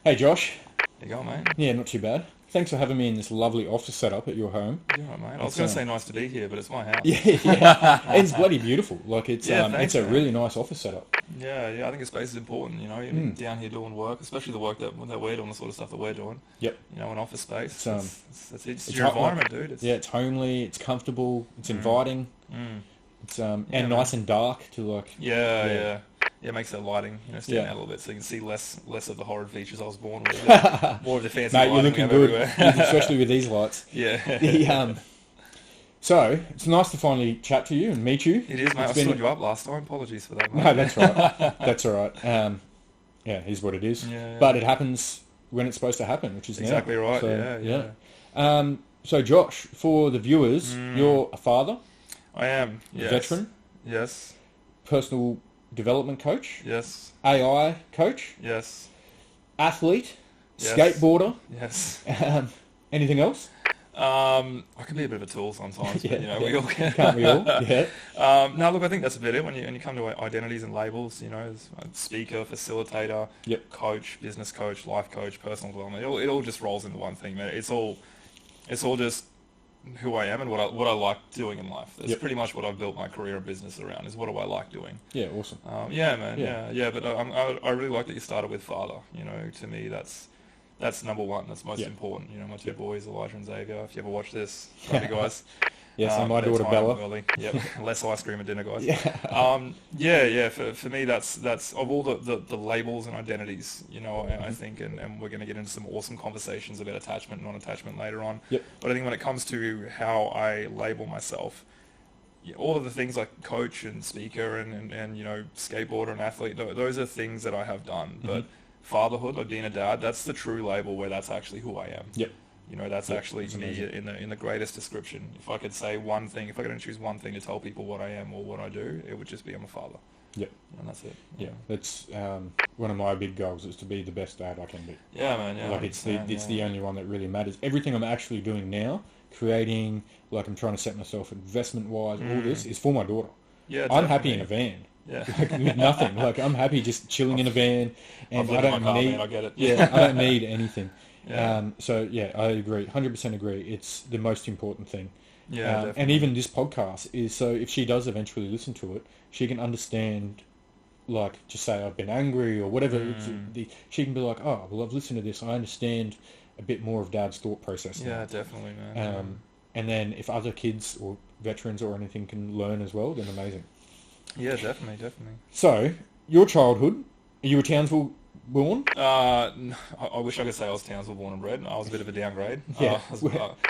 Hey Josh. There you go, mate. Yeah, not too bad. Thanks for having me in this lovely office setup at your home. You're right, mate. I was going to say nice to be here, but it's my house. Yeah, yeah. And it's bloody beautiful. Like Yeah, it's thanks, a man. really nice office setup. Yeah. I think space is important. You're Mm. down here doing work, especially the work that we're doing, the sort of stuff that we're doing. Yep. An office space. It's It's your hot, like, environment, dude. It's, yeah, it's homely, it's comfortable, it's mm, inviting. mm. It's Yeah, and man. nice and dark to like. Yeah, Yeah. yeah. Yeah, it makes the lighting, stand Yeah. out a little bit, so you can see less of the horrid features I was born with. But more of the fancy Mate, you're lighting we looking have good, everywhere. especially with these lights. Yeah. So it's nice to finally chat to you and meet you. It is, mate. It's I been stood you up last time. Apologies for that, mate. No, that's right. That's all right. Yeah, here's what it is. Yeah. But it happens when it's supposed to happen, which is Exactly now. right. So, Yeah. So Josh, for the viewers, Mm. you're a father, I am. Yes. veteran, Yes. personal development coach, Yes. AI coach, Yes. athlete, Yes. skateboarder. Yes. Anything else? I can be a bit of a tool sometimes, but we all can. Can't we all? Yeah. No, look, I think that's about it. When you come to identities and labels, as a speaker, facilitator, Yep. coach, business coach, life coach, personal development, it all just rolls into one thing, man. It's all just who I am and what I like doing in life. That's Yep. pretty much what I've built my career and business around. Is what do I like doing? Yeah. Awesome. Yeah, man. Yeah. Yeah. But I really like that you started with father. To me, that's number one. That's most Yeah. important. My two Yep. boys, Elijah and Xavier. If you ever watch this, love you guys. Yes, and my daughter bedtime Bella. early. Yep. Less ice cream at dinner, guys. Yeah. Yeah. For me, that's of all the labels and identities. I think, and we're going to get into some awesome conversations about attachment and non-attachment later on. Yep. But I think when it comes to how I label myself, all of the things like coach and speaker and skateboarder and athlete, those are things that I have done. But fatherhood, like being a dad, that's the true label where that's actually who I am. Yep. That's Yep, actually that's me amazing. in the greatest description. If I could say one thing, if I could choose one thing to tell people what I am or what I do, it would just be I'm a father. Yep. And that's it. Yeah. That's one of my big goals is to be the best dad I can be. Yeah, man. Yeah. Like it's the 100%, the only one that really matters. Everything I'm actually doing now, creating, like I'm trying to set myself investment wise, all this is for my daughter. Yeah, I'm happy in definitely. a van. Yeah. Like with nothing. Like I'm happy just chilling in a van, and I've I lived in my don't car, need. man. I get it. Yeah, I don't need anything. Yeah. So yeah, I agree, 100% agree. It's the most important thing. Yeah, definitely. And even this podcast is so if she does eventually listen to it, she can understand. Like, just say I've been angry or whatever. She can be like, oh, well, I've listened to this. I understand a bit more of Dad's thought process now. Yeah, definitely, man. And then if other kids or veterans or anything can learn as well, then amazing. Yeah, definitely. So, your childhood, are you a Townsville born? I wish I could say I was Townsville born and bred. I was a bit of a downgrade. Yeah.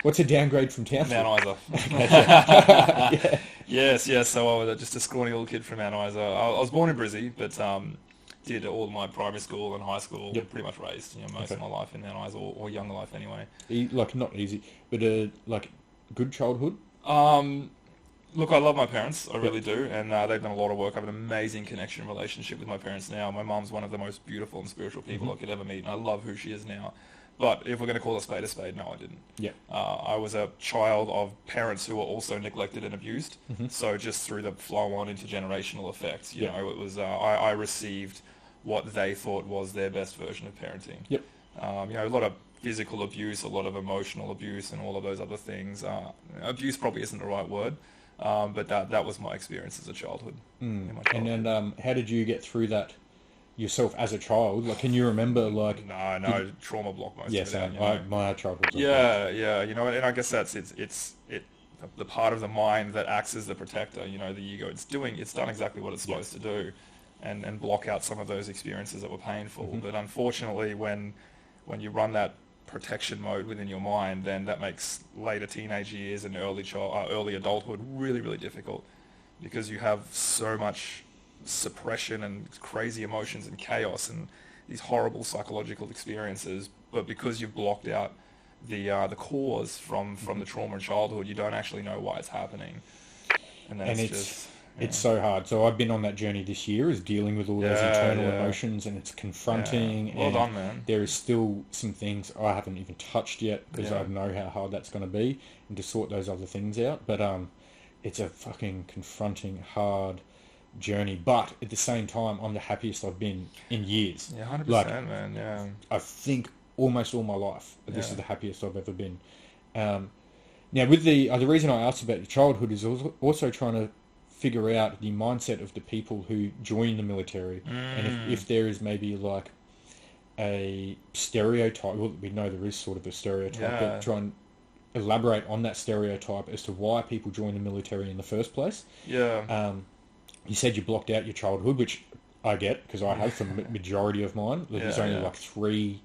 What's a downgrade from Townsville? Mount Isa. Yeah. Yes. So I was just a scrawny little kid from Mount Isa. I was born in Brizzy, but did all of my primary school and high school. Yep. Pretty much raised most of my life in Mount Isa or young life anyway. Like, not easy, but like, good childhood? Look, I love my parents, I really do, and they've done a lot of work. I have an amazing connection and relationship with my parents now. My mum's one of the most beautiful and spiritual people I could ever meet, and I love who she is now. But if we're going to call a spade, no, I didn't. Yeah. I was a child of parents who were also neglected and abused, so just through the flow-on intergenerational effects, you know, it was I received what they thought was their best version of parenting. Yep. A lot of physical abuse, a lot of emotional abuse, and all of those other things. Abuse probably isn't the right word. But that was my experience as a childhood. In my childhood. And then how did you get through that yourself as a child? Like, can you remember, like... No, trauma block most Yes, of it out, my childhood. Yeah, and I guess that's it's the part of the mind that acts as the protector, the ego. It's done exactly what it's supposed to do, and block out some of those experiences that were painful. But unfortunately, when you run that protection mode within your mind, then that makes later teenage years and early adulthood really, really difficult, because you have so much suppression and crazy emotions and chaos and these horrible psychological experiences. But because you've blocked out the cause from the trauma in childhood, you don't actually know why it's happening, and that's just... It's so hard. So I've been on that journey this year, is dealing with all those internal emotions, and it's confronting. Well done, man. There is still some things I haven't even touched yet, because I know how hard that's going to be, and to sort those other things out. But it's a fucking confronting, hard journey. But at the same time, I'm the happiest I've been in years. Yeah, 100%, Like, man. Yeah. I think almost all my life, this Yeah. is the happiest I've ever been. Now, with the reason I asked about your childhood is also trying to figure out the mindset of the people who join the military, and if there is maybe like a stereotype. Well, we know there is sort of a stereotype, but try and elaborate on that stereotype as to why people join the military in the first place. Yeah. You said you blocked out your childhood, which I get because I have for the majority of mine. There's only like 3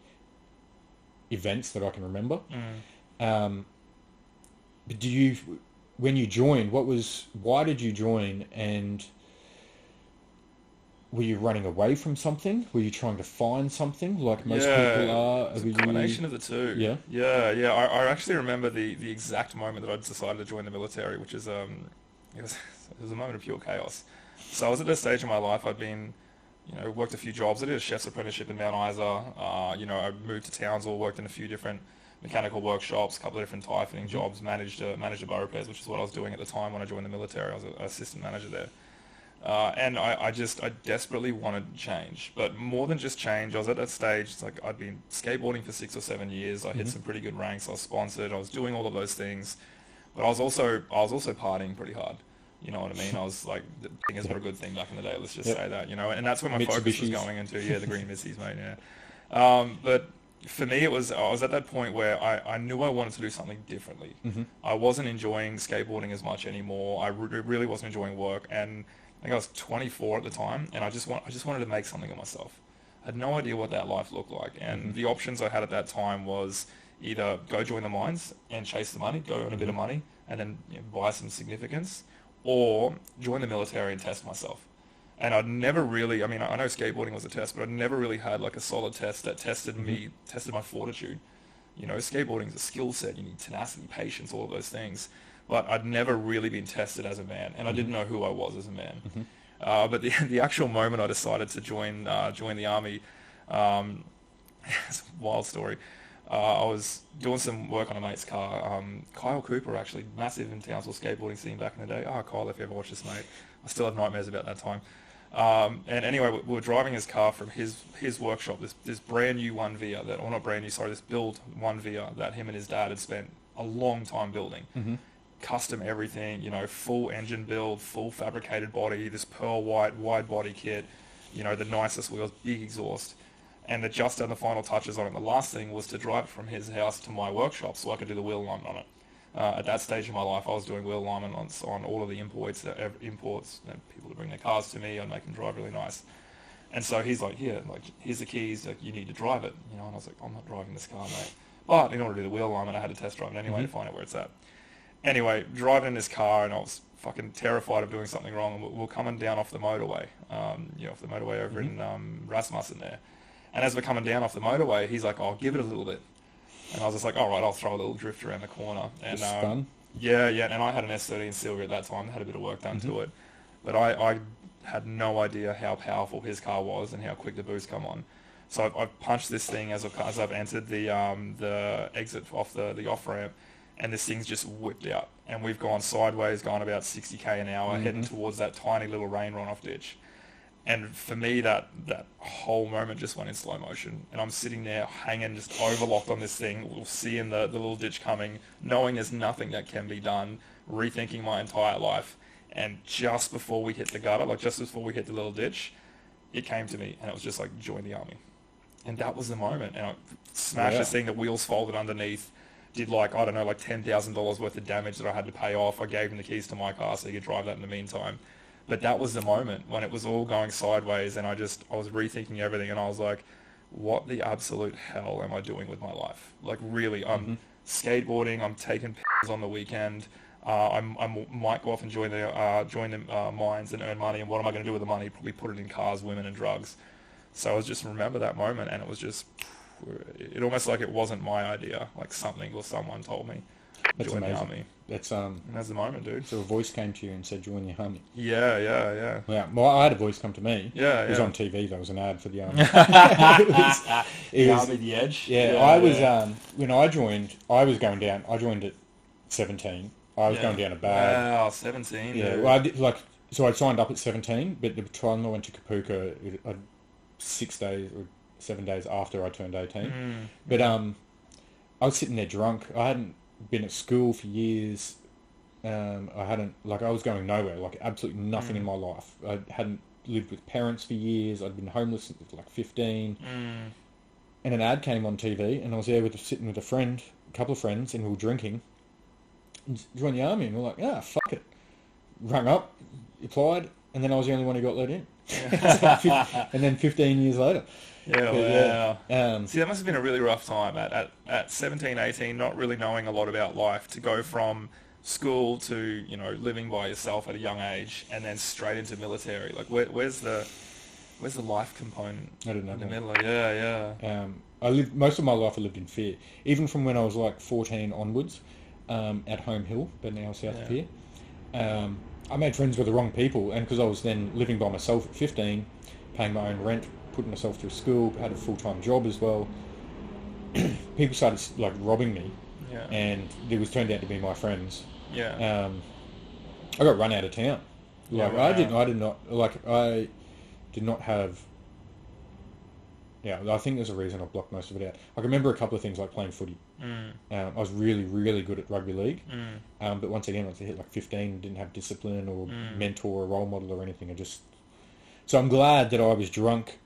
events that I can remember. But when you joined, why did you join, and were you running away from something? Were you trying to find something like most people are? It's a combination of the two. Yeah? Yeah. I actually remember the exact moment that I decided to join the military, which is it was a moment of pure chaos. So I was at this stage in my life. I'd been, worked a few jobs. I did a chef's apprenticeship in Mount Isa. I moved to Townsville, worked in a few different mechanical workshops, a couple of different tire fitting jobs, managed a bow repairs, which is what I was doing at the time when I joined the military. I was an assistant manager there. And I desperately wanted change, but more than just change. I was at that stage. It's like I'd been skateboarding for 6 or 7 years. I hit some pretty good ranks. I was sponsored. I was doing all of those things, but I was also partying pretty hard. You know what I mean? I was like, the thing is not a good thing back in the day. Let's just say that, and that's where my focus was going into. Yeah, the green Missies, mate. Yeah. But for me, I was at that point where I knew I wanted to do something differently. I wasn't enjoying skateboarding as much anymore. I really wasn't enjoying work, and I think I was 24 at the time, and I just wanted to make something of myself. I had no idea what that life looked like, and the options I had at that time was either go join the mines and chase the money, go earn a bit of money, and then buy some significance, or join the military and test myself. And I'd never really, I know skateboarding was a test, but I'd never really had like a solid test that tested my fortitude. Skateboarding is a skill set. You need tenacity, patience, all of those things. But I'd never really been tested as a man, and I didn't know who I was as a man. But the actual moment I decided to join the army, it's a wild story. I was doing some work on a mate's car. Kyle Cooper, actually, massive in Townsville skateboarding scene back in the day. Oh, Kyle, if you ever watch this, mate. I still have nightmares about that time. And anyway, we were driving his car from his workshop, this brand new one Via, this build one Via that him and his dad had spent a long time building. Custom everything, full engine build, full fabricated body, this pearl white wide body kit, the nicest wheels, big exhaust. And they'd just done the final touches on it. The last thing was to drive from his house to my workshop so I could do the wheel alignment on it. At that stage in my life, I was doing wheel alignment on all of the imports, people to bring their cars to me. I'd make them drive really nice. And so he's like, here's the keys. Like, you need to drive it. And I was like, I'm not driving this car, mate. But in order to do the wheel alignment, I had to test drive it anyway to find out where it's at. Anyway, driving in this car, and I was fucking terrified of doing something wrong. And we're coming down off the motorway, off the motorway over in Rasmussen there. And as we're coming down off the motorway, he's like, "Oh, give it a little bit." And I was just like, "All right, I'll throw a little drift around the corner." And fun. Yeah. And I had an S13 Silver at that time. Had a bit of work done to it, but I had no idea how powerful his car was and how quick the boost come on. So I've punched this thing as I've entered the exit off the off ramp. And this thing's just whipped out. And we've gone sideways, gone about 60k an hour, heading towards that tiny little rain runoff ditch. And for me, that whole moment just went in slow motion. And I'm sitting there hanging, just overlocked on this thing, seeing the little ditch coming, knowing there's nothing that can be done, rethinking my entire life. And just before we hit the gutter, just before we hit the little ditch, it came to me. And it was just like, join the army. And that was the moment. And I smashed this thing, the wheels folded underneath. Did $10,000 worth of damage that I had to pay off. I gave him the keys to my car so he could drive that in the meantime. But that was the moment when it was all going sideways, and I was rethinking everything, and I was like, what the absolute hell am I doing with my life? Like, really, I'm skateboarding, I'm taking p***s on the weekend, I might go off and join the mines and earn money, and what am I going to do with the money? Probably put it in cars, women, and drugs. So I was just remember that moment, and it was just... It almost like it wasn't my idea, like something or someone told me. That's join amazing. the army. And that's the moment, dude. So a voice came to you and said, join the army. Yeah. Yeah. Well, I had a voice come to me. Yeah. It was on TV. There was an ad for the army. Army, the edge. Yeah. I was when I joined. I was going down. I joined at 17. I was going down a bad. Wow, 17. Yeah. Dude. Well, I did, So I signed up at 17, but the time I went to Kapuka, 6 days or 7 days after I turned 18. But I was sitting there drunk. I hadn't been at school for years. I hadn't, like, I was going nowhere, like absolutely nothing in my life. I hadn't lived with parents for years. I'd been homeless since like 15. And an ad came on TV, and I was there sitting with a couple of friends, and we were drinking. And joined the army, and we're like, fuck it. Rung up, applied, and then I was the only one who got let in. And then 15 years later. Yeah, wow. See, that must have been a really rough time at 17, 18, not really knowing a lot about life, to go from school to, living by yourself at a young age, and then straight into military. Like, where's the life component? I don't know. In the middle. Yeah. Most of my life I lived in fear, even from when I was like 14 onwards, at Home Hill, but now south of here. I made friends with the wrong people, and because I was then living by myself at 15, paying my own rent, putting myself through school, had a full-time job as well, people started like robbing me, and it was turned out to be my friends. I got run out of town. Like, I did not have. I think there's a reason I blocked most of it out. I can remember a couple of things like playing footy. I was really, really good at rugby league. But once again, once I hit like 15, didn't have discipline or mentor or role model or anything. So I'm glad that I was drunk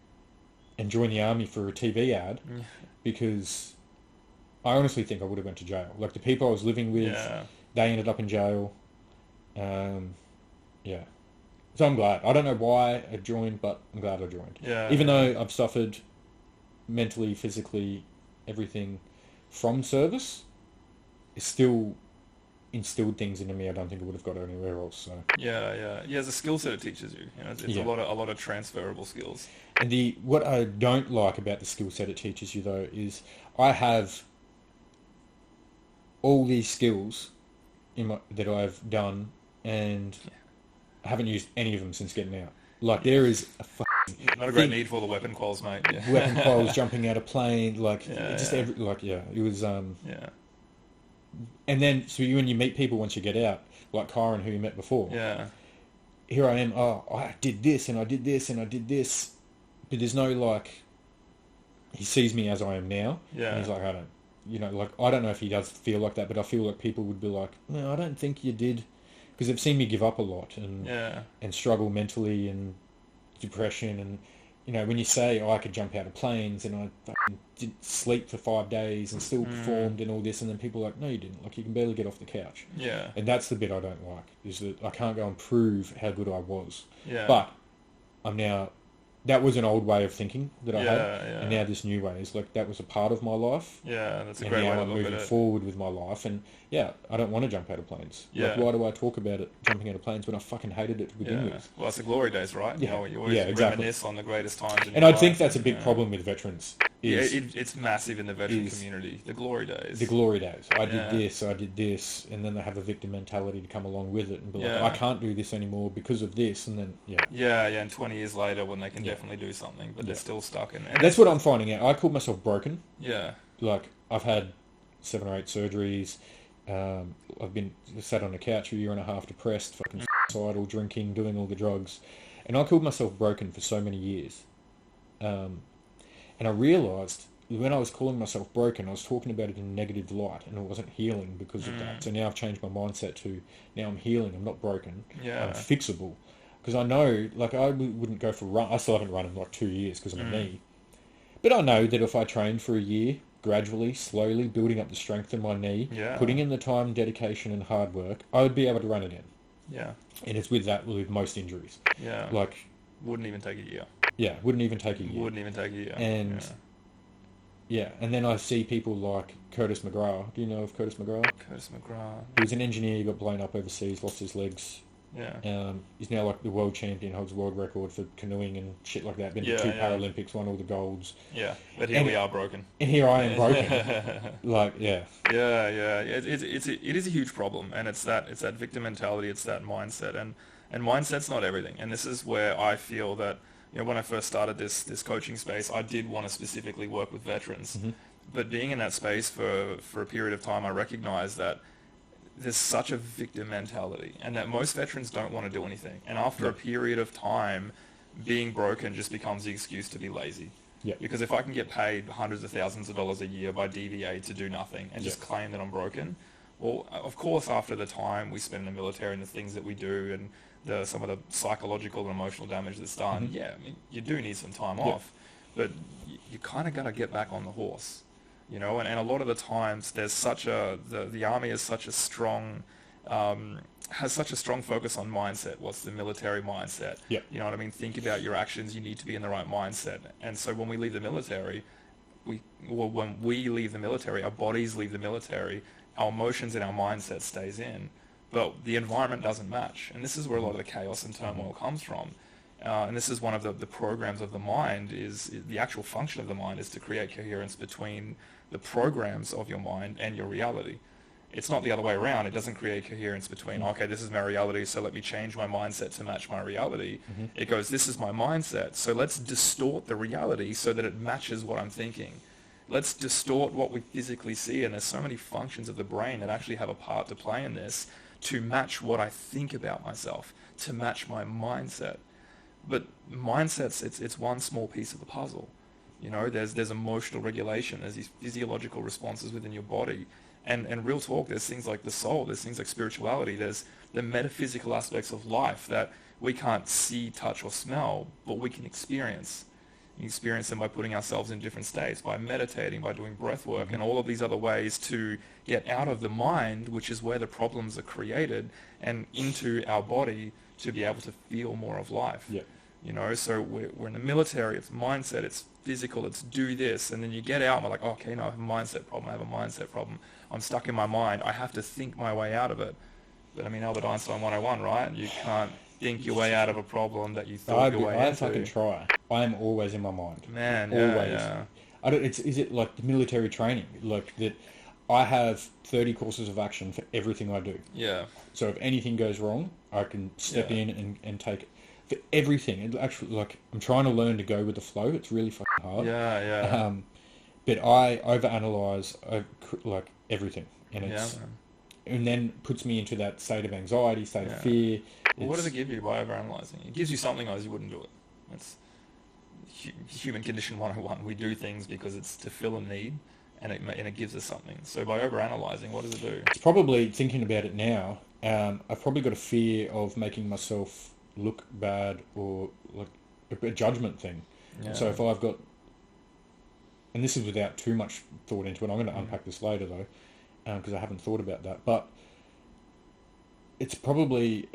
and joined the army for a TV ad, because I honestly think I would have went to jail. Like, the people I was living with, they ended up in jail. So I'm glad. I don't know why I joined, but I'm glad I joined. Even though I've suffered mentally, physically, everything from service, it still instilled things into me I don't think I would have got anywhere else. So There's a skill set it teaches you. It's a lot of transferable skills. And what I don't like about the skill set it teaches you, though, is I have all these skills that I've done, and I haven't used any of them since getting out. Like, there is not a great need for the weapon quals, mate. Weapon quals, jumping out of plane, it was And then, so when you meet people once you get out, like Kyron, who you met before, here I am, I did this, and I did this, and I did this, but there's no, like, he sees me as I am now, and he's like, I don't know if he does feel like that, but I feel like people would be like, no, I don't think you did, because they've seen me give up a lot, and struggle mentally, and depression, and when you say, I could jump out of planes, and I fucking didn't sleep for 5 days and still performed and all this, and then people are like, no, you didn't. Like, you can barely get off the couch. And that's the bit I don't like, is that I can't go and prove how good I was. But I'm now... That was an old way of thinking that I had, and now this new way is like, that was a part of my life. That's a great way to look at it. And now I'm moving forward with my life, and I don't want to jump out of planes. Like, why do I talk about it, jumping out of planes, when I fucking hated it to begin with? Well, it's the glory days, right? You always reminisce on the greatest times. And I think that's a big problem with veterans. It's massive in the veteran community. The glory days. The glory days. I did this, and then they have a victim mentality to come along with it, and be like, I can't do this anymore because of this, and then and 20 years later, when they can definitely do something, but they're still stuck in. And that's what I'm finding out. I called myself broken. Like, I've had 7 or 8 surgeries. I've been sat on the couch for a year and a half, depressed, fucking suicidal, drinking, doing all the drugs, and I called myself broken for so many years. And I realised when I was calling myself broken, I was talking about it in a negative light, and it wasn't healing because of that. So now I've changed my mindset to, now I'm healing, I'm not broken, I'm fixable. Because I know, like, I wouldn't go for a run. I still haven't run in like 2 years because of my knee. But I know that if I trained for a year, gradually, slowly, building up the strength in my knee, putting in the time, dedication, and hard work, I would be able to run again. And it's with most injuries. Like... Wouldn't even take a year. Wouldn't even take a year. And and then I see people like Curtis McGrath. Do you know of Curtis McGrath? He was an engineer, he got blown up overseas, lost his legs. He's now like the world champion, holds the world record for canoeing and shit like that. Been to 2 Paralympics, won all the golds. But here we are broken. And here I am broken. Like, It is a huge problem, and it's that victim mentality, it's that mindset, and mindset's not everything. And this is where I feel that, when I first started this coaching space, I did want to specifically work with veterans. But being in that space for a period of time, I recognized that there's such a victim mentality, and that most veterans don't want to do anything. And after a period of time, being broken just becomes the excuse to be lazy. Yeah. Because if I can get paid hundreds of thousands of dollars a year by DVA to do nothing and just claim that I'm broken, well, of course, after the time we spend in the military and the things that we do and some of the psychological and emotional damage that's done, I mean, you do need some time off, but you kind of got to get back on the horse, and a lot of the times there's the Army is such a strong, has such a strong focus on mindset. What's the military mindset? Yeah. You know what I mean? Think about your actions. You need to be in the right mindset. And so when we leave the military, when we leave the military, our bodies leave the military, our emotions and our mindset stays in, but the environment doesn't match. And this is where a lot of the chaos and turmoil comes from. And this is one of the programs of the mind, is the actual function of the mind is to create coherence between the programs of your mind and your reality. It's not the other way around. It doesn't create coherence between, okay, this is my reality, so let me change my mindset to match my reality. It goes, this is my mindset, so let's distort the reality so that it matches what I'm thinking. Let's distort what we physically see, and there's so many functions of the brain that actually have a part to play in this to match what I think about myself, to match my mindset. But mindsets, it's one small piece of the puzzle. There's emotional regulation, there's these physiological responses within your body. And real talk, there's things like the soul, there's things like spirituality, there's the metaphysical aspects of life that we can't see, touch, or smell, but we can experience. You experience them by putting ourselves in different states, by meditating, by doing breath work, and all of these other ways to get out of the mind, which is where the problems are created, and into our body to be able to feel more of life. Yeah. So we're in the military, it's mindset, it's physical, it's do this, and then you get out and we're like, okay, no, I have a mindset problem, I'm stuck in my mind, I have to think my way out of it. But I mean, Albert Einstein 101, right? You can't think your way out of a problem that you thought your way into. I fucking try. I am always in my mind. Man, always. Yeah. Is it like the military training? Like that I have 30 courses of action for everything I do. Yeah. So if anything goes wrong, I can step in and take it. For everything. It actually, like, I'm trying to learn to go with the flow. It's really fucking hard. Yeah. But I overanalyze like everything, and and then puts me into that state of anxiety, state of fear. Well, what does it give you by overanalyzing? It gives you something, else you wouldn't do it. It's human condition 101. We do things because it's to fill a need, and it gives us something. So by overanalyzing, what does it do? It's probably, thinking about it now, I've probably got a fear of making myself look bad, or like a judgment thing. Yeah. So if I've got, and this is without too much thought into it, I'm going to unpack this later though, because I haven't thought about that, but it's probably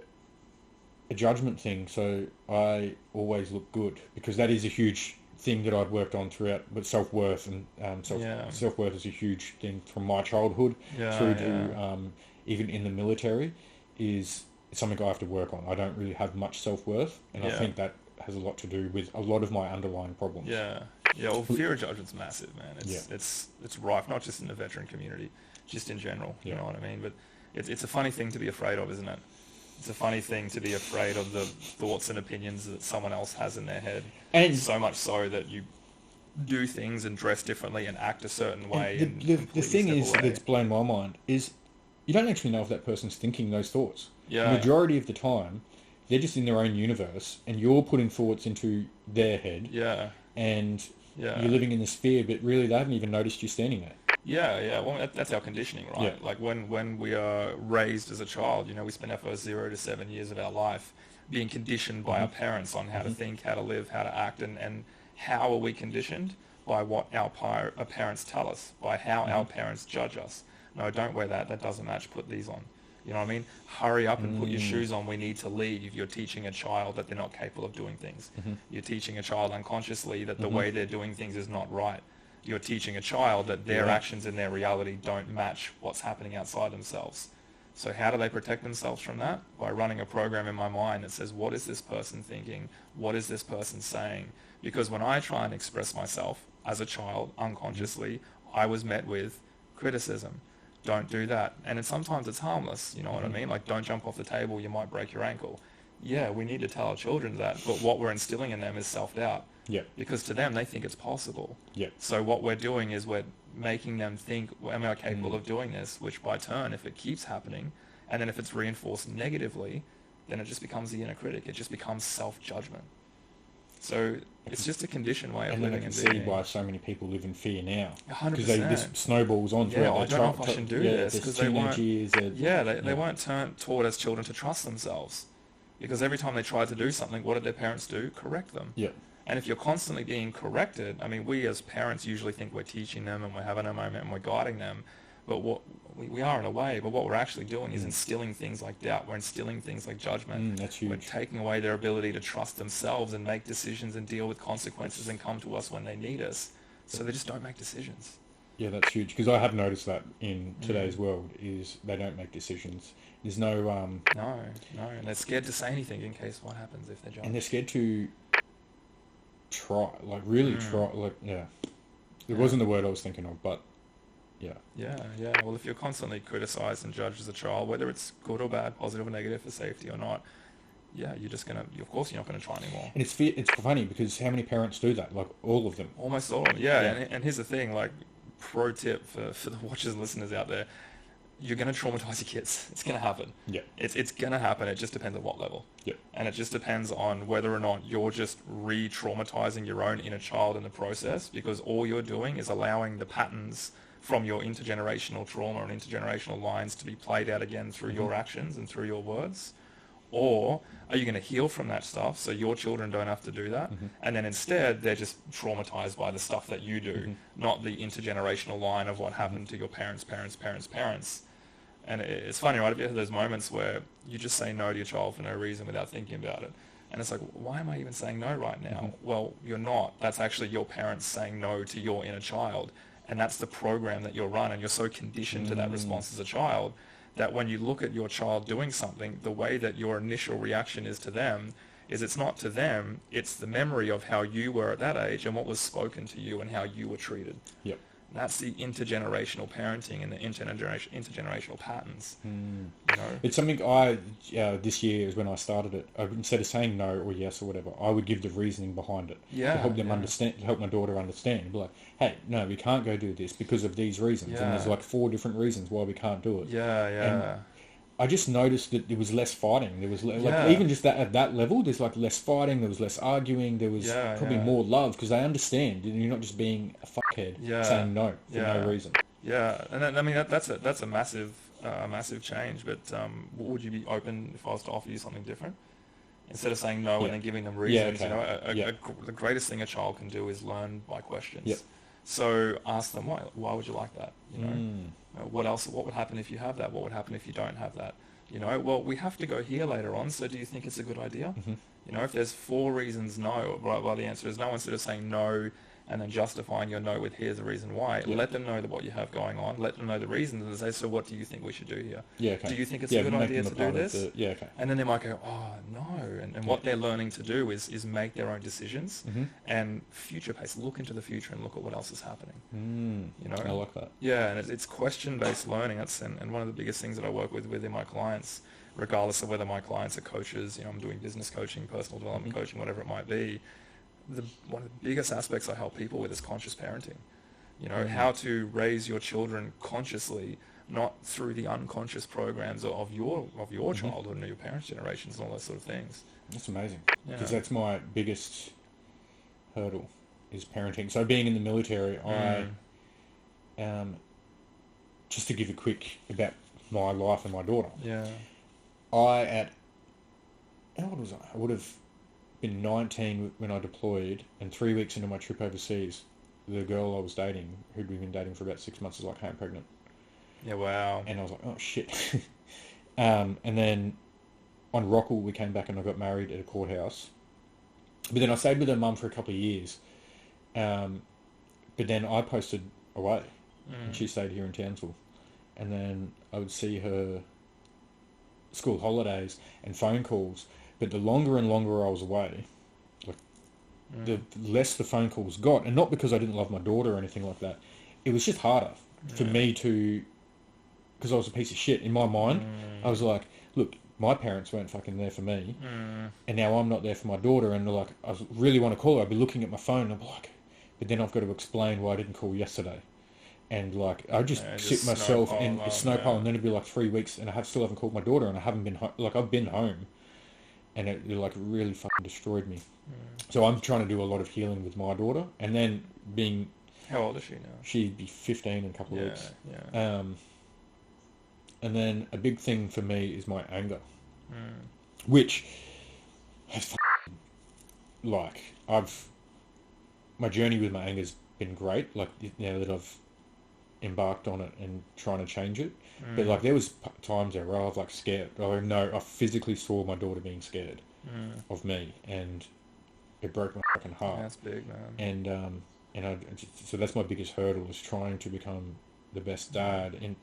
a judgment thing. So I always look good, because that is a huge thing that I'd worked on throughout, but self-worth and self-worth is a huge thing from my childhood through to even in the military, is something I have to work on. I don't really have much self-worth, and I think that has a lot to do with a lot of my underlying problems. Well, fear of judgment's massive, man. It's rife, not just in the veteran community, just in general. You know what I mean? But it's a funny thing to be afraid of, isn't it? It's a funny thing to be afraid of the thoughts and opinions that someone else has in their head, and so much so that you do things and dress differently and act a certain way. The thing is that's blown my mind is you don't actually know if that person's thinking those thoughts. The majority of the time, they're just in their own universe, and you're putting thoughts into their head. And you're living in this fear, but really they haven't even noticed you standing there. Well, that's our conditioning, right? Like when we are raised as a child, we spend our first 0 to 7 years of our life being conditioned by our parents on how to think, how to live, how to act, and how are we conditioned? By what our parents tell us, by how our parents judge us. No, don't wear that. That doesn't match. Put these on. You know what I mean? Hurry up and put your shoes on. We need to leave. You're teaching a child that they're not capable of doing things. You're teaching a child unconsciously that the way they're doing things is not right. You're teaching a child that their actions and their reality don't match what's happening outside themselves. So how do they protect themselves from that? By running a program in my mind that says, what is this person thinking? What is this person saying? Because when I try and express myself as a child unconsciously, I was met with criticism. Don't do that. And sometimes it's harmless, you know what I mean? Like, don't jump off the table, you might break your ankle. Yeah, we need to tell our children that, but what we're instilling in them is self-doubt. Yeah. Because to them, they think it's possible. Yeah. So what we're doing is we're making them think, well, am I capable of doing this? Which by turn, if it keeps happening, and then if it's reinforced negatively, then it just becomes the inner critic. It just becomes self-judgment. So it's just a conditioned way of living and being. And you can see why so many people live in fear now. 100%. Because this snowballs on throughout I don't know if I should do this because they weren't. They weren't taught as children to trust themselves, because every time they tried to do something, what did their parents do? Correct them. Yeah. And if you're constantly being corrected, I mean, we as parents usually think we're teaching them and we're having a moment and we're guiding them, but what we are in a way, but what we're actually doing is instilling things like doubt. We're instilling things like judgment. That's huge. We're taking away their ability to trust themselves and make decisions and deal with consequences and come to us when they need us. So they just don't make decisions. Yeah, that's huge. Because I have noticed that in today's world is they don't make decisions. There's no... No. And they're scared to say anything in case what happens if they're judged. And they're scared to try, like really try, like, It wasn't the word I was thinking of, but yeah. Well, if you're constantly criticised and judged as a child, whether it's good or bad, positive or negative for safety or not, you're just going to, of course you're not going to try anymore. And it's funny because how many parents do that? Like all of them. Almost all of them, yeah. And here's the thing, like, pro tip for the watchers and listeners out there, you're going to traumatize your kids. It's going to happen. Yeah. It's going to happen. It just depends on what level. Yeah. And it just depends on whether or not you're just re-traumatizing your own inner child in the process, because all you're doing is allowing the patterns from your intergenerational trauma and intergenerational lines to be played out again through your actions and through your words. Or are you going to heal from that stuff so your children don't have to do that? And then instead, they're just traumatized by the stuff that you do, not the intergenerational line of what happened to your parents. And it's funny, right? If you have those moments where you just say no to your child for no reason without thinking about it. And it's like, why am I even saying no right now? Well, you're not. That's actually your parents saying no to your inner child. And that's the program that you're run. And you're so conditioned to that response as a child that when you look at your child doing something, the way that your initial reaction is to them is it's not to them, it's the memory of how you were at that age and what was spoken to you and how you were treated. Yep. That's the intergenerational parenting and the intergenerational patterns. You know? It's something this year is when I started it. Instead of saying no or yes or whatever, I would give the reasoning behind it to help them understand, to help my daughter understand. Be like, hey, no, we can't go do this because of these reasons. And there's like 4 different reasons why we can't do it. And I just noticed that there was less fighting. There was even just that at that level, there's like less fighting. There was less arguing. There was probably more love because they understand. You're not just being a fuckhead saying no for no reason. Yeah, and I mean that's a massive change. But would you be open if I was to offer you something different instead of saying no and then giving them reasons? You know, the greatest thing a child can do is learn by questions. Yep. So ask them why would you like that? You know. What else? What would happen if you have that? What would happen if you don't have that? You know, well, we have to go here later on, so do you think it's a good idea? You know, if there's 4 reasons no, well, the answer is no. Instead of saying no and then justifying your no with here's the reason why, let them know that what you have going on, let them know the reasons, and say, so what do you think we should do here? Do you think it's a good idea to do this? And then they might go, oh, no. And what they're learning to do is make their own decisions and future pace, look into the future and look at what else is happening. You know, I like that. Yeah, and it's question-based learning. That's and one of the biggest things that I work within my clients, regardless of whether my clients are coaches, you know, I'm doing business coaching, personal development coaching, whatever it might be. One of the biggest aspects I help people with is conscious parenting. You know, how to raise your children consciously, not through the unconscious programs of your childhood and your parents' generations and all those sort of things. That's amazing. Because that's my biggest hurdle is parenting. So being in the military, I just to give a quick about my life and my daughter. I would have been 19 when I deployed, and 3 weeks into my trip overseas, the girl I was dating, who'd been dating for about 6 months, was like, hey, I'm pregnant. Yeah, wow. And I was like, oh, shit. And then on Rockall, we came back and I got married at a courthouse. But then I stayed with her mum for a couple of years. But then I posted away, and she stayed here in Townsville. And then I would see her school holidays and phone calls. But the longer and longer I was away, like the less the phone calls got. And not because I didn't love my daughter or anything like that. It was just harder for me to... Because I was a piece of shit. In my mind, I was like, look, my parents weren't fucking there for me, and now I'm not there for my daughter, and like I really want to call her. I'd be looking at my phone, and I'm like, but then I've got to explain why I didn't call yesterday, and like I just sit myself and it's snowpile, and then it'd be like 3 weeks, and still haven't called my daughter, and I haven't been like I've been home, and it like really fucking destroyed me. So I'm trying to do a lot of healing with my daughter, and then being. How old is she now? She'd be 15 in a couple of weeks. Yeah. And then a big thing for me is my anger, which has like my journey with my anger's been great. Like now that I've embarked on it and trying to change it, but like there was times there where I was like scared. I physically saw my daughter being scared of me, and it broke my fucking heart. That's big, man. So that's my biggest hurdle, is trying to become the best dad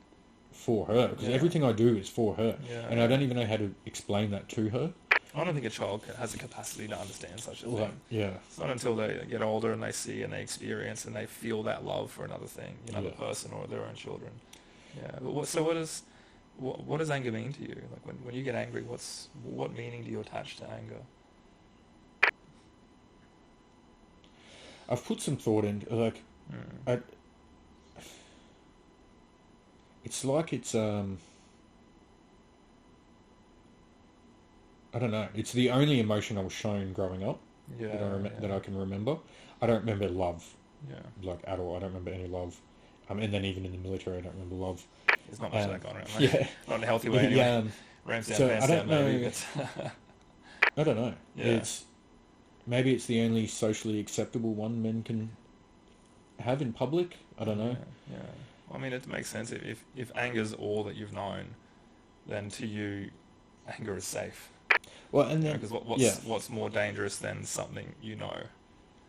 for her, because everything I do is for her, and I don't even know how to explain that to her. I don't think a child has the capacity to understand such a thing. Yeah. It's not until they get older and they see and they experience and they feel that love for another thing, another person or their own children. Yeah. But what does anger mean to you? Like when you get angry, what meaning do you attach to anger? I've put some thought into like, it's like it's I don't know. It's the only emotion I was shown growing up that I can remember. I don't remember love, like at all. I don't remember any love. And then even in the military, I don't remember love. There's not much of that going around. Like, not in a healthy way. Anyway. I don't know. I don't know. Yeah. Maybe it's the only socially acceptable one men can have in public. I don't know. Yeah. I mean, it makes sense. If anger's all that you've known, then to you, anger is safe. Well, and then because what's more dangerous than something you know?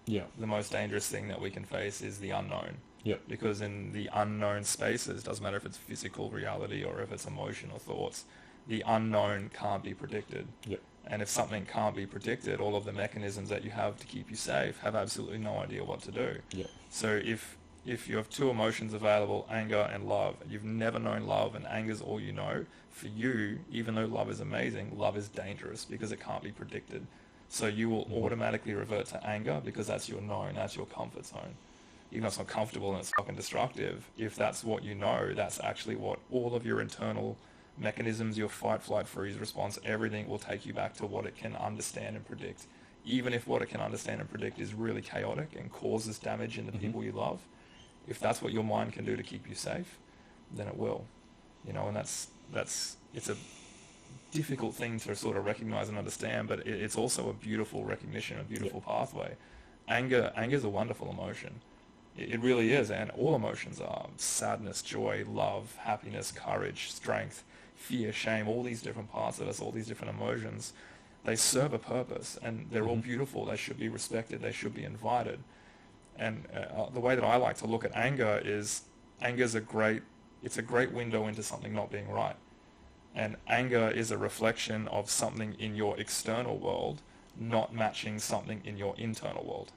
Yeah. The most dangerous thing that we can face is the unknown. Yeah. Because in the unknown spaces, doesn't matter if it's physical reality or if it's emotion or thoughts, the unknown can't be predicted. Yeah. And if something can't be predicted, all of the mechanisms that you have to keep you safe have absolutely no idea what to do. Yeah. So if you have two emotions available, anger and love, and you've never known love and anger's all you know, for you, even though love is amazing, love is dangerous because it can't be predicted. So you will automatically revert to anger because that's your known, that's your comfort zone. Even though it's not comfortable and it's fucking destructive, if that's what you know, that's actually what all of your internal mechanisms, your fight, flight, freeze response, everything will take you back to what it can understand and predict. Even if what it can understand and predict is really chaotic and causes damage in the people you love, if that's what your mind can do to keep you safe, then it will. And it's a difficult thing to sort of recognize and understand, but it's also a beautiful recognition, a beautiful pathway. Anger is a wonderful emotion. It really is, and all emotions are sadness, joy, love, happiness, courage, strength, fear, shame, all these different parts of us, all these different emotions. They serve a purpose, and they're all beautiful. They should be respected. They should be invited. And the way that I like to look at anger is it's a great window into something not being right. And anger is a reflection of something in your external world not matching something in your internal world.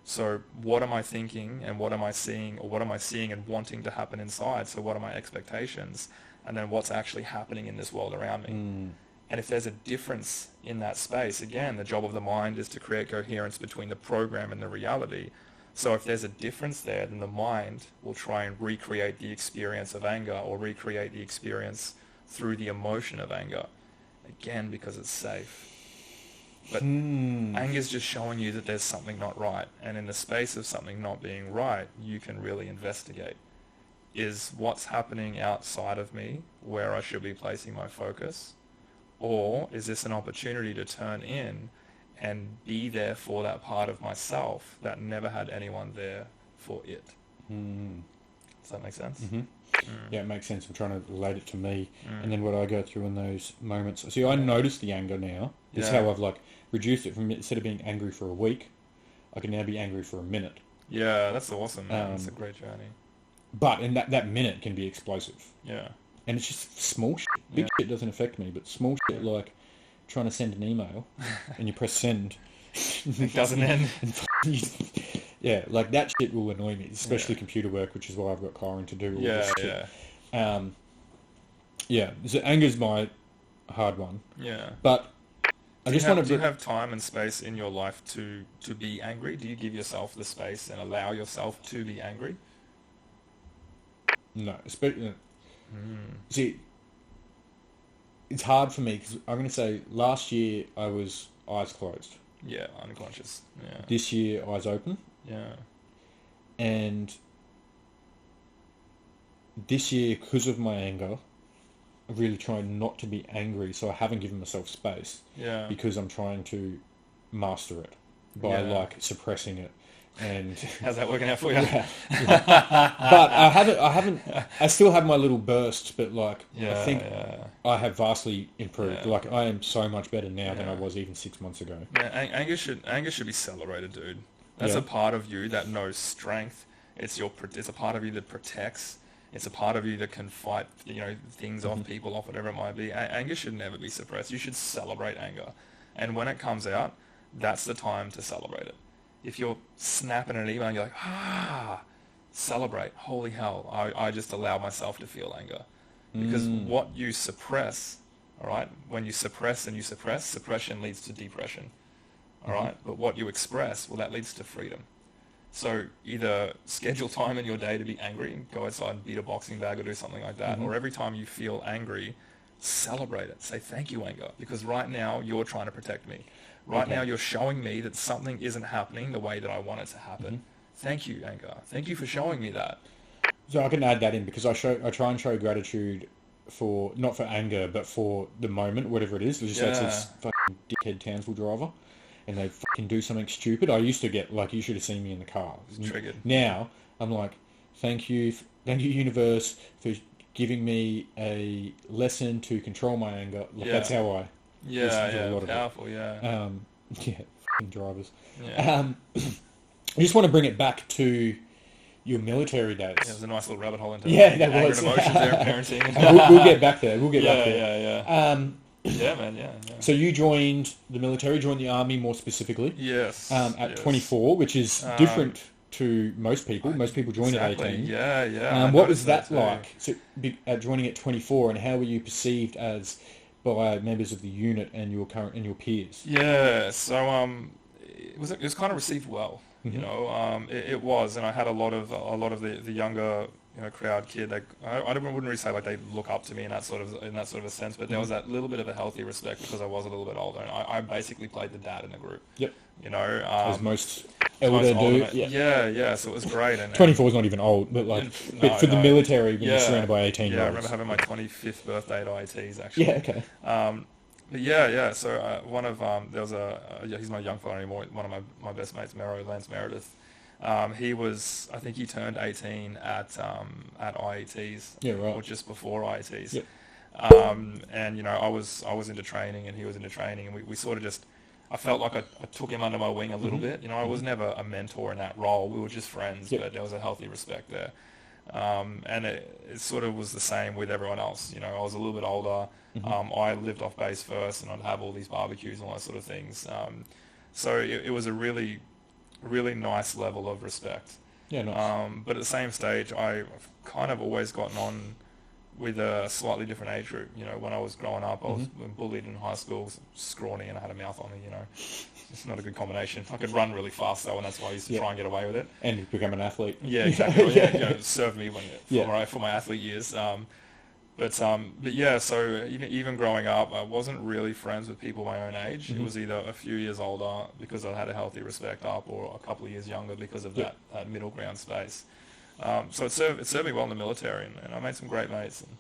So what am I thinking and what am I seeing, or what am I seeing and wanting to happen inside? So what are my expectations? And then what's actually happening in this world around me? And if there's a difference in that space, again, the job of the mind is to create coherence between the program and the reality. So if there's a difference there, then the mind will try and recreate the experience of anger or recreate the experience through the emotion of anger. Again, because it's safe. But anger is just showing you that there's something not right. And in the space of something not being right, you can really investigate. Is what's happening outside of me where I should be placing my focus? Or is this an opportunity to turn in and be there for that part of myself that never had anyone there for it? Does that make sense? Yeah, it makes sense. I'm trying to relate it to me, and then what I go through in those moments. See, I notice the anger now. This is how I've like reduced it from, instead of being angry for a week, I can now be angry for a minute. Yeah, that's awesome, man. That's a great journey. But in that minute can be explosive. Yeah. And it's just small shit. Big shit doesn't affect me, but small shit like trying to send an email and you press send. It doesn't end. Yeah, like that shit will annoy me, especially computer work, which is why I've got Kyron to do all this shit. So anger's my a hard one. Yeah. But I just want to... Do you have time and space in your life to be angry? Do you give yourself the space and allow yourself to be angry? No. See, it's hard for me because I'm going to say last year I was eyes closed. Yeah, unconscious. Yeah. This year, eyes open. Yeah. And this year, because of my anger, I really tried not to be angry, so I haven't given myself space. Yeah. Because I'm trying to master it by like suppressing it. And how's that working out for you? Yeah. But I still have my little bursts, but like I think I have vastly improved. Yeah. Like I am so much better now than I was even 6 months ago. Yeah, anger should be celebrated, dude. That's a part of you that knows strength. It's a part of you that protects. It's a part of you that can fight, things off, people off, whatever it might be. Anger should never be suppressed. You should celebrate anger. And when it comes out, that's the time to celebrate it. If you're snapping an email and you're like, celebrate. Holy hell, I just allow myself to feel anger. Because what you suppress, all right, when you suppress and you suppress, suppression leads to depression. All right, but what you express, well, that leads to freedom. So either schedule time in your day to be angry, go outside and beat a boxing bag or do something like that, or every time you feel angry, celebrate it. Say, thank you, anger, because right now you're trying to protect me. Right now you're showing me that something isn't happening the way that I want it to happen. Thank you, anger. Thank you for showing me that. So I can add that in because I try and show gratitude for, not for anger, but for the moment, whatever it is. Let's just say it's this fucking dickhead Townsville driver and they fucking do something stupid. I used to get, like, you should have seen me in the car. Triggered. Now, I'm like, thank you, universe, for giving me a lesson to control my anger. Like, that's how I... Powerful, fucking drivers. Yeah. I just want to bring it back to your military days. Yeah, it was a nice little rabbit hole into that anger was. and emotions there and parenting. We'll get back there. Yeah, man. So you joined the military, joined the army more specifically. Yes. At 24, which is different to most people. Most people join at 18. Yeah. What was that like? So, joining at 24, and how were you perceived as by members of the unit and your peers? Yeah. So it was kind of received well. It was, and I had a lot of the younger crowd kid. I wouldn't really say like they look up to me in that sort of a sense, but there was that little bit of a healthy respect because I was a little bit older, and I basically played the dad in the group. Yep. As most elder do. Yeah. So it was great. And 24 is not even old, but like for the military, when you're surrounded by 18-year-olds. Yeah, I remember having my 25th birthday at ITs actually. Yeah. Okay. But yeah. So one of there was he's not a young fella anymore. One of my best mates, Lance Meredith. I think he turned 18 at IETs. Yeah, right. Or just before IETs. Yep. And I was into training and he was into training, and we sort of just, I felt like I took him under my wing a little bit. I was never a mentor in that role. We were just friends, but there was a healthy respect there. And it sort of was the same with everyone else. I was a little bit older. I lived off base first, and I'd have all these barbecues and all that sort of things. So it was a really, really nice level of respect. Yeah, nice. But at the same stage, I've kind of always gotten on with a slightly different age group. When I was growing up, I was bullied in high school, scrawny, and I had a mouth on me. It's not a good combination. I could run really fast though, and that's why I used to try and get away with it. And you become an athlete. Yeah, exactly. It served me for my athlete years. But yeah, so even growing up, I wasn't really friends with people my own age. It was either a few years older because I had a healthy respect up, or a couple of years younger because of that middle ground space. So it served me well in the military, and I made some great mates. And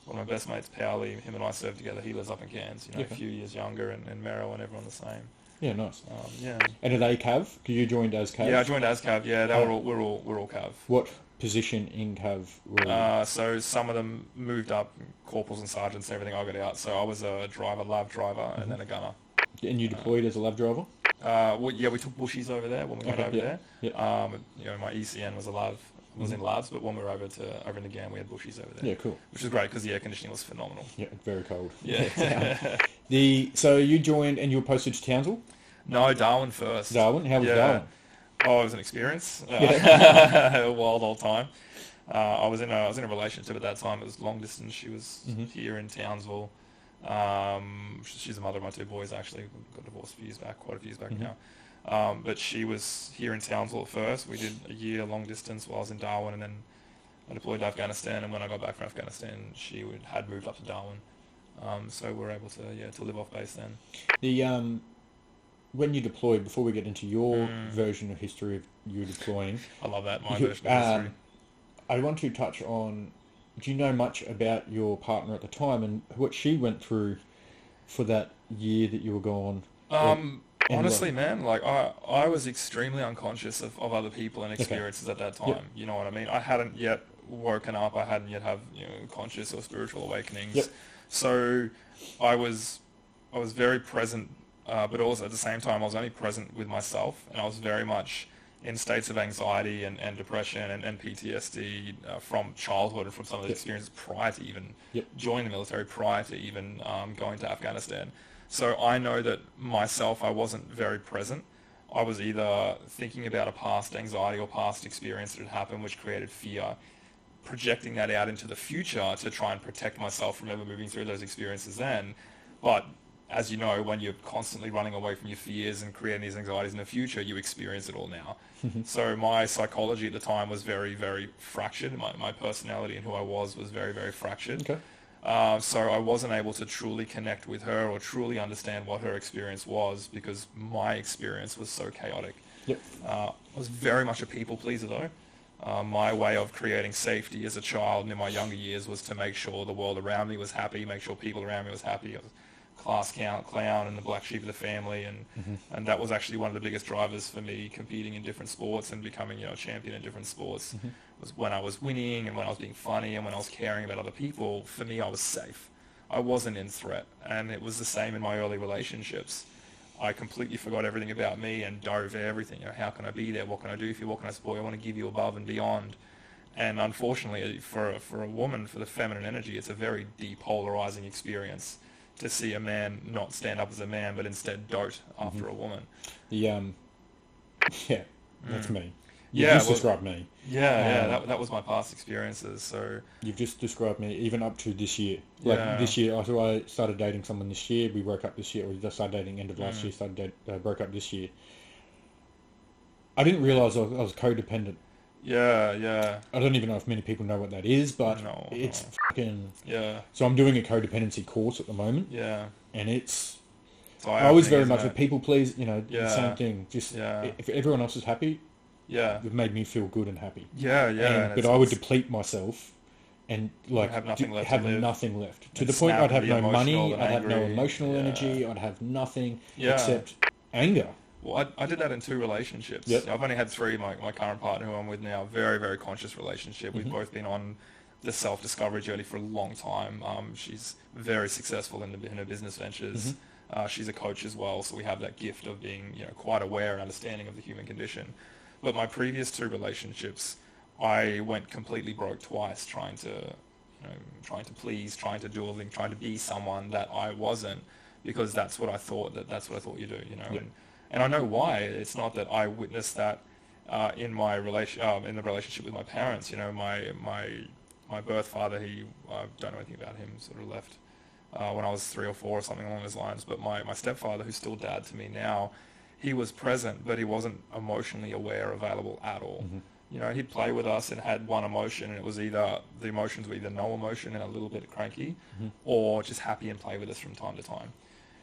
one of my best mates, Powley, him and I served together. He lives up in Cairns, a few years younger, and Merrill and everyone the same. Yeah, nice. Yeah. And are they Cav? Because you joined as Cav? Yeah, I joined as Cav. Yeah, we're all Cav. What position in Cav were you? So some of them moved up, corporals and sergeants and everything. I got out. So I was a lav driver, and then a gunner. And you deployed as a lav driver? We took bushies over there when we went over there. Yep. My ECN was a lav. Was in labs, but when we were over in the GAM, we had bushies over there. Yeah, cool. Which was great because the air conditioning was phenomenal. Yeah, very cold. Yeah. So you joined and you were posted to Townsville? No, Darwin first. Darwin? How was Darwin? Oh, it was an experience. A wild old time. I was in a relationship at that time. It was long distance. She was here in Townsville. She's the mother of my two boys, actually. Got divorced quite a few years back Mm-hmm. now. But she was here in Townsville at first. We did a year long distance while I was in Darwin, and then I deployed to Afghanistan. And when I got back from Afghanistan, had moved up to Darwin. So we were able to live off base then. The when you deployed, before we get into your Mm. version of history of you deploying, I love that, my you, version of history. I want to touch on. Do you know much about your partner at the time and what she went through for that year that you were gone? And Honestly, man, like I was extremely unconscious of other people and Okay. experiences at that time. Yep. You know what I mean? I hadn't yet woken up. I hadn't yet have conscious or spiritual awakenings. Yep. So I was very present, but also at the same time I was only present with myself, and I was very much in states of anxiety and depression and PTSD from childhood and from some of the Yep. experiences prior to even Yep. joining the military, prior to even going to Afghanistan. So I know that myself, I wasn't very present. I was either thinking about a past anxiety or past experience that had happened, which created fear, projecting that out into the future to try and protect myself from ever moving through those experiences then. But as you know, when you're constantly running away from your fears and creating these anxieties in the future, you experience it all now. So my psychology at the time was very, very fractured. My personality and who I was very, very fractured. Okay. So I wasn't able to truly connect with her or truly understand what her experience was because my experience was so chaotic. Yep. I was very much a people pleaser though. My way of creating safety as a child and in my younger years was to make sure the world around me was happy, make sure people around me was happy. I was class clown and the black sheep of the family, and that was actually one of the biggest drivers for me competing in different sports and becoming a champion in different sports. Was when I was winning and when I was being funny and when I was caring about other people. For me, I was safe. I wasn't in threat, and it was the same in my early relationships. I completely forgot everything about me and dove everything. How can I be there? What can I do for you? What can I support you? I want to give you above and beyond. And unfortunately, for a woman, for the feminine energy, it's a very depolarizing experience to see a man not stand up as a man, but instead dote after a woman. The yeah, that's me. Yeah, You've just well, described me. That was my past experiences. So You've just described me, even up to this year. Yeah. This year, I started dating someone this year. We broke up this year, or we just started dating end of last year. Broke up this year. I didn't realize I was codependent. yeah, I don't even know if many people know what that is, but No, it's no. fucking. yeah, So I'm doing a codependency course at the moment, yeah. and it's. It's I was eye-opening, very isn't much it? a people please. The Yeah. same thing. Just Yeah. if everyone else is happy, Yeah, it made me feel good and happy. yeah. And, but I would deplete myself and have nothing left to have live. nothing left. To And the point snap I'd have and no be money, emotional and I'd have no angry. emotional Yeah. energy, I'd have nothing Yeah. except anger. Well, I did that in 2 relationships. Yep. I've only had 3. My current partner, who I'm with now, very, very conscious relationship. We've both been on the self-discovery journey for a long time. She's very successful in her business ventures. She's a coach as well, so we have that gift of being quite aware and understanding of the human condition. But my previous 2 relationships, I went completely broke twice trying to please, trying to do everything, trying to be someone that I wasn't, because that's what I thought you do, Yep. And I know why. It's not that I witnessed that in my in the relationship with my parents. My birth father, I don't know anything about him. Sort of left when I was 3 or 4 or something along those lines. But my stepfather, who's still dad to me now, he was present, but he wasn't emotionally aware, available at all. He'd play with us and had one emotion, and it was the emotions were either no emotion and a little bit cranky, or just happy and play with us from time to time.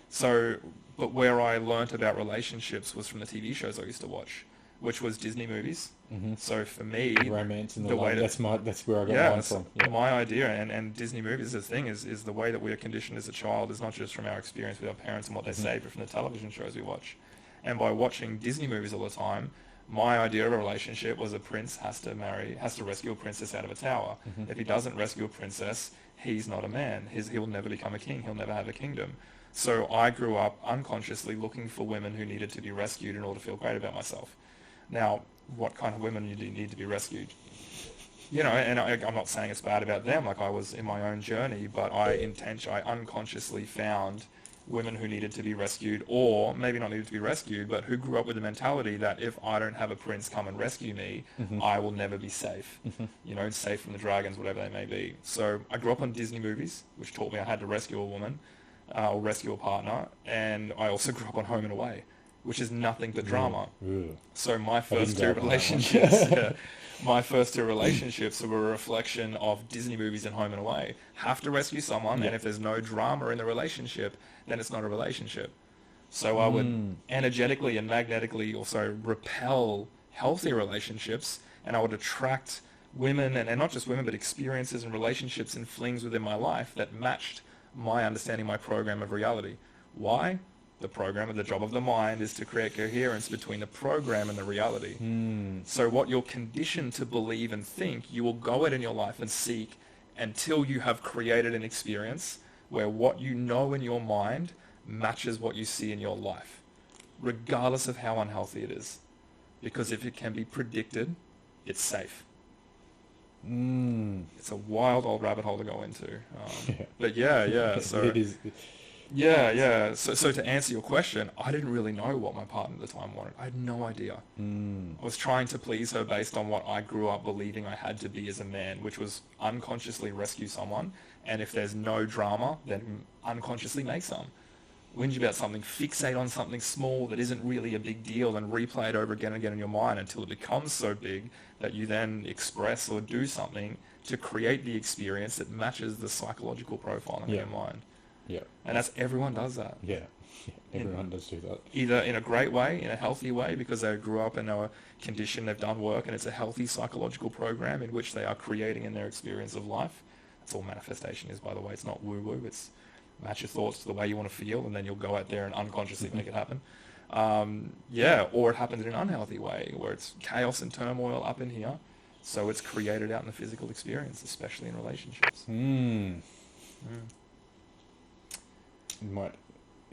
So, but where I learnt about relationships was from the TV shows I used to watch, which was Disney movies. So for me, Romance and the way love, that- that's where I got yeah, mine it's from. Yeah. my idea, and Disney movies, the thing is the way that we are conditioned as a child is not just from our experience with our parents and what they say, but from the television shows we watch. And by watching Disney movies all the time, my idea of a relationship was a prince has to rescue a princess out of a tower. If he doesn't rescue a princess, he's not a man. He'll never become a king. He'll never have a kingdom. So I grew up unconsciously looking for women who needed to be rescued in order to feel great about myself. Now, what kind of women do you need to be rescued? And I'm not saying it's bad about them. Like, I was in my own journey, but I unconsciously found women who needed to be rescued, or maybe not needed to be rescued, but who grew up with the mentality that if I don't have a prince come and rescue me, I will never be safe. Safe from the dragons, whatever they may be. So I grew up on Disney movies, which taught me I had to rescue a woman. or rescue a partner, and I also grew up on Home and Away, which is nothing but drama. Ugh. So my didn't first grow two up on that one. relationships, yeah, my first two relationships were a reflection of Disney movies and Home and Away. Have to rescue someone, and if there's no drama in the relationship, then it's not a relationship. So I would energetically and magnetically also repel healthy relationships, and I would attract women, and not just women, but experiences and relationships and flings within my life that matched my understanding, my program of reality. Why? The program of the job of the mind is to create coherence between the program and the reality. So what you're conditioned to believe and think, you will go out in your life and seek until you have created an experience where what you know in your mind matches what you see in your life, regardless of how unhealthy it is. Because if it can be predicted, it's safe. It's a wild old rabbit hole to go into. But yeah. So It is. yeah. So to answer your question, I didn't really know what my partner at the time wanted. I had no idea. I was trying to please her based on what I grew up believing I had to be as a man, which was unconsciously rescue someone. And if there's no drama, then unconsciously make some. Whinge about something, fixate on something small that isn't really a big deal, and replay it over again and again in your mind until it becomes so big that you then express or do something to create the experience that matches the psychological profile in your mind. Yeah. And everyone does that. Yeah. Everyone does do that. Either in a great way, in a healthy way, because they grew up in a condition, they've done work, and it's a healthy psychological program in which they are creating in their experience of life. That's all manifestation is, by the way. It's not woo-woo. It's match your thoughts to the way you want to feel, and then you'll go out there and unconsciously make it happen. Or it happens in an unhealthy way, where it's chaos and turmoil up in here, so it's created out in the physical experience, especially in relationships. Might.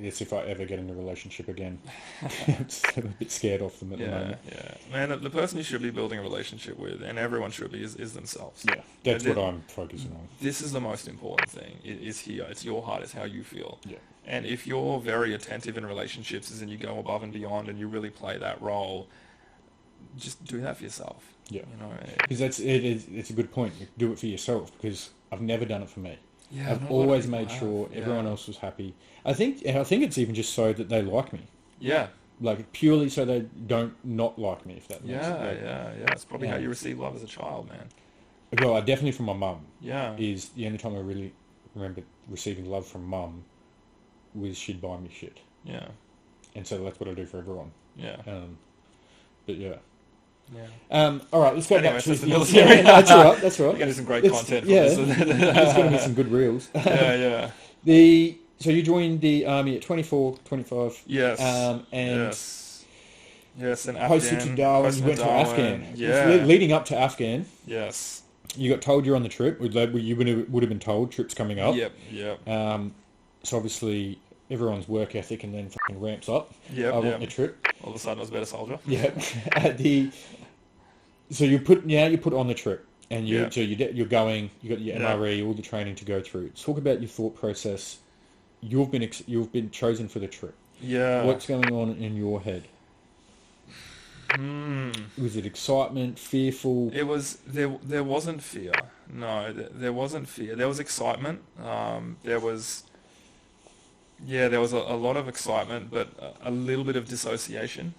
Yes, if I ever get in a relationship again. I'm a bit scared off them at the moment. Yeah. Man, the person you should be building a relationship with, and everyone should be, is themselves. Yeah, that's what I'm focusing on. This is the most important thing, is here. It's your heart, it's how you feel. Yeah. And if you're very attentive in relationships and you go above and beyond and you really play that role, just do that for yourself. Yeah. You know, because it's a good point. Do it for yourself, because I've never done it for me. Yeah, I've always made sure everyone else was happy. I think it's even just so that they like me. Yeah. Like purely so they don't not like me, if that makes sense. Yeah. It's probably how you receive love as a child, man. Well, definitely from my mum. Yeah. Is the only time I really remember receiving love from mum was she'd buy me shit. Yeah. And so that's what I do for everyone. Yeah. But yeah. Yeah. All right, let's go back to the military. That's all right. That's right. You're getting some great content. From Yeah, this. there's going to be some good reels. Yeah. So you joined the army at 24, 25. Yes. And yes, and posted to Darwin. You went to Afghan. Yeah. Leading up to Afghan. Yes. You got told you're on the trip. You would have been told trip's coming up. Yep. So obviously everyone's work ethic and then fucking ramps up. Yep. I want the trip. All of a sudden I was a better soldier. Yeah. So you put on the trip, and you're going. You got your MRE, all the training to go through. Talk about your thought process. You've been chosen for the trip. Yeah. What's going on in your head? Was it excitement, fearful? It was there wasn't fear. No, there wasn't fear. There was excitement. There was a lot of excitement, but a little bit of dissociation.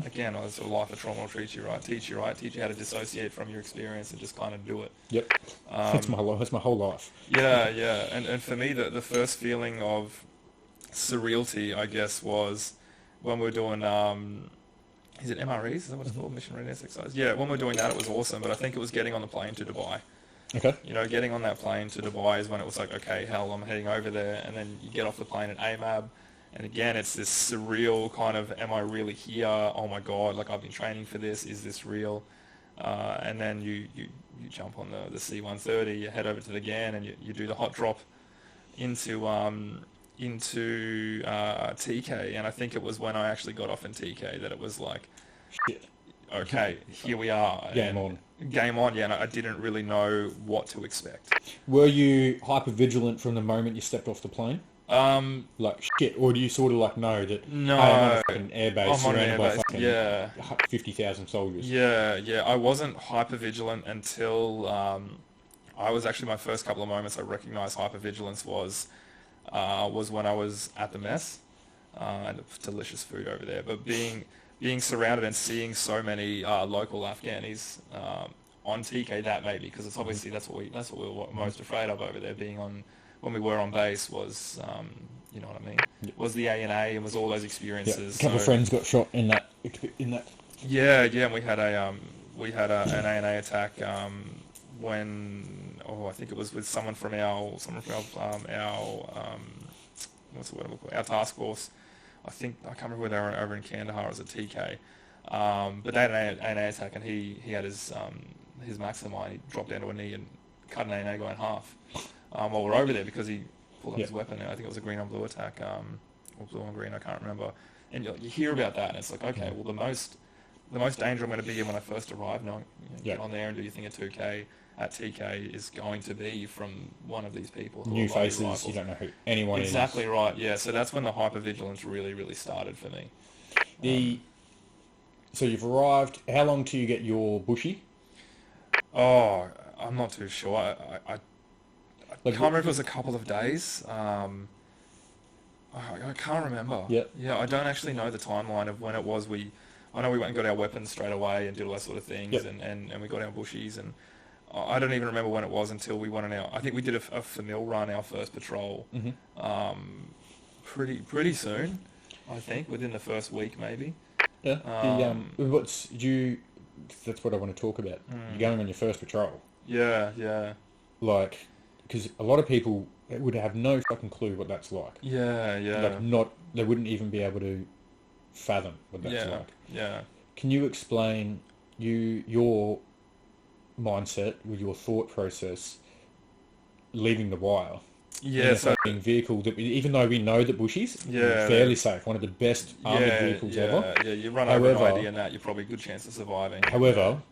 Again, it's a life of trauma will teach you how to dissociate from your experience and just kind of do it. Yep. That's my whole life. Yeah. And for me, the first feeling of surrealty, I guess, was when we were doing, is it MREs? Is that what it's called? Mission Readiness Exercise? Yeah, when we were doing that, it was awesome, but I think it was getting on the plane to Dubai. Okay. You know, getting on that plane to Dubai is when it was like, okay, hell, I'm heading over there, and then you get off the plane at AMAB, and again, it's this surreal kind of, am I really here? Oh my God, like I've been training for this. Is this real? And then you jump on the C-130, you head over to the GAN, and you do the hot drop into TK. And I think it was when I actually got off in TK that it was like, shit. Okay, here we are. Game on, yeah, and I didn't really know what to expect. Were you hyper vigilant from the moment you stepped off the plane? Like shit, or do you sort of like know that? No, hey, I'm on a fucking airbase surrounded by fucking 50,000 soldiers. Yeah. I wasn't hyper vigilant until I was actually my first couple of moments I recognized hypervigilance was was when I was at the mess, and delicious food over there. But being surrounded and seeing so many local Afghanis on TK, that made me, because it's obviously that's what we were most afraid of over there. Being on when we were on base was you know what I mean, was the A&A and was all those experiences. A couple of friends got shot in that. Yeah, and we had an A&A attack I think it was with someone from our what's the word I'm looking for? Our task force. I can't remember whether they were over in Kandahar as a TK, but they had an A&A attack, and he had his Maximine. He dropped down to a knee and cut an A&A guy in half while we're over there, because he pulled up his weapon. I think it was a green on blue attack, or blue on green. I can't remember. And you hear about that, and it's like, okay, well, the most danger I'm going to be in when I first arrive, get on there and do your thing at 2K, at TK, is going to be from one of these people. New faces, you don't know who anyone is. Exactly right, yeah. So that's when the hypervigilance really, really started for me. So you've arrived. How long till you get your bushy? Oh, I'm not too sure. I can't remember if it was a couple of days. I can't remember. Yeah, I don't actually know the timeline of when it was. I know we went and got our weapons straight away and did all that sort of things, and we got our bushies, and I don't even remember when it was until we went on I think we did a famil run, our first patrol, pretty soon, I think, within the first week maybe. Yeah. That's what I want to talk about. You're going on your first patrol. Yeah. Like, because a lot of people would have no fucking clue what that's like. Yeah. Like, they wouldn't even be able to fathom what that's like. Yeah. Can you explain your mindset with your thought process leaving the wire? Yeah, so vehicle that even though we know that bushies are fairly safe, one of the best armored vehicles ever. Yeah, you run over an ID and that, you're probably a good chance of surviving. However,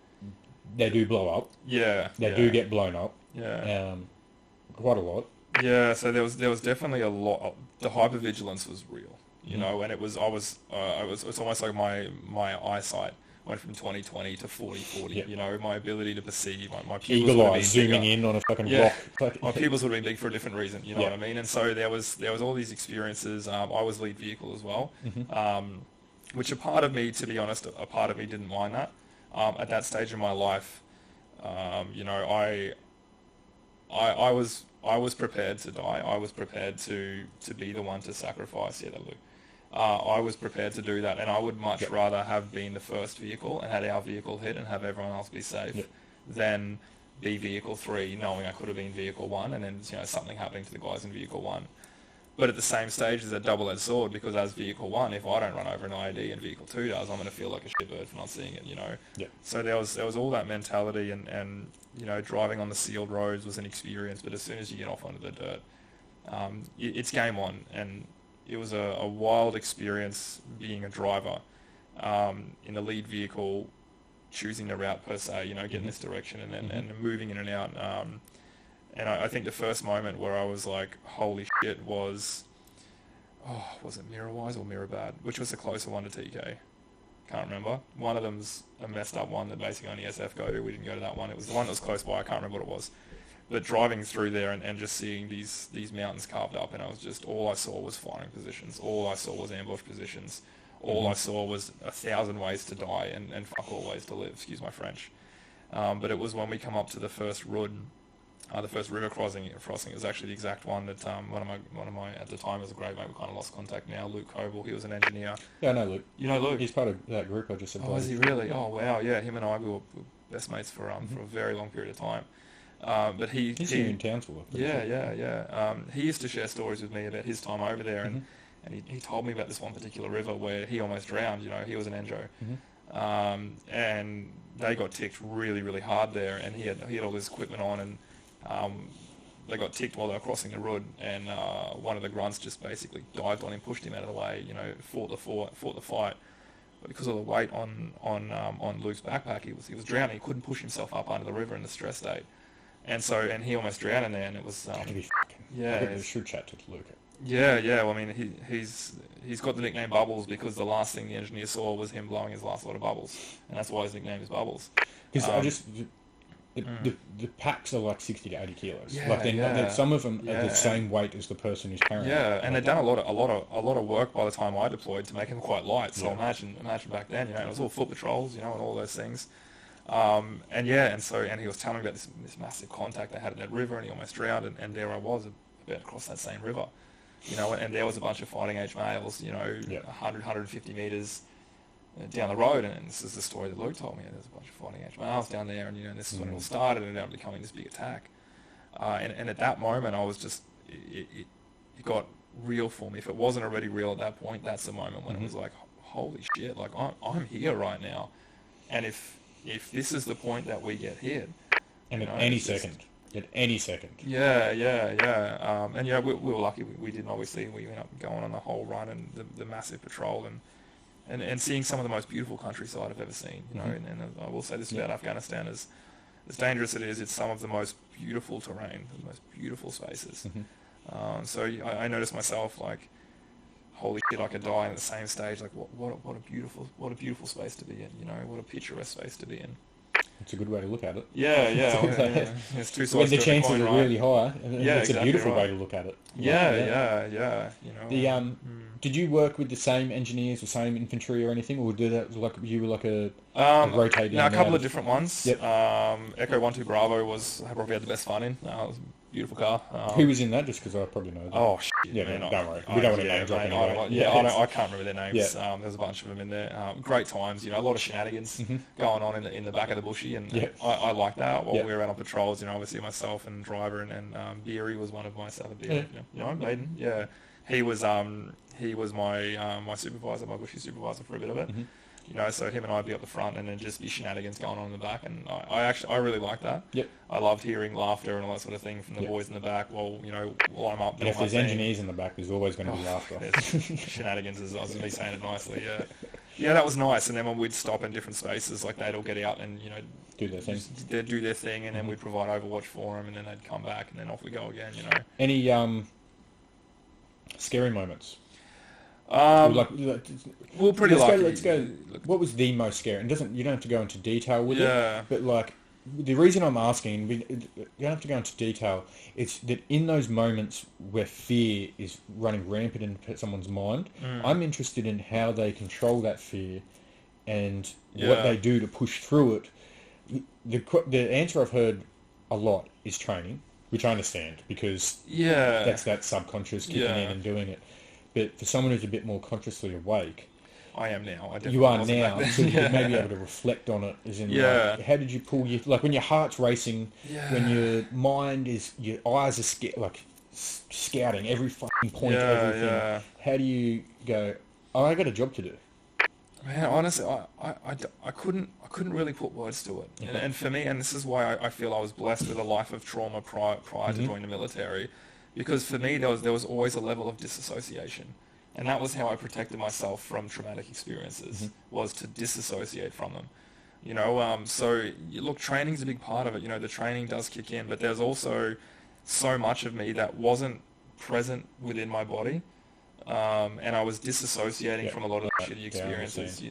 they do blow up. They do get blown up. Quite a lot. Yeah, so there was definitely a lot. The hypervigilance was real, you know, and it's almost like my eyesight went from 20/20 to 40/40. You know, my ability to perceive, my pupils eagle eye zooming in on a fucking rock. My pupils would have been big for a different reason. You know what I mean? And so there was all these experiences. I was lead vehicle as well, which a part of me, to be honest, a part of me didn't mind that. At that stage in my life, you know, I was prepared to die. I was prepared to be the one to sacrifice. I was prepared to do that, and I would much rather have been the first vehicle and had our vehicle hit and have everyone else be safe than be vehicle 3, knowing I could have been vehicle 1, and then, you know, something happening to the guys in vehicle 1. But at the same stage, there's a double-edged sword, because as vehicle 1, if I don't run over an ID and vehicle 2 does, I'm going to feel like a shitbird for not seeing it, you know. So there was all that mentality, and you know, driving on the sealed roads was an experience, but as soon as you get off onto the dirt, it's game on. And it was a wild experience being a driver in the lead vehicle, choosing the route per se, you know, getting this direction and moving in and out. And I think the first moment where I was like, holy shit, was it Mirrorwise or Mirrorbad? Which was the closer one to TK? Can't remember. One of them's a messed up one that basically only SF go to. We didn't go to that one. It was the one that was close by. I can't remember what it was. But driving through there and just seeing these mountains carved up, and all I saw was firing positions. All I saw was ambush positions. All I saw was 1,000 ways to die and fuck all ways to live. Excuse my French. But it was when we come up to the first road, the first river crossing. It was actually the exact one that one of my at the time was a great mate. We kind of lost contact now. Luke Coble, he was an engineer. Yeah, I know Luke. You know Luke? He's part of that group I just said. Oh, is he really? Oh, wow. Yeah, him and I we were best mates for a very long period of time. But he's here in Townsville. Yeah. He used to share stories with me about his time over there, and he told me about this one particular river where he almost drowned. You know, he was an Enjo, and they got ticked really, really hard there, and he had all his equipment on, and they got ticked while they were crossing the road, and one of the grunts just basically dived on him, pushed him out of the way. You know, fought the fight. But because of the weight on Luke's backpack, he was drowning. He couldn't push himself up under the river in the stress state. And he almost drowned in there, and it was I should chat to Luke. Yeah. Well, I mean, he's got the nickname Bubbles because the last thing the engineer saw was him blowing his last lot of bubbles, and that's why his nickname is Bubbles. Because The packs are like 60 to 80 kilos. Yeah, Like some of them are the yeah, same weight as the person who's carrying it. yeah, and they'd done a lot of work by the time I deployed to make them quite light. So Yeah. imagine back then, it was all foot patrols, and all those things. And he was telling me about this massive contact they had in that river, and he almost drowned, and there I was about across that same river, and there was a bunch of fighting age males, 100, 150 meters down the road, and this is the story that Luke told me. There's a bunch of fighting age males down there, and this is when it all started, and it ended up becoming this big attack. And at that moment, I was just, it got real for me. If it wasn't already real at that point, that's the moment when it was like, holy shit, like I'm here right now, and if this is the point that we get hit, and at any second. At any second. Yeah. We were lucky. We didn't, obviously. We ended up going on the whole run and the massive patrol and seeing some of the most beautiful countryside I've ever seen. And I will say this about Afghanistan: as dangerous it is, it's some of the most beautiful terrain, the most beautiful spaces. So I noticed myself like, holy shit, I could die at the same stage. Like what a beautiful space to be in. What a picturesque space to be in. It's a good way to look at it. Yeah. It's two sides when the to chances coin, are right? really high, it's a beautiful way to look at it. Yeah. Did you work with the same engineers or same infantry or anything, or did that like you were like a rotating? No, a couple of different ones. Yep. Echo 12 Bravo was probably had the best fun in. It was a beautiful car. Who was in that? Just because I probably know them. Oh shit! Yeah, man, don't worry. We don't want to name drop anyway. I can't remember their names. Yeah. There's a bunch of them in there. Great times. A lot of shenanigans going on in the back of the bushy, and I like that. While we were out on patrols, obviously myself and driver and Beery was one of my stuff. Maiden. Yeah, he was my supervisor, my bushy supervisor for a bit of it. So him and I'd be up the front, and then just be shenanigans going on in the back, and I really like that. Yep. I loved hearing laughter and all that sort of thing from the boys in the back while I'm up. And if there's engineers in the back, there's always going to be laughter. Shenanigans, as I was me saying it nicely. Yeah, that was nice. And then when we'd stop in different spaces, like they'd all get out and do their thing. They'd do their thing, and then we'd provide Overwatch for them, and then they'd come back, and then off we go again. Any scary moments? Pretty lucky. Let's go. What was the most scary? And you don't have to go into detail with it. But like, the reason I'm asking, you don't have to go into detail. It's that in those moments where fear is running rampant in someone's mind, I'm interested in how they control that fear and what they do to push through it. The answer I've heard a lot is training, which I understand because that's that subconscious kicking in and doing it. But for someone who's a bit more consciously awake, I am now. You are now, so you may be able to reflect on it. As in, like, how did you pull when your heart's racing, when your mind your eyes are scouting every fucking point of everything. How do you go? Oh, I got a job to do. Man, honestly, I couldn't really put words to it. And for me, and this is why I feel I was blessed with a life of trauma prior to joining the military. Because for me, there was always a level of disassociation. And that was how I protected myself from traumatic experiences, was to disassociate from them. So, look, training's a big part of it. The training does kick in, but there's also so much of me that wasn't present within my body. And I was disassociating from a lot of the shitty experiences.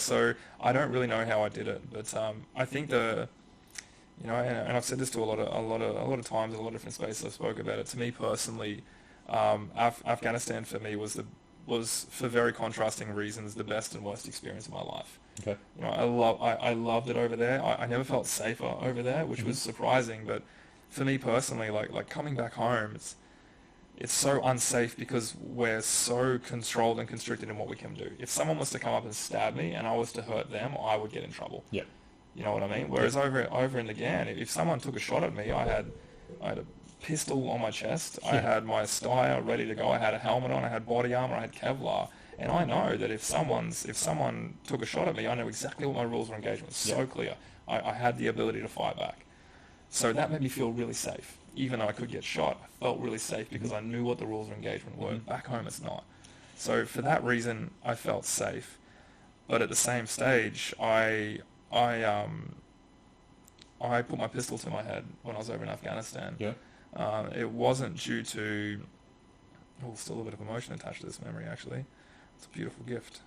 So I don't really know how I did it. But I think and I've said this to a lot of times, a lot of different spaces I've spoke about it. To me personally, Afghanistan for me was for very contrasting reasons the best and worst experience of my life. Okay. I loved it over there. I never felt safer over there, which was surprising. But for me personally, like coming back home, it's so unsafe because we're so controlled and constricted in what we can do. If someone was to come up and stab me and I was to hurt them, I would get in trouble. Yeah. You know what I mean? Whereas over in the GAN, if someone took a shot at me, I had a pistol on my chest, I had my Steyr ready to go, I had a helmet on, I had body armor, I had Kevlar, and I know that if someone took a shot at me, I know exactly what my rules of engagement. So clear. I had the ability to fight back. So that made me feel really safe. Even though I could get shot, I felt really safe because I knew what the rules of engagement were. Back home, it's not. So for that reason, I felt safe. But at the same stage, I put my pistol to my head when I was over in Afghanistan. Yeah. It wasn't due to... still a bit of emotion attached to this memory, actually. It's a beautiful gift.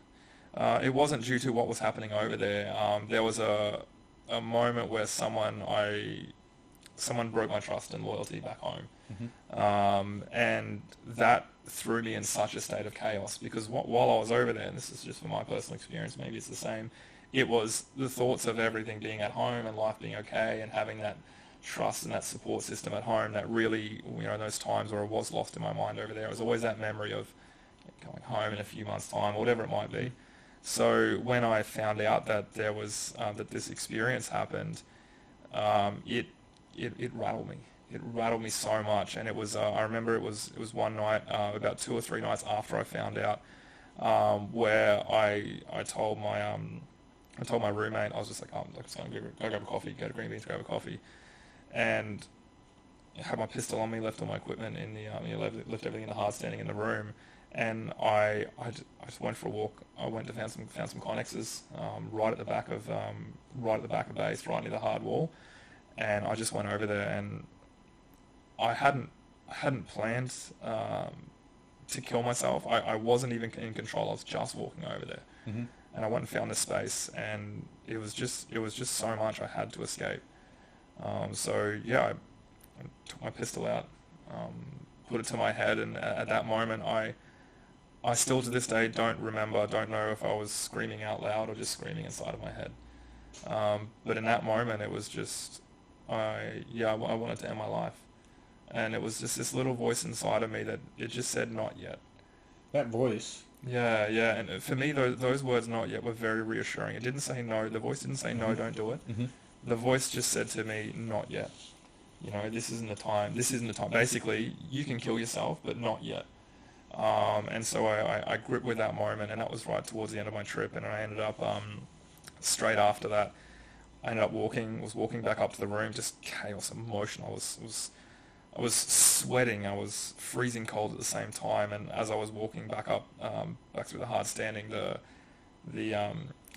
It wasn't due to what was happening over there. There was a a moment where someone broke my trust and loyalty back home. And that threw me in such a state of chaos because while I was over there, and this is just from my personal experience, maybe it's the same, it was the thoughts of everything being at home and life being okay and having that trust and that support system at home that really, those times where I was lost in my mind over there, it was always that memory of going home in a few months' time or whatever it might be. So when I found out that there was, that this experience happened, it rattled me. It rattled me so much, and it was. I remember it was one night, about 2 or 3 nights after I found out, where I told my roommate, I was just like, I'm just going to go grab a coffee, go to Green Beans, grab a coffee, and I had my pistol on me, left all my equipment in the, left everything in the hard standing in the room, and I just went for a walk. I went to found some Connexes, right at the back of base, right near the hard wall, and I just went over there and. I hadn't planned to kill myself. I wasn't even in control. I was just walking over there, and I went and found this space, and it was just so much I had to escape. So yeah, I took my pistol out, put it to my head, and at that moment, I still to this day don't know if I was screaming out loud or just screaming inside of my head. But in that moment, it was just I wanted to end my life. And it was just this little voice inside of me that it just said, not yet. That voice. Yeah. And for me, those words, not yet, were very reassuring. It didn't say no. The voice didn't say no, don't do it. The voice just said to me, not yet. This isn't the time. This isn't the time. Basically, you can kill yourself, but not yet. And so I gripped with that moment, and that was right towards the end of my trip. And I ended up, straight after that, I ended up walking back up to the room, just chaos, emotion. I was sweating. I was freezing cold at the same time, and as I was walking back up, back through the hard standing, the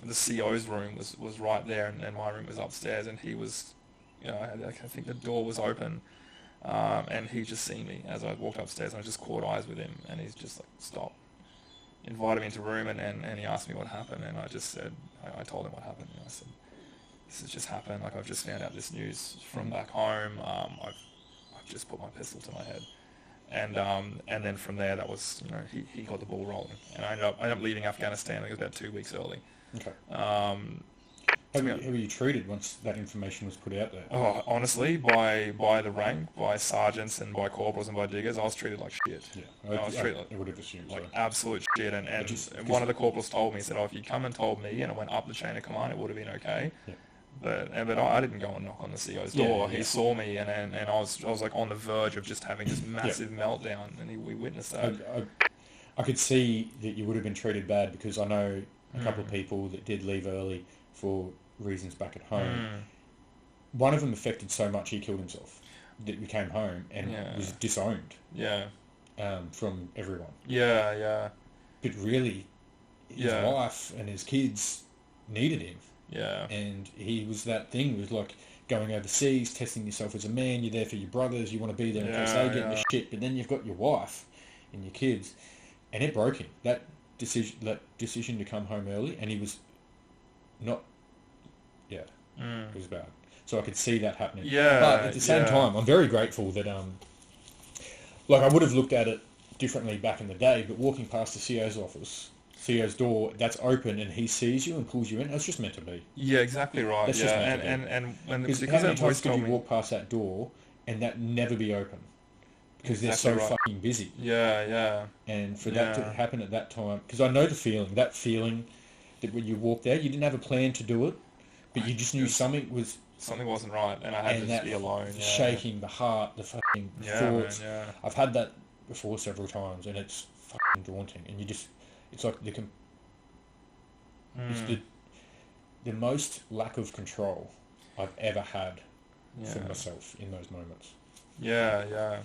CO's room was right there, and my room was upstairs, and he was, I think the door was open, and he just seen me as I walked upstairs, and I just caught eyes with him, and he's just like, stop, invited me into the room, and he asked me what happened, and I just said, I told him what happened, and I said, this has just happened, like I've just found out this news from back home, I've just put my pistol to my head, and then from there, that was, he got the ball rolling, and I ended up leaving Afghanistan. I think it was about 2 weeks early. Okay. How were you treated once that information was put out there? Oh, honestly, by the rank, by sergeants and by corporals and by diggers, I was treated like shit. Yeah, I was treated I would have assumed like absolute shit. And one of the corporals told me, he said, "Oh, if you come and told me, and it went up the chain of command, it would have been okay." Yeah. But I didn't go and knock on the CO's door. He saw me, and I was like on the verge of just having this massive meltdown, and we witnessed that. I could see that you would have been treated bad because I know a couple of people that did leave early for reasons back at home. One of them affected so much he killed himself that he came home and was disowned. From everyone. But really, his wife and his kids needed him. And he was that thing. It was like going overseas, testing yourself as a man. You're there for your brothers. You want to be there in case they get in the shit. But then you've got your wife and your kids, and it broke him. That decision to come home early, and he was not. It was bad. So I could see that happening. But at the same time, I'm very grateful that like I would have looked at it differently back in the day. But walking past the CO's office. CO's door that's open and he sees you and pulls you in. That's just meant to be. Yeah, exactly right. That's just meant to be. Because how many times could you walk past that door and that never be open? Because they're so fucking busy. And for that to happen at that time, because I know the feeling. That feeling that when you walked there, you didn't have a plan to do it, but you just knew something wasn't right, and I had to just be alone. Shaking, the heart, the fucking thoughts. I've had that before several times, and it's fucking daunting. And you just. It's like it's the most lack of control I've ever had for myself in those moments. So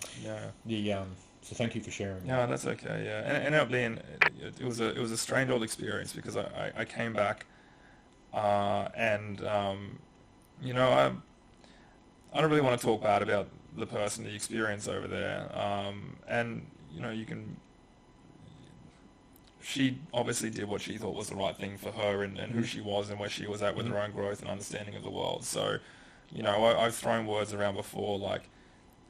thank you for sharing. Yeah, that's okay. Yeah, and it ended up being it was a strange old experience because I came back, and I don't really want to talk bad about the person, the experience over there, and you can. she obviously did what she thought was the right thing for her and who she was and where she was at with her own growth and understanding of the world. So, I've thrown words around before like,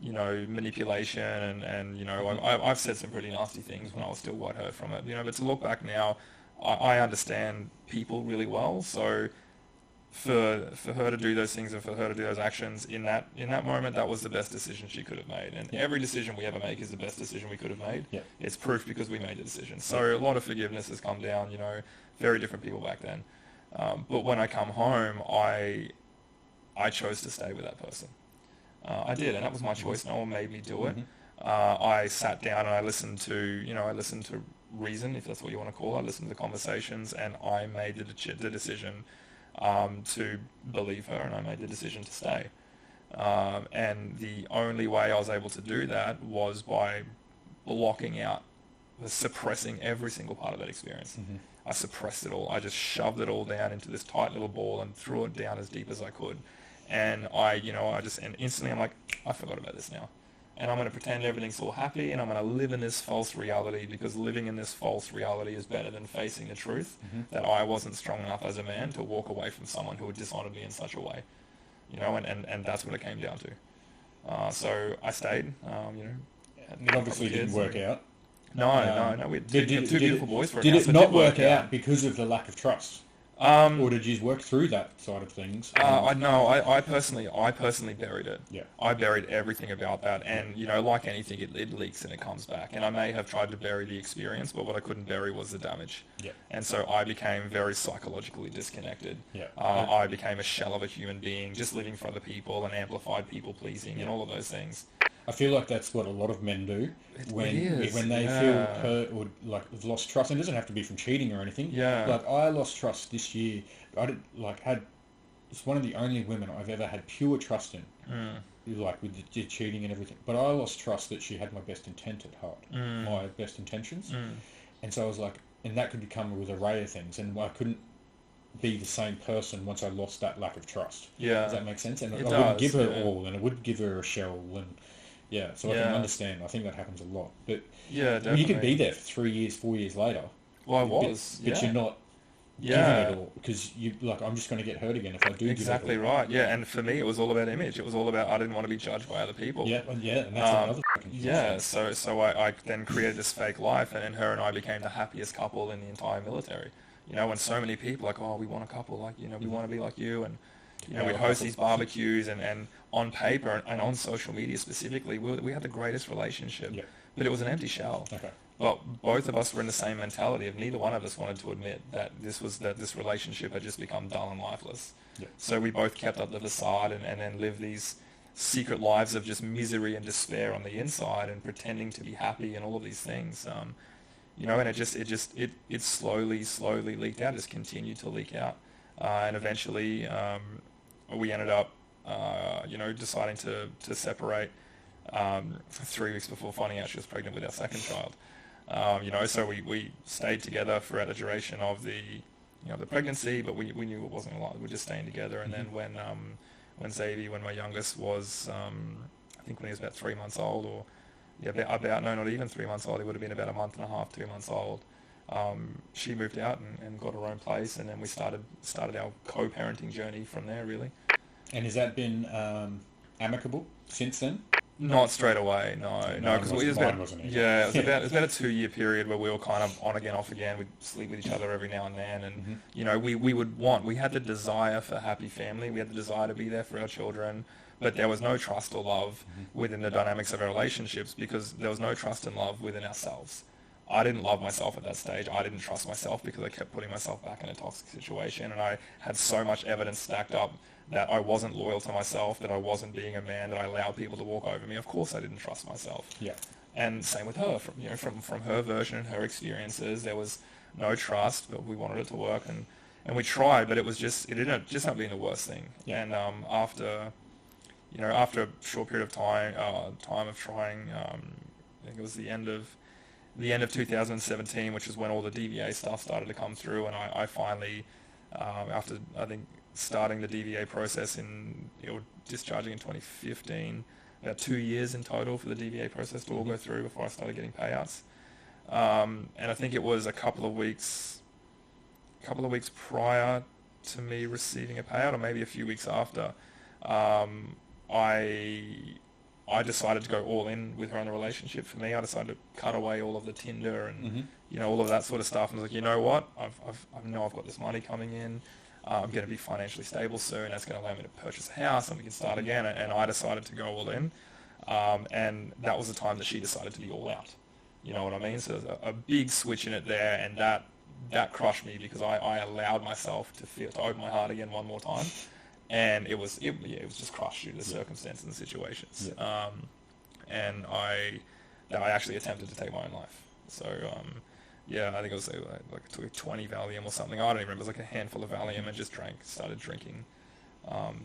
manipulation and I've said some pretty nasty things when I was still quite hurt from it, but to look back now, I understand people really well. So for her to do those things and for her to do those actions in that moment, that was the best decision she could have made. And every decision we ever make is the best decision we could have made. Yeah. It's proof because we made the decision. So a lot of forgiveness has come down, very different people back then. But when I come home, I chose to stay with that person. I did, and that was my choice. No one made me do it. I sat down and I listened to reason, if that's what you want to call it. I listened to the conversations, and I made the decision to believe her, and I made the decision to stay. And the only way I was able to do that was by blocking out, suppressing every single part of that experience. I suppressed it all. I just shoved it all down into this tight little ball and threw it down as deep as I could. And and instantly I'm like, I forgot about this now. And I'm going to pretend everything's all happy, and I'm going to live in this false reality, because living in this false reality is better than facing the truth that I wasn't strong enough as a man to walk away from someone who had dishonored me in such a way. And that's what it came down to. So I stayed, It obviously didn't work out. No. We had two beautiful boys for it. Did it not work out because of the lack of trust? Or did you work through that side of things? I personally buried it. Yeah. I buried everything about that, and like anything, it leaks and it comes back. And I may have tried to bury the experience, but what I couldn't bury was the damage. Yeah. And so I became very psychologically disconnected. Yeah. I became a shell of a human being, just living for other people and amplified people pleasing and all of those things. I feel like that's what a lot of men do when they yeah. feel hurt or like have lost trust. And it doesn't have to be from cheating or anything. Yeah. Like I lost trust this year. It's one of the only women I've ever had pure trust in. Like with the cheating and everything. But I lost trust that she had my best intent at heart. My best intentions. And so I was like, and that could come with an array of things, and I couldn't be the same person once I lost that lack of trust. Yeah. Does that make sense? And I does, wouldn't give her all, and I would give her a shell, and so I can understand. I think that happens a lot. But definitely. you could be there for 3 years, 4 years later. Well, I was. But you're not giving it all, because I'm just going to get hurt again if I do exactly give it all. Right. Yeah, and for me it was all about image. It was all about I didn't want to be judged by other people. Yeah, and that's another fucking thing. So I then created this fake life, and her and I became the happiest couple in the entire military. When so many people are like, oh, we want a couple, like, we want to be like you, and we'd host these barbecues, and on paper and on social media specifically, we had the greatest relationship, but it was an empty shell. Okay. But both of us were in the same mentality of neither one of us wanted to admit that this relationship had just become dull and lifeless. Yeah. So we both kept up the facade and then lived these secret lives of just misery and despair on the inside, and pretending to be happy and all of these things. And it slowly leaked out, just continued to leak out. And eventually we ended up, deciding to separate 3 weeks before finding out she was pregnant with our second child. So we stayed together throughout the duration of the pregnancy, but we knew it wasn't a lot. We were just staying together. And then when my youngest was, I think when he was about 3 months old, or not even 3 months old, he would have been about a month and a half, 2 months old. She moved out and got her own place, and then we started our co-parenting journey from there, really. And has that been amicable since then? Not straight away, no, because it was about a 2-year period where we were kind of on again, off again. We'd sleep with each other every now and then, and we had the desire for a happy family. We had the desire to be there for our children, but there was no trust or love within the dynamics of our relationships, because there was no trust and love within ourselves. I didn't love myself at that stage. I didn't trust myself because I kept putting myself back in a toxic situation, and I had so much evidence stacked up that I wasn't loyal to myself, that I wasn't being a man, that I allowed people to walk over me. Of course I didn't trust myself. Yeah. And same with her. From her version and her experiences, there was no trust, but we wanted it to work, and we tried, but it ended up being the worst thing. Yeah. And after a short period of time of trying, I think it was the end of 2017, which is when all the DVA stuff started to come through, and I finally, after I think starting the DVA process discharging in 2015, about 2 years in total for the DVA process to all go through before I started getting payouts. And I think it was a couple of weeks prior to me receiving a payout, or maybe a few weeks after, I decided to go all in with her in the relationship. For me, I decided to cut away all of the Tinder and all of that sort of stuff. And I was like, you know what? I know I've got this money coming in. I'm going to be financially stable soon. That's going to allow me to purchase a house and we can start again. And I decided to go all in. And that was the time that she decided to be all out. You know what I mean? So there's a big switch in it there, and that crushed me because I allowed myself to open my heart again one more time. And it was just crushed due to the circumstances and situations. Yeah. And I actually attempted to take my own life. So, I think it was like I took 20 Valium or something. I don't even remember. It was like a handful of Valium and just started drinking,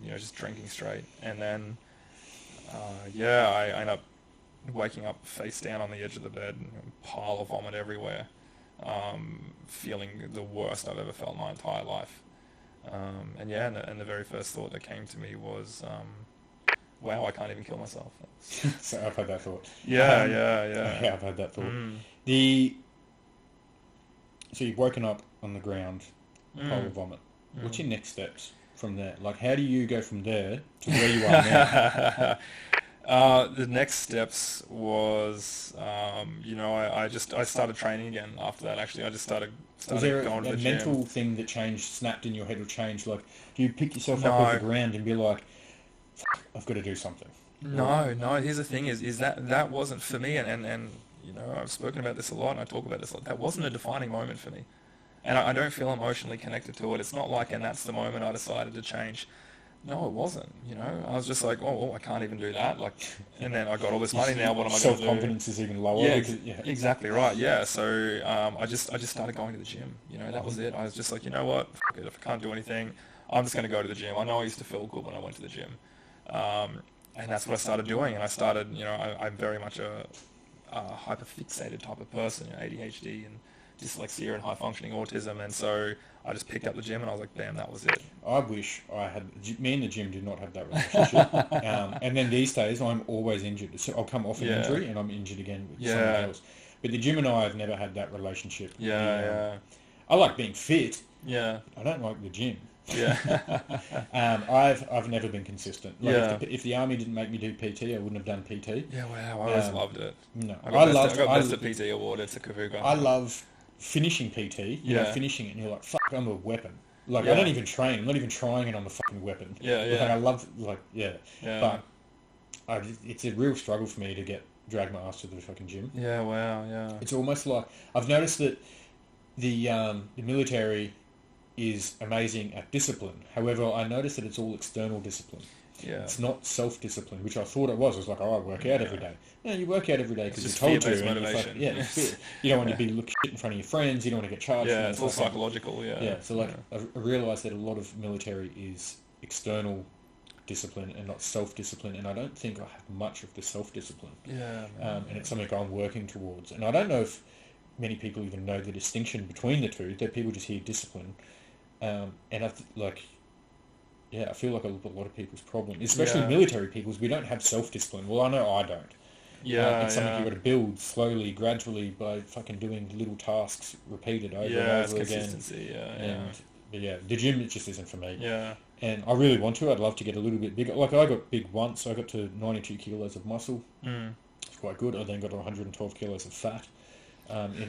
just drinking straight. And then, I ended up waking up face down on the edge of the bed, pile of vomit everywhere, feeling the worst I've ever felt in my entire life. And the very first thought that came to me was, wow, I can't even kill myself. So I've had that thought. Yeah, I've had that thought. So you've woken up on the ground, pile of vomit. What's your next steps from there? Like, how do you go from there to where you are now? The next steps was, I started training again after that. Actually, I just started was there going to the gym. Mental thing that snapped in your head or changed? Like, do you pick yourself up off the ground and be like, I've got to do something? No. Here's the thing: is that wasn't for me, and I've spoken about this a lot, and I talk about this a lot. That wasn't a defining moment for me, and I don't feel emotionally connected to it. It's not like, and that's the moment I decided to change. No, it wasn't. I was just like, oh, I can't even do that. Like, and then I got all this money now. What am I going to do? Self-confidence is even lower. Yeah, exactly right. Yeah, so I just started going to the gym. That was it. I was just like, you know what? F- it. If I can't do anything, I'm just going to go to the gym. I know I used to feel good when I went to the gym, and that's what I started doing. And I started, I'm very much a hyper-fixated type of person, ADHD and dyslexia and high-functioning autism, and so I just picked up the gym and I was like, bam, that was it. I wish I had... Me and the gym did not have that relationship. And then these days, I'm always injured. So I'll come off an injury and I'm injured again with someone else. But the gym and I have never had that relationship. I like being fit. Yeah. I don't like the gym. Yeah. I've never been consistent. Like if the army didn't make me do PT, I wouldn't have done PT. Yeah, wow. I always loved it. No. I got best at PT award at Kavuga. I love finishing PT, finishing it, and you're like, fuck, I'm a weapon. Like, I don't even train. I'm not even trying, and I'm a fucking weapon. Like, I love, But it's a real struggle for me to drag my ass to the fucking gym. Yeah, wow, yeah. It's almost like, I've noticed that the military is amazing at discipline. However, I noticed that it's all external discipline. Yeah. It's not self-discipline, which I thought it was. I was like, I work out every day. No, you work out every day because you're told to. Motivation. It's fear. You don't want to be looking shit in front of your friends. You don't want to get charged. Yeah, it's all psychological, So, I realised that a lot of military is external discipline and not self-discipline, and I don't think I have much of the self-discipline. And it's something I'm working towards. And I don't know if many people even know the distinction between the two, that people just hear discipline. And I feel like a lot of people's problem, especially military people's, we don't have self-discipline. Well, I know I don't. It's something you've got to build slowly, gradually, by fucking doing little tasks repeated over and over again. Consistency, But the gym, it just isn't for me. Yeah. And I really want to. I'd love to get a little bit bigger. Like, I got big once. I got to 92 kilos of muscle. It's quite good. I then got 112 kilos of fat. I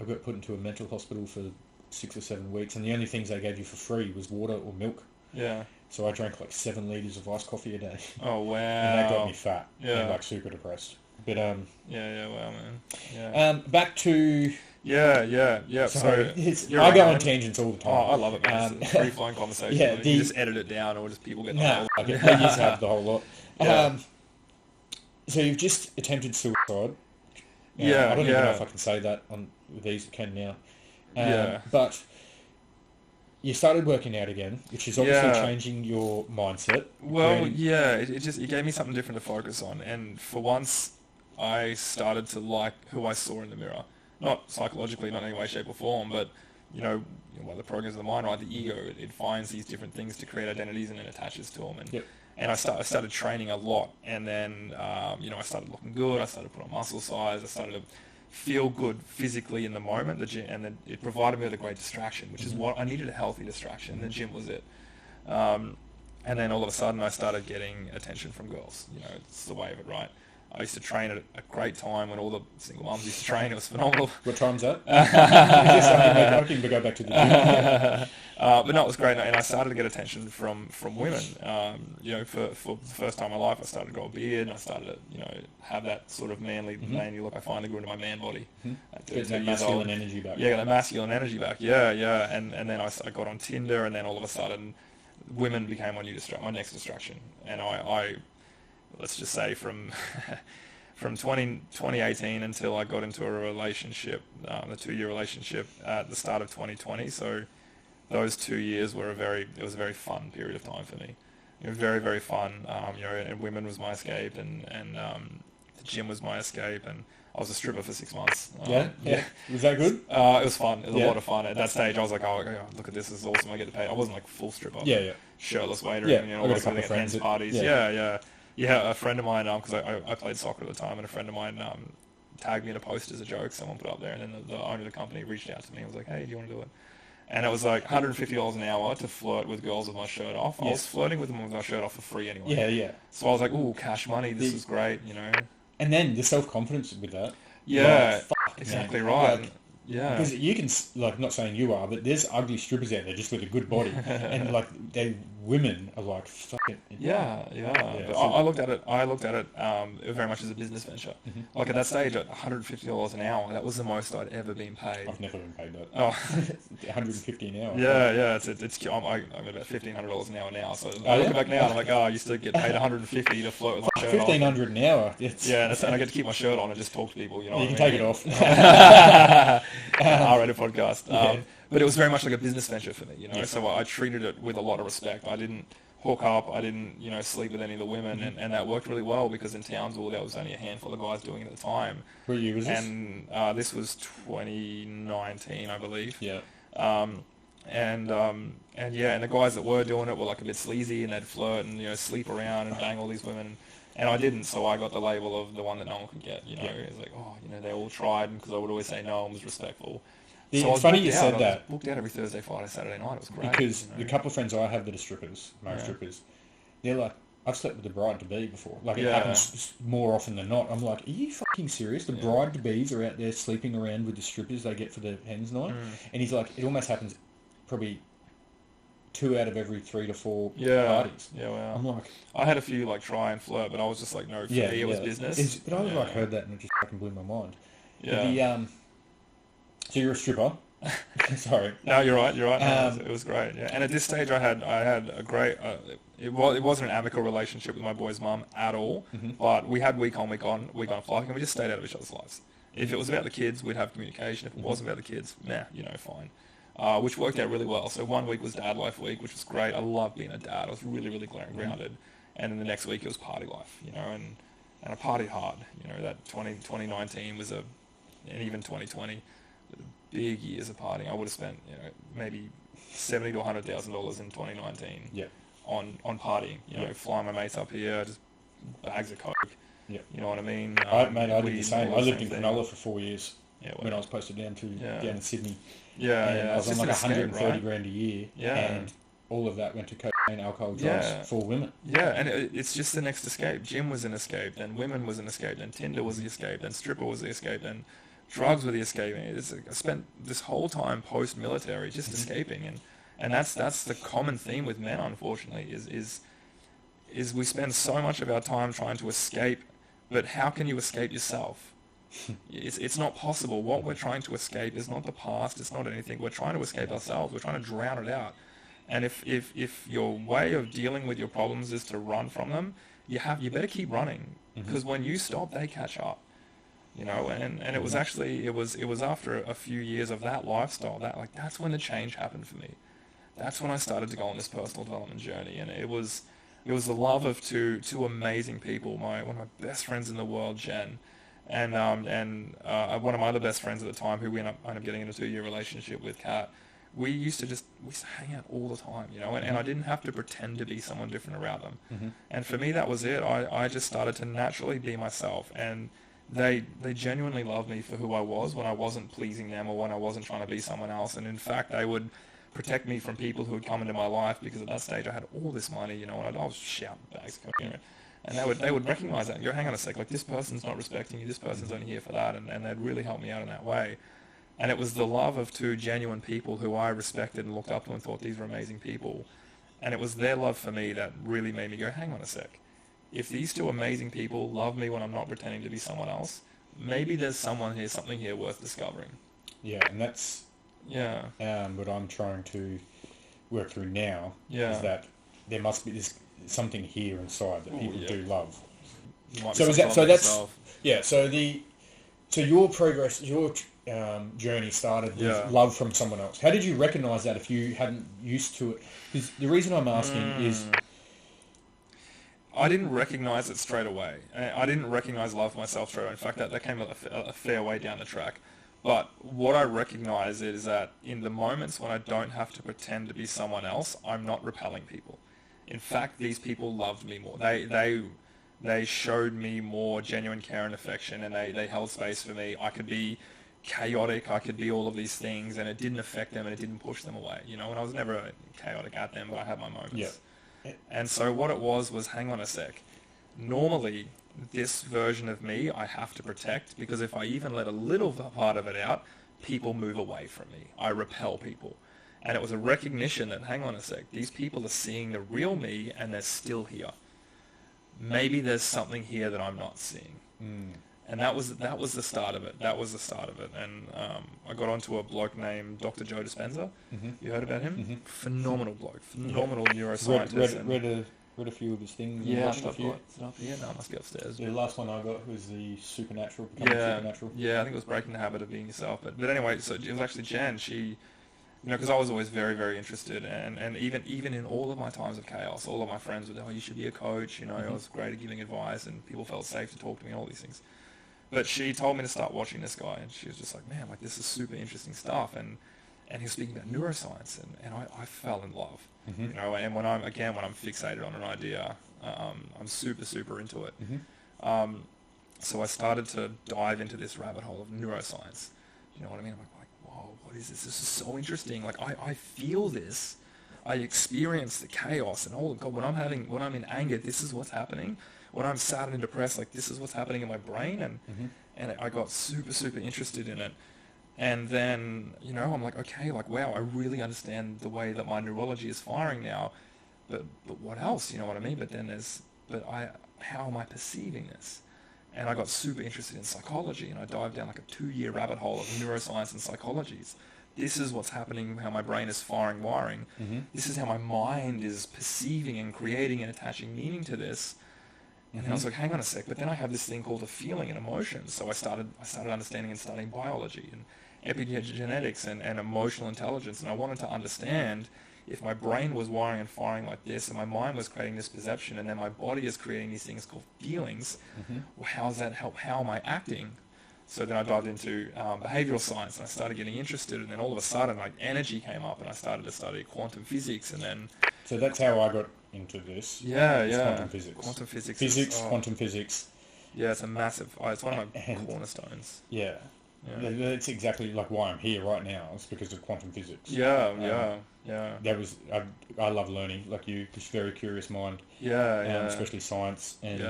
got put into a mental hospital for 6 or 7 weeks, and the only things they gave you for free was water or milk. Yeah. So I drank like 7 litres of iced coffee a day. Oh, wow. And that got me fat. And like super depressed. But wow, man. Back to... Sorry. I go on tangents all the time. Oh, I love it, man. It's a free-flowing conversation. You just edit it down, or just people get the whole... I just have the whole lot. So you've just attempted suicide. I don't even know if I can say that on these. I can now. But you started working out again, which is obviously changing your mindset. Well, it gave me something different to focus on, and for once, I started to like who I saw in the mirror. Not psychologically, not in any way, shape, or form, but by the programs of the mind, right? The ego, it finds these different things to create identities and then attaches to them. And I started training a lot, and then I started looking good. I started putting on muscle size. I started to feel good physically in the moment, the gym, and then it provided me with a great distraction, which is what I needed, a healthy distraction. The gym was it. And then all of a sudden I started getting attention from girls. You know, it's the way of it, right? I used to train at a great time when all the single mums used to train. It was phenomenal. What time's that? I can go back to the gym. Yeah. But no, it was great, and I started to get attention from women. You know, for the first time in my life, I started to grow a beard, and I started to, you know, have that sort of manly look. I finally grew into my man body. Get that masculine energy back. Yeah, that masculine energy back. Yeah. And then I got on Tinder, and then all of a sudden, women became my next distraction. And I let's just say from 2018 until I got into a relationship, a 2-year relationship at the start of 2020. So those 2 years were it was a very fun period of time for me. It was very, very fun. You know, and women was my escape, and the gym was my escape, and I was a stripper for 6 months. Yeah. Was that good? It was fun. It was a lot of fun. At that stage, I was like, oh, look at this. This is awesome. I get to pay. I wasn't like full stripper. Yeah. Shirtless waiter. Yeah. You know, all those kind of friends parties. Yeah. A friend of mine, because I played soccer at the time, and a friend of mine tagged me in a post as a joke. Someone put up there, and then the owner of the company reached out to me and was like, hey, do you want to do it? And it was like $150 an hour to flirt with girls with my shirt off. I was flirting with them with my shirt off for free anyway. Yeah. So I was like, ooh, cash money. This is great, you know. And then the self-confidence with that. Yeah, like, exactly right. Like, yeah. Because you can, like, not saying you are, but there's ugly strippers out there just with a good body. And, like, women are like, fuck it. Yeah. But I looked at it very much as a business venture. Like at that stage, at $150 an hour, that was the most I'd ever been paid. I've never been paid that. Oh. $150 an hour. Yeah. I'm about $1,500 an hour now. So I look back now, and I'm like, I used to get paid $150 to float with my shirt on. $1,500 an hour. And I get to keep my shirt on and just talk to people. You know, you can take it off. R-rated podcast. But it was very much like a business venture for me, you know. Yeah. So I treated it with a lot of respect. I didn't hook up. I didn't, you know, sleep with any of the women, and that worked really well because in Townsville there was only a handful of guys doing it at the time. What year was this? And this was 2019, I believe. Yeah. And the guys that were doing it were like a bit sleazy, and they'd flirt and, you know, sleep around and bang all these women. And I didn't, so I got the label of the one that no one could get, you know. It's like, oh, you know, they all tried, because I would always say no and was respectful. It's funny you said that. I was booked out every Thursday, Friday, Saturday night. It was great. Because the couple of friends I have that are strippers, male strippers, they're like, I've slept with the bride-to-be before. Like, it happens more often than not. I'm like, are you fucking serious? The bride-to-bes are out there sleeping around with the strippers they get for the hens night? And he's like, it almost happens probably 2 out of every 3 to 4 parties. Yeah, wow. I'm like, I had a few like try and flirt, but I was just like, no, for me it was business. But I like heard that and it just fucking blew my mind. Yeah. So you're a stripper. Sorry. No, you're right. It was great. Yeah. And at this stage, I had a great. It wasn't an amicable relationship with my boy's mum at all. But we had week on flight, and we just stayed out of each other's lives. If it was about the kids, we'd have communication. If it wasn't about the kids, you know, fine. Which worked out really well. So 1 week was dad life week, which was great. I loved being a dad. I was really, really grounded. And then the next week it was party life, you know, and I partied hard. You know, that 2019 was and even 2020, big years of partying. I would have spent, you know, maybe $70,000 to $100,000 in 2019 on partying. You know, flying my mates up here, just bags of coke. Yeah. You know what I mean? I did the same. I lived in Crowe for 4 years when I was posted down in Sydney. I was on like 130 grand a year, and all of that went to cocaine, alcohol, drugs for women. Yeah, and it's just the next escape. Gym was an escape, then women was an escape, then Tinder was the escape, then stripper was the escape, then drugs were the escape. I spent this whole time post-military just escaping, and that's the common theme with men, unfortunately, is we spend so much of our time trying to escape, but how can you escape yourself? It's not possible. What we're trying to escape is not the past. It's not anything. We're trying to escape ourselves. We're trying to drown it out. And if your way of dealing with your problems is to run from them, you better keep running, because when you stop, they catch up. You know, and it was actually it was after a few years of that lifestyle that's when the change happened for me. That's when I started to go on this personal development journey, and it was the love of two amazing people. One of my best friends in the world, Jen. And one of my other best friends at the time, who we ended up getting in a 2-year relationship with, Kat, we used to hang out all the time, you know, and I didn't have to pretend to be someone different around them. And for me, that was it. I just started to naturally be myself, and they genuinely loved me for who I was when I wasn't pleasing them or when I wasn't trying to be someone else. And in fact, they would protect me from people who would come into my life, because at that stage I had all this money, you know, and I was shouting bags, you know, and they would recognize that and go, hang on a sec, like, this person's not respecting you, this person's only here for that, and they'd really help me out in that way. And it was the love of two genuine people who I respected and looked up to and thought these were amazing people. And it was their love for me that really made me go, hang on a sec. If these two amazing people love me when I'm not pretending to be someone else, maybe there's something here worth discovering. Yeah, and that's what I'm trying to work through now, is that there must be this something here inside that people do love. So your progress, your journey started with love from someone else. How did you recognise that if you hadn't used to it? Because the reason I'm asking is, I didn't recognise it straight away. I didn't recognise love for myself straight away. In fact, that came a fair way down the track. But what I recognise is that in the moments when I don't have to pretend to be someone else, I'm not repelling people. In fact, these people loved me more. They showed me more genuine care and affection, and they held space for me. I could be chaotic, I could be all of these things, and it didn't affect them and it didn't push them away, you know, and I was never chaotic at them, but I had my moments. Yeah. And so what it was, hang on a sec. Normally, this version of me I have to protect, because if I even let a little part of it out, people move away from me. I repel people. And it was a recognition that, hang on a sec, these people are seeing the real me and they're still here. Maybe there's something here that I'm not seeing. And that was the start of it. And I got onto a bloke named Dr. Joe Dispenza. You heard about him? Phenomenal bloke. Phenomenal neuroscientist. Read a few of his things. Yeah, is it up here? No, it must be upstairs. The last one I got was the Supernatural. Supernatural. Yeah, I think it was Breaking the Habit of Being Yourself. But anyway, so it was actually Jen. She, you know, because I was always very, very interested, and even in all of my times of chaos, all of my friends would, you should be a coach, you know, I was great at giving advice, and people felt safe to talk to me, and all these things. But she told me to start watching this guy, and she was just like, man, like, this is super interesting stuff, and he was speaking about neuroscience, and I fell in love, you know, and when I'm fixated on an idea, I'm super, super into it. So I started to dive into this rabbit hole of neuroscience, you know what I mean? I'm like, whoa, what is this? This is so interesting. Like, I feel this. I experience the chaos, and oh God, when I'm in anger, this is what's happening. When I'm sad and depressed, like, this is what's happening in my brain, and I got super, super interested in it. And then, you know, I'm like, okay, like, wow, I really understand the way that my neurology is firing now, but what else? You know what I mean? How am I perceiving this? And I got super interested in psychology, and I dived down like a 2-year rabbit hole of neuroscience and psychologies. This is what's happening, how my brain is firing, wiring. This is how my mind is perceiving and creating and attaching meaning to this. And then I was like, hang on a sec, but then I have this thing called a feeling and emotion. So I started understanding and studying biology and epigenetics and emotional intelligence, and I wanted to understand if my brain was wiring and firing like this, and my mind was creating this perception, and then my body is creating these things called feelings, well, how does that help? How am I acting? So then I dived into behavioral science, and I started getting interested, and then all of a sudden, like, energy came up, and I started to study quantum physics, and then... So that's how I got into this. Quantum physics. Quantum physics. Quantum physics. Yeah, it's a massive... it's one of my cornerstones. Yeah. That's exactly like why I'm here right now. It's because of quantum physics. Yeah. That was I love learning. Like you, just very curious mind. Especially science and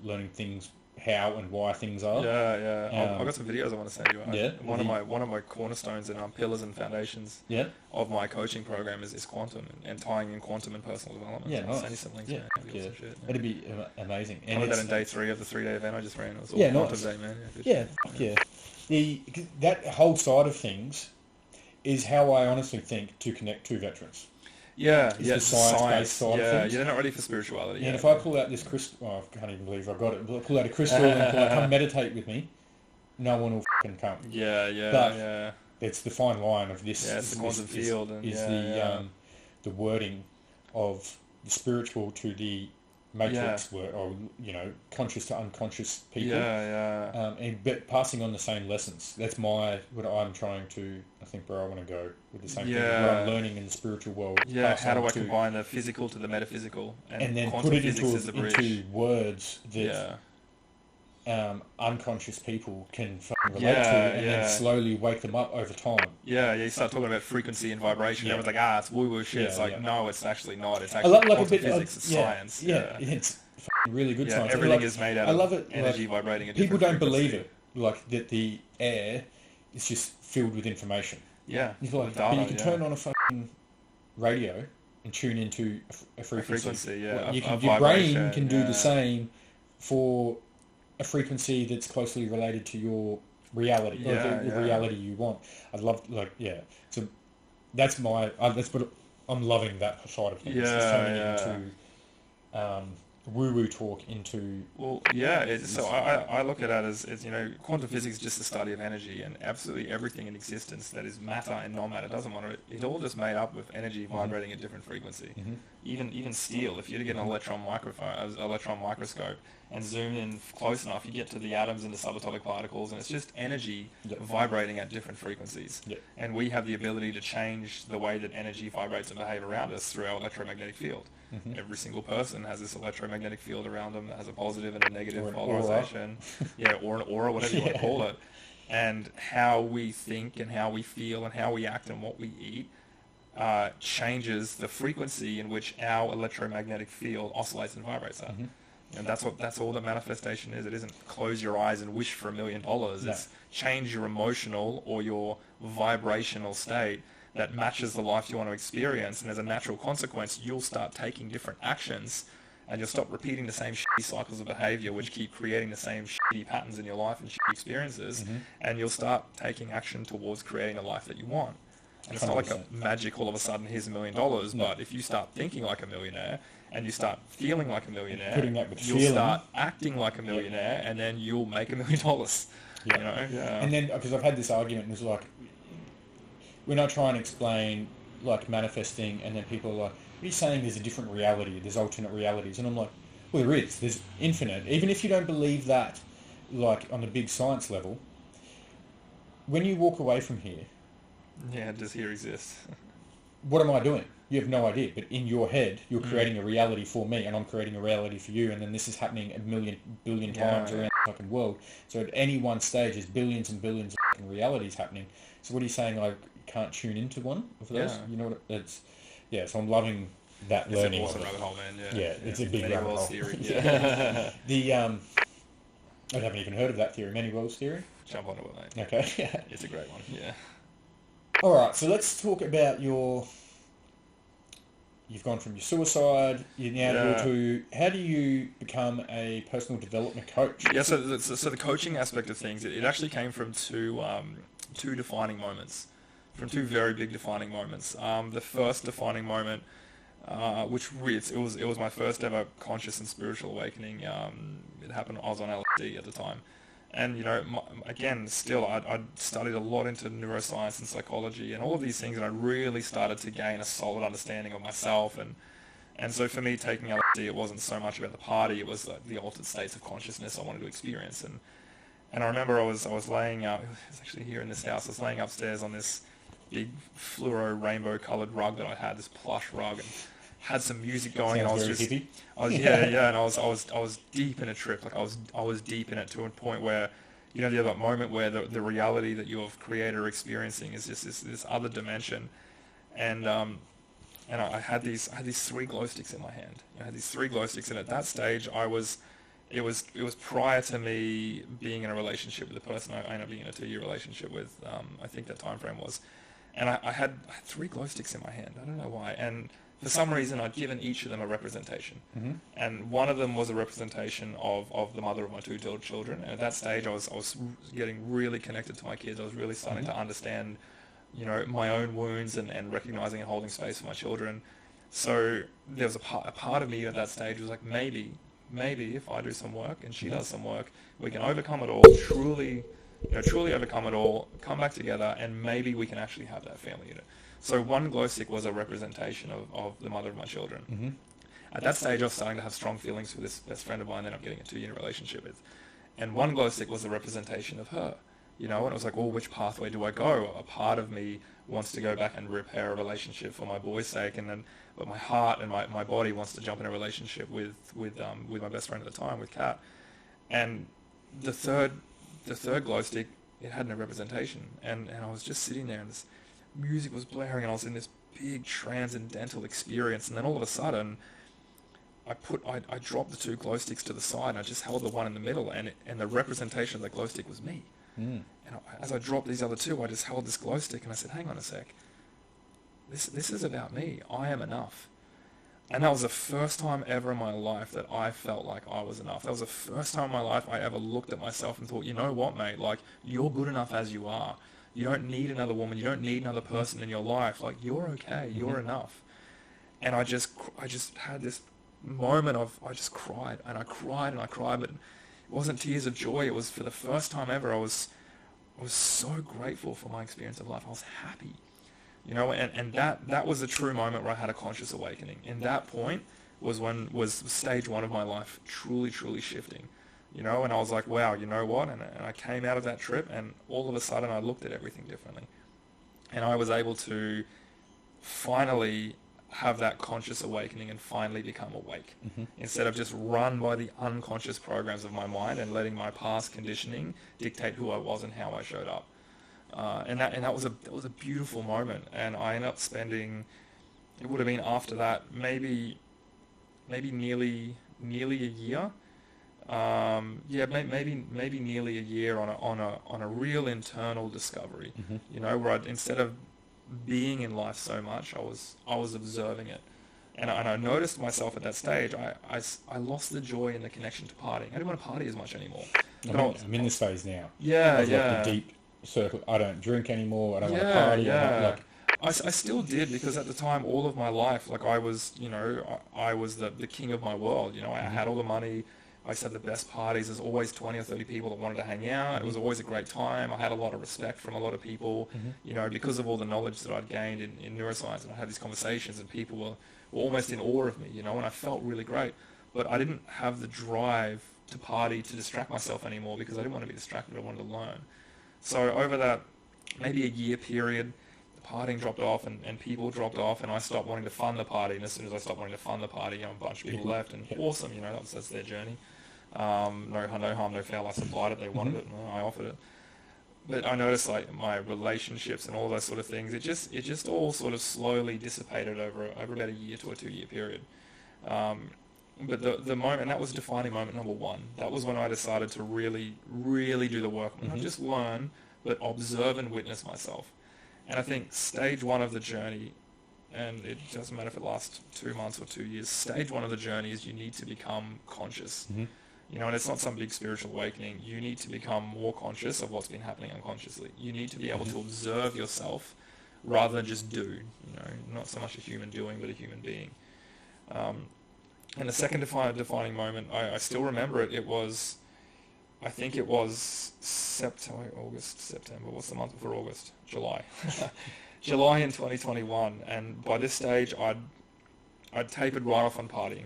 learning things, how and why things are. I've got some videos I want to send you. One of my cornerstones and pillars and foundations. Of my coaching program is quantum and tying in quantum and personal development. Yeah, I'll send you some links. It'd be amazing. And I did that in day 3 of the 3-day event I just ran. It was all quantum day, man. That whole side of things is how I honestly think to connect to veterans. The science-based side of things. They're not ready for spirituality. And if I pull out this crystal, I can't even believe I got it. But I pull out a crystal and come meditate with me, no one will fucking come. But it's the fine line of this. Yeah, it's the quantum field. The wording of the spiritual to the matrix or conscious to unconscious people, but passing on the same lessons. That's what I'm trying to. I think where I want to go with the same thing. What I'm learning in the spiritual world. How do I combine the physical to the metaphysical, and then put it into words that unconscious people can fucking relate to, and then slowly wake them up over time. Yeah, you start talking about frequency and vibration. Yeah. Everyone's like, it's woo-woo shit. Yeah, it's like, yeah. no, it's actually not. It's I actually love quantum a bit physics, it's science. Yeah, it's fucking really good science. Everything like, is made out I love of it, energy like, vibrating at people different don't frequency. believe it, like that the air is just filled with information. Yeah, It's like, data, but you can turn on a fucking radio and tune into a frequency. Your brain can do the same for a frequency that's closely related to your reality, or the reality you want. I love, so that's that's what I'm loving, that side of things. It's turning it into woo-woo talk into... So I look at it as quantum physics is just the study of energy, and absolutely everything in existence that is matter and non-matter doesn't matter. It's all just made up with energy vibrating at different frequency. Even steel, if you get an electron microscope and zoom in close enough, you get to the atoms and the subatomic particles, and it's just energy vibrating at different frequencies. And we have the ability to change the way that energy vibrates and behave around us through our electromagnetic field. Every single person has this electromagnetic field around them that has a positive and a negative polarization. Or an aura, whatever you want to call it. And how we think and how we feel and how we act and what we eat changes the frequency in which our electromagnetic field oscillates and vibrates at. And that's all that manifestation is. It isn't close your eyes and wish for $1 million. It's change your emotional or your vibrational state that matches the life you want to experience, and as a natural consequence, you'll start taking different actions, and you'll stop repeating the same shitty cycles of behavior, which keep creating the same shitty patterns in your life and shitty experiences, and you'll start taking action towards creating a life that you want. And it's not like a magic all of a sudden, here's $1 million, but if you start thinking like a millionaire, and you start feeling like a millionaire, you'll start acting like a millionaire, and then you'll make $1 million. And then, because I've had this argument, and it's like, when I try and explain like manifesting, and then people are like, "What are you saying? There's a different reality. There's alternate realities," and I'm like, "Well, there is. There's infinite. Even if you don't believe that, like on the big science level, when you walk away from here, does here exist? What am I doing? You have no idea. But in your head, you're creating a reality for me, and I'm creating a reality for you, and then this is happening a billion times around the fucking world. So at any one stage, there's billions and billions of fucking realities happening. So what are you saying? I can't tune into one of those? You know what it's... So I'm loving that learning. It's an awesome rabbit hole, man. It's a big rabbit hole. Theory. I haven't even heard of that theory. Many worlds theory? Jump onto it, mate. Okay. It's a great one. All right, so let's talk about you've gone from your suicide, you're now to, how do you become a personal development coach? So the coaching aspect of things, it actually came from two defining moments, from two very big defining moments. The first defining moment, which it was my first ever conscious and spiritual awakening. It happened, I was on LSD at the time. And, again, still, I'd studied a lot into neuroscience and psychology and all of these things, and I really started to gain a solid understanding of myself. And so for me, taking LSD, it wasn't so much about the party, it was the altered states of consciousness I wanted to experience. And I remember I was laying out, it was actually here in this house, I was laying upstairs on this big fluoro rainbow-coloured rug that I had, this plush rug, and had some music going. Sounds and I was very just hippie. and I was deep in a trip. Like I was deep in it to a point where, you have that moment where the reality that you've created or experiencing is just this other dimension. And I had these 3 glow sticks in my hand. I had these 3 glow sticks, and at that stage it was prior to me being in a relationship with the person I ended up being in a 2-year relationship with. I think that time frame was, and I had 3 glow sticks in my hand. I don't know why, and for some reason I'd given each of them a representation. And one of them was a representation of the mother of my 2 children. And at that stage I was getting really connected to my kids. I was really starting to understand, my own wounds and recognizing and holding space for my children. So there was a part of me at that stage was like, maybe if I do some work and she does some work, we can overcome it all, truly overcome it all, come back together, and maybe we can actually have that family unit. So one glow stick was a representation of the mother of my children. At that stage, I was starting to have strong feelings for this best friend of mine that I'm getting a 2-year relationship with. And one glow stick was a representation of her. And it was like, which pathway do I go? A part of me wants to go back and repair a relationship for my boy's sake, but my heart and my body wants to jump in a relationship with my best friend at the time, with Kat. And the third glow stick, it had no representation, and I was just sitting there, and this music was blaring, and I was in this big transcendental experience, and then all of a sudden, I dropped the two glow sticks to the side, and I just held the one in the middle, and the representation of that glow stick was me. And as I dropped these other two, I just held this glow stick, and I said, hang on a sec, this is about me. I am enough. And that was the first time ever in my life that I felt like I was enough. That was the first time in my life I ever looked at myself and thought, you know what, mate, like, you're good enough as you are. You don't need another woman. You don't need another person in your life. Like, you're okay. You're enough. And I just had this moment of, I just cried, and I cried, and I cried, but it wasn't tears of joy. It was, for the first time ever, I was so grateful for my experience of life. I was happy. You know, and that was a true moment where I had a conscious awakening. And that point was stage one of my life truly, truly shifting. You know, and I was like, wow, you know what? And I came out of that trip, and all of a sudden I looked at everything differently. And I was able to finally have that conscious awakening and finally become awake. Instead of just run by the unconscious programs of my mind and letting my past conditioning dictate who I was and how I showed up. And that was a beautiful moment, and I ended up spending, it would have been after that, maybe nearly a year, maybe nearly a year on a real internal discovery, you know, where instead of being in life so much, I was observing it, and I noticed myself at that stage. I lost the joy and the connection to partying. I didn't want to party as much anymore. I'm in this phase now. Yeah, Like the deep circle. I don't drink anymore. I don't want to party. Yeah. I still did, because at the time, all of my life, like, I was, you know, I was the king of my world. You know, I had all the money. I used to have the best parties. There's always 20 or 30 people that wanted to hang out. It was always a great time. I had a lot of respect from a lot of people, you know, because of all the knowledge that I'd gained in neuroscience. And I had these conversations, and people were almost in awe of me, you know, and I felt really great. But I didn't have the drive to party, to distract myself anymore, because I didn't want to be distracted. I wanted to learn. So over that maybe a year period, the partying dropped off, and people dropped off, and I stopped wanting to fund the party. And as soon as I stopped wanting to fund the party, you know, a bunch of people left, and awesome, you know, that's their journey. No harm, no foul. I supplied it. They wanted it, and I offered it. But I noticed, like, my relationships and all those sort of things, it just all sort of slowly dissipated over about a year to a 2 year period. But the moment, that was defining moment number one. That was when I decided to really, really do the work. Not just learn, but observe and witness myself. And I think stage one of the journey, and it doesn't matter if it lasts 2 months or 2 years, stage one of the journey is you need to become conscious. You know, and it's not some big spiritual awakening. You need to become more conscious of what's been happening unconsciously. You need to be able to observe yourself rather than just do. You know, not so much a human doing, but a human being. And the second defining moment, I still remember it. It was, I think it was September. What's the month before August? July. July in 2021. And by this stage, I'd tapered right off on partying.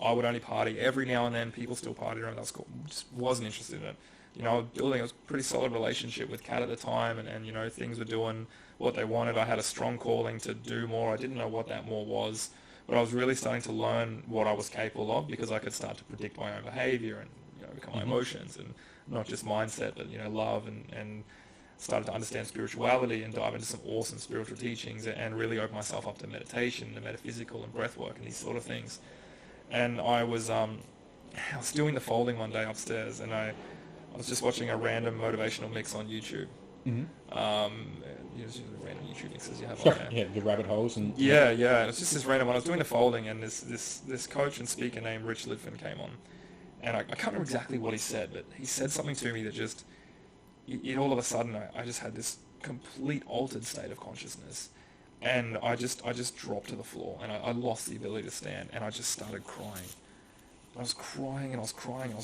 I would only party every now and then. People still partied around. I just wasn't interested in it. You know, I was building a pretty solid relationship with Kat at the time, and you know, things were doing what they wanted. I had a strong calling to do more. I didn't know what that more was, but I was really starting to learn what I was capable of, because I could start to predict my own behavior and, you know, become my emotions, and not just mindset, but, you know, love, and started to understand spirituality and dive into some awesome spiritual teachings, and really open myself up to meditation and metaphysical and breath work and these sort of things. And I was doing the folding one day upstairs, and I was just watching a random motivational mix on YouTube. You know, just random YouTube mixes you have on there. Yeah, the rabbit holes and yeah. It was just this random one. I was doing the folding, and this coach and speaker named Rich Lidfin came on, and I can't remember exactly what he said, but he said something to me that just, it all of a sudden I just had this complete altered state of consciousness, and I just dropped to the floor, and I lost the ability to stand, and I just started crying. I was crying, and I was crying,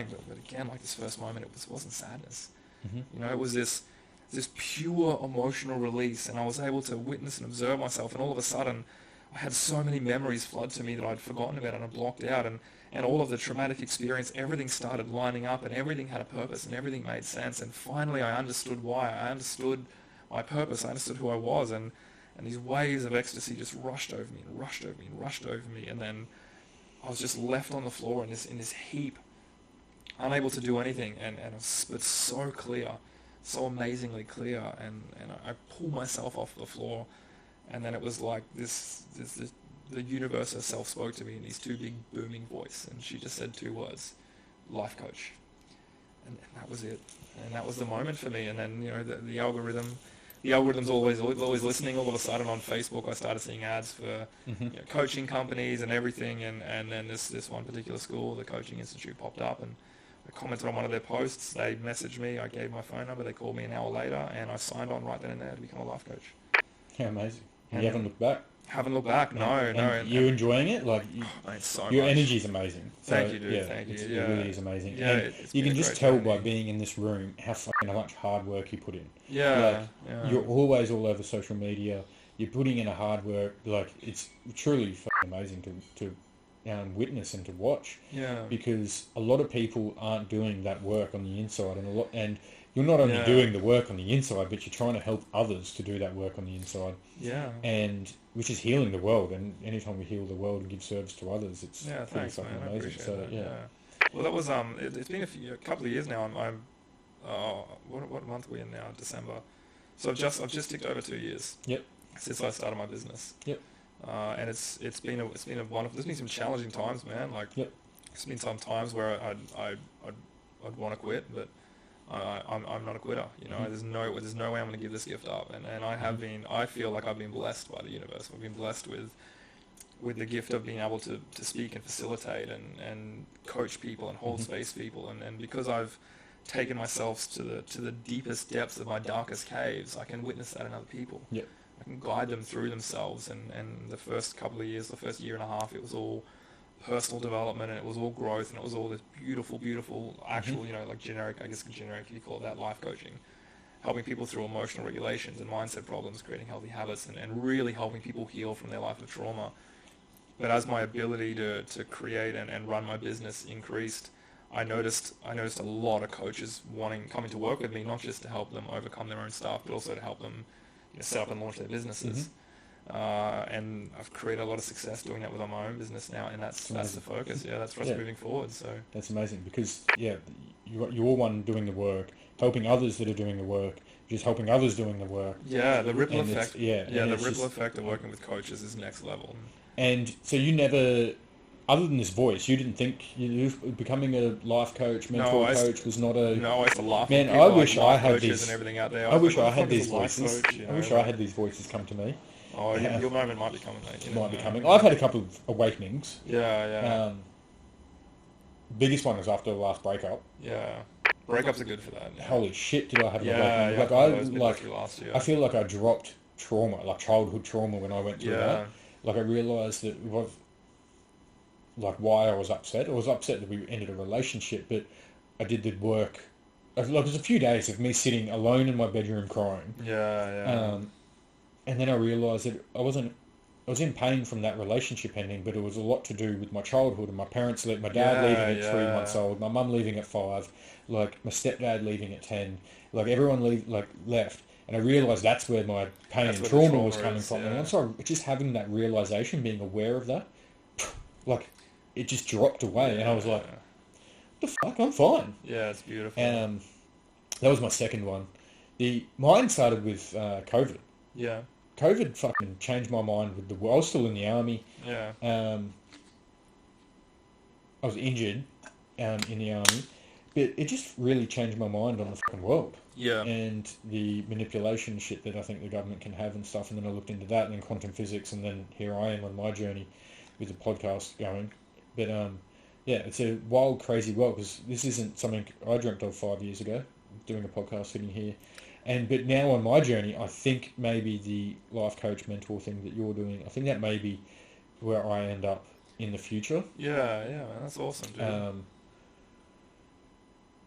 but again, like this first moment, it wasn't sadness. You know, it was this pure emotional release, and I was able to witness and observe myself, and all of a sudden I had so many memories flood to me that I'd forgotten about and I blocked out, and all of the traumatic experience, everything started lining up, and everything had a purpose, and everything made sense, and finally I understood why. I understood my purpose. I understood who I was, and these waves of ecstasy just rushed over me and rushed over me and rushed over me, and then I was just left on the floor in this heap unable to do anything, and it's so clear, so amazingly clear, and I pulled myself off the floor, and then it was like the universe herself spoke to me in these two big booming voice, and she just said two words: life coach. And that was it, and that was the moment for me. And then the algorithm's always listening. All of a sudden on Facebook I started seeing ads for coaching companies and everything, and then this one particular school, the Coaching Institute, popped up, and I commented on one of their posts. They messaged me, I gave my phone number, they called me an hour later, and I signed on right then and there to become a life coach. How amazing. And you haven't looked back? Haven't looked back, no. And you enjoying it? Like, mate, so your much. energy is amazing. Thank you, dude. Thank you. It really is amazing. Yeah, and you can just tell by being in this room how much hard work you put in. You're always all over social media. You're putting in a hard work. Like, it's truly fucking amazing to witness and to watch. Yeah. Because a lot of people aren't doing that work on the inside, and you're not only doing the work on the inside, but you're trying to help others to do that work on the inside. Yeah. And which is healing the world. And anytime we heal the world and give service to others, it's thanks, fucking man. amazing. I appreciate that. Well, that was it's been a couple of years now. I'm what month are we in now? December. So I've just ticked over 2 years. Yep. Since I started my business. Yep. And it's been a wonderful. There's been some challenging times, man. Like, there's been some times where I'd want to quit, but I'm not a quitter. There's no way I'm going to give this gift up. And I have been. I feel like I've been blessed by the universe. I've been blessed with the gift of being able to speak and facilitate and coach people and hold space for people. And because I've taken myself to the deepest depths of my darkest caves, I can witness that in other people. Yep. I can guide them through themselves, and the first couple of years, the first year and a half, it was all personal development, and it was all growth, and it was all this beautiful actual, like generic you call it that, life coaching, helping people through emotional regulations and mindset problems, creating healthy habits, and really helping people heal from their life of trauma. But as my ability to create and run my business increased, I noticed a lot of coaches coming to work with me, not just to help them overcome their own stuff, but also to help them set up and launch their businesses. And I've created a lot of success doing that with my own business now, and that's the focus. That's for us moving forward. So that's amazing because you're one doing the work, helping others that are doing the work, just helping others doing the work. Yeah, the ripple effect. The ripple effect of working with coaches is next level. And so you never, other than this voice, you didn't think becoming a life coach, mentor coach was not a... No, I used to laugh. Man, I wish I had these... and everything out there. I wish I had these voices. I wish I had these voices come to me. Oh, your moment might be coming, mate. Might be coming. I've had a couple of awakenings. Yeah. Biggest one was after the last breakup. Yeah. Breakups are good for that. Yeah. Holy shit, did I have an awakening. I feel like I dropped trauma, like childhood trauma when I went through that. Like I realised that why I was upset. I was upset that we ended a relationship, but I did the work. Like, it was a few days of me sitting alone in my bedroom crying. And then I realised that I was in pain from that relationship ending, but it was a lot to do with my childhood and my parents, my dad leaving at 3 months old, my mum leaving at 5, like my stepdad leaving at 10, like everyone left. And I realised that's where my pain and trauma was coming from. And once just having that realisation, being aware of that, like it just dropped away. And I was like, what the fuck, I'm fine. Yeah, it's beautiful. And that was my second one. Mine started with COVID. Yeah. COVID fucking changed my mind with I was still in the army. Yeah. I was injured in the army. But it just really changed my mind on the fucking world. Yeah. And the manipulation shit that I think the government can have and stuff. And then I looked into that and then quantum physics. And then here I am on my journey with the podcast going. But it's a wild, crazy world because this isn't something I dreamt of 5 years ago, doing a podcast sitting here. But now on my journey, I think maybe the life coach mentor thing that you're doing, I think that may be where I end up in the future. Yeah, man, that's awesome,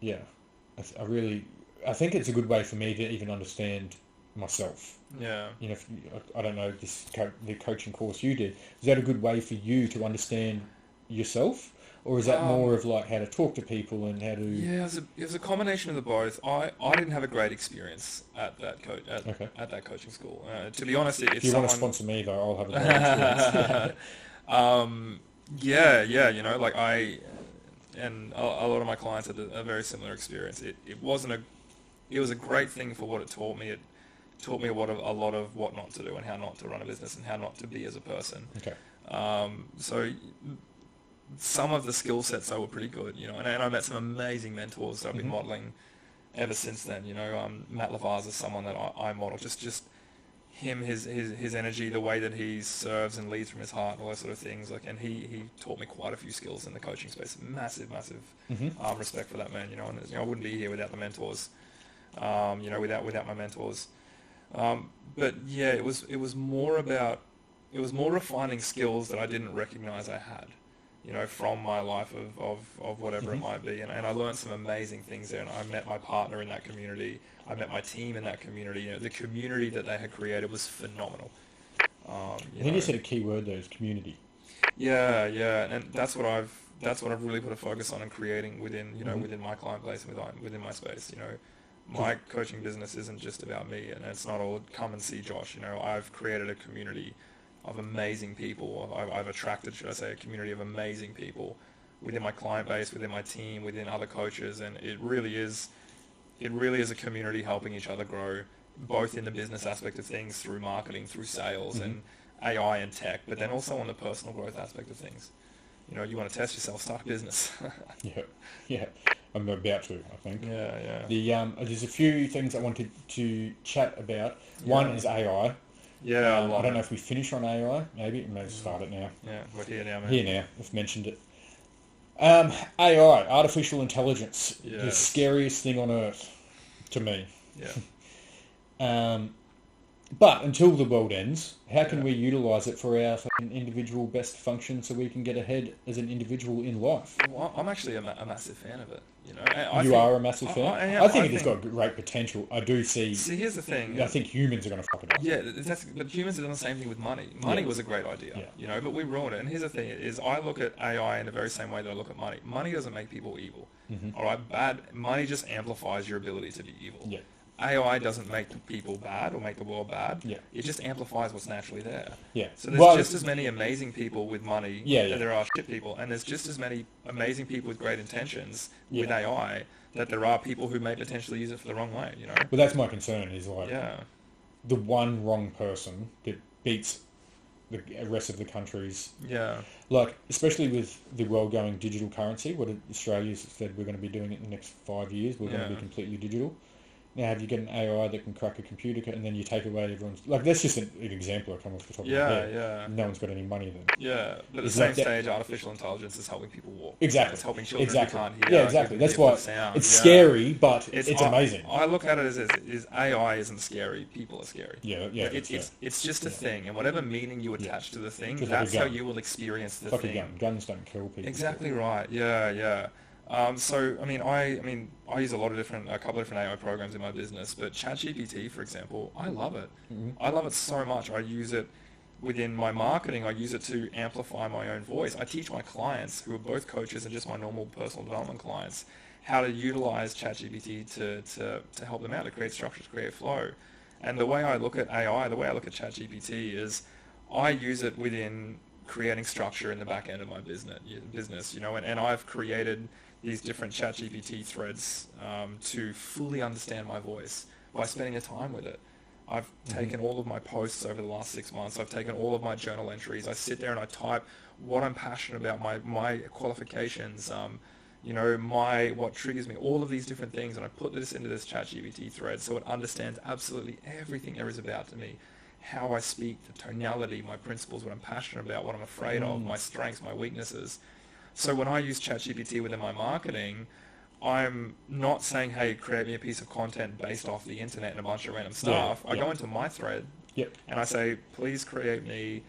dude. I think it's a good way for me to even understand myself. Yeah. I don't know, the coaching course you did, is that a good way for you to understand yourself? Or is that more of like how to talk to people and how to... Yeah, it was a combination of the both. I didn't have a great experience at that at that coaching school. To be honest, if you want to sponsor me though, I'll have a great experience. and a lot of my clients had a very similar experience. It wasn't a, it was a great thing for what it taught me. It taught me a lot of what not to do and how not to run a business and how not to be as a person. Okay. So some of the skill sets were pretty good, you know, and I met some amazing mentors that I've been modeling ever since then. You know, Matt Lavaz is someone that I model. Just him, his energy, the way that he serves and leads from his heart, all those sort of things. Like, and he taught me quite a few skills in the coaching space. Massive respect for that man. You know, and you know, I wouldn't be here without the mentors. You know, without my mentors. But yeah, it was more refining skills that I didn't recognize I had, you know, from my life of whatever it might be. And I learned some amazing things there. And I met my partner in that community. I met my team in that community. You know, the community that they had created was phenomenal. I think you said a key word there is community. Yeah, and that's what I've really put a focus on and creating within, you know, within my client base and within my space. You know, my coaching business isn't just about me, and it's not all come and see Josh. You know, I've created a community of amazing people. I've attracted, should I say, a community of amazing people within my client base, within my team, within other coaches, and it really is a community helping each other grow, both in the business aspect of things, through marketing, through sales, and AI and tech, but then also on the personal growth aspect of things. You know, you want to test yourself, start a business. Yeah. I'm about to, I think. Yeah. There's a few things I wanted to chat about. One is AI. Yeah, I don't know if we finish on AI. Maybe start it now. Yeah, we're here now, man. Here now. I've mentioned it. AI, artificial intelligence, the scariest thing on earth to me. Yeah. But until the world ends, how can we utilise it for our individual best function so we can get ahead as an individual in life? Well, I'm actually a massive fan of it. You know, you are a massive fan? I think it has got great potential. I do see... See, here's the thing. I think humans are going to fuck it up. Yeah, but humans have done the same thing with money. Money was a great idea, you know, but we ruined it. And here's the thing, is I look at AI in the very same way that I look at money. Money doesn't make people evil. All right, money just amplifies your ability to be evil. Yeah. AI doesn't make people bad or make the world bad. Yeah. It just amplifies what's naturally there. Yeah. So there's just as many amazing people with money as there are shit people, and there's just as many amazing people with great intentions with AI that there are people who may potentially use it for the wrong way, you know? Well, that's my concern, is like the one wrong person that beats the rest of the countries. Yeah. Like, especially with the world going digital currency, what Australia's said we're going to be doing it in the next 5 years, we're going to be completely digital. Now, if you get an AI that can crack a computer and then you take away everyone's... Like, that's just an example I come off the top of my head. Yeah. No one's got any money then. Yeah, but at the same stage, artificial intelligence is helping people walk. Exactly. It's helping children who can't hear. Yeah, exactly. That's why it's scary, but it's amazing. I look at it as AI isn't scary, people are scary. Yeah. It's just a thing, and whatever meaning you attach to the thing, that's how you will experience the thing. Like a gun. Guns don't kill people. Exactly right. Yeah. So I use a couple of different AI programs in my business, but ChatGPT, for example, I love it. I love it so much. I use it within my marketing. I use it to amplify my own voice. I teach my clients, who are both coaches and just my normal personal development clients, how to utilize ChatGPT to help them out, to create structure, to create flow. And the way I look at AI, the way I look at ChatGPT is I use it within creating structure in the back end of my business, you know, and I've created these different ChatGPT threads to fully understand my voice by spending the time with it. I've taken all of my posts over the last 6 months. I've taken all of my journal entries. I sit there and I type what I'm passionate about, my qualifications, you know, what triggers me, all of these different things, and I put this into this ChatGPT thread so it understands absolutely everything there is about to me. How I speak, the tonality, my principles, what I'm passionate about, what I'm afraid of, my strengths, my weaknesses. So when I use ChatGPT within my marketing, I'm not saying, hey, create me a piece of content based off the internet and a bunch of random stuff. I go into my thread and I say, please create me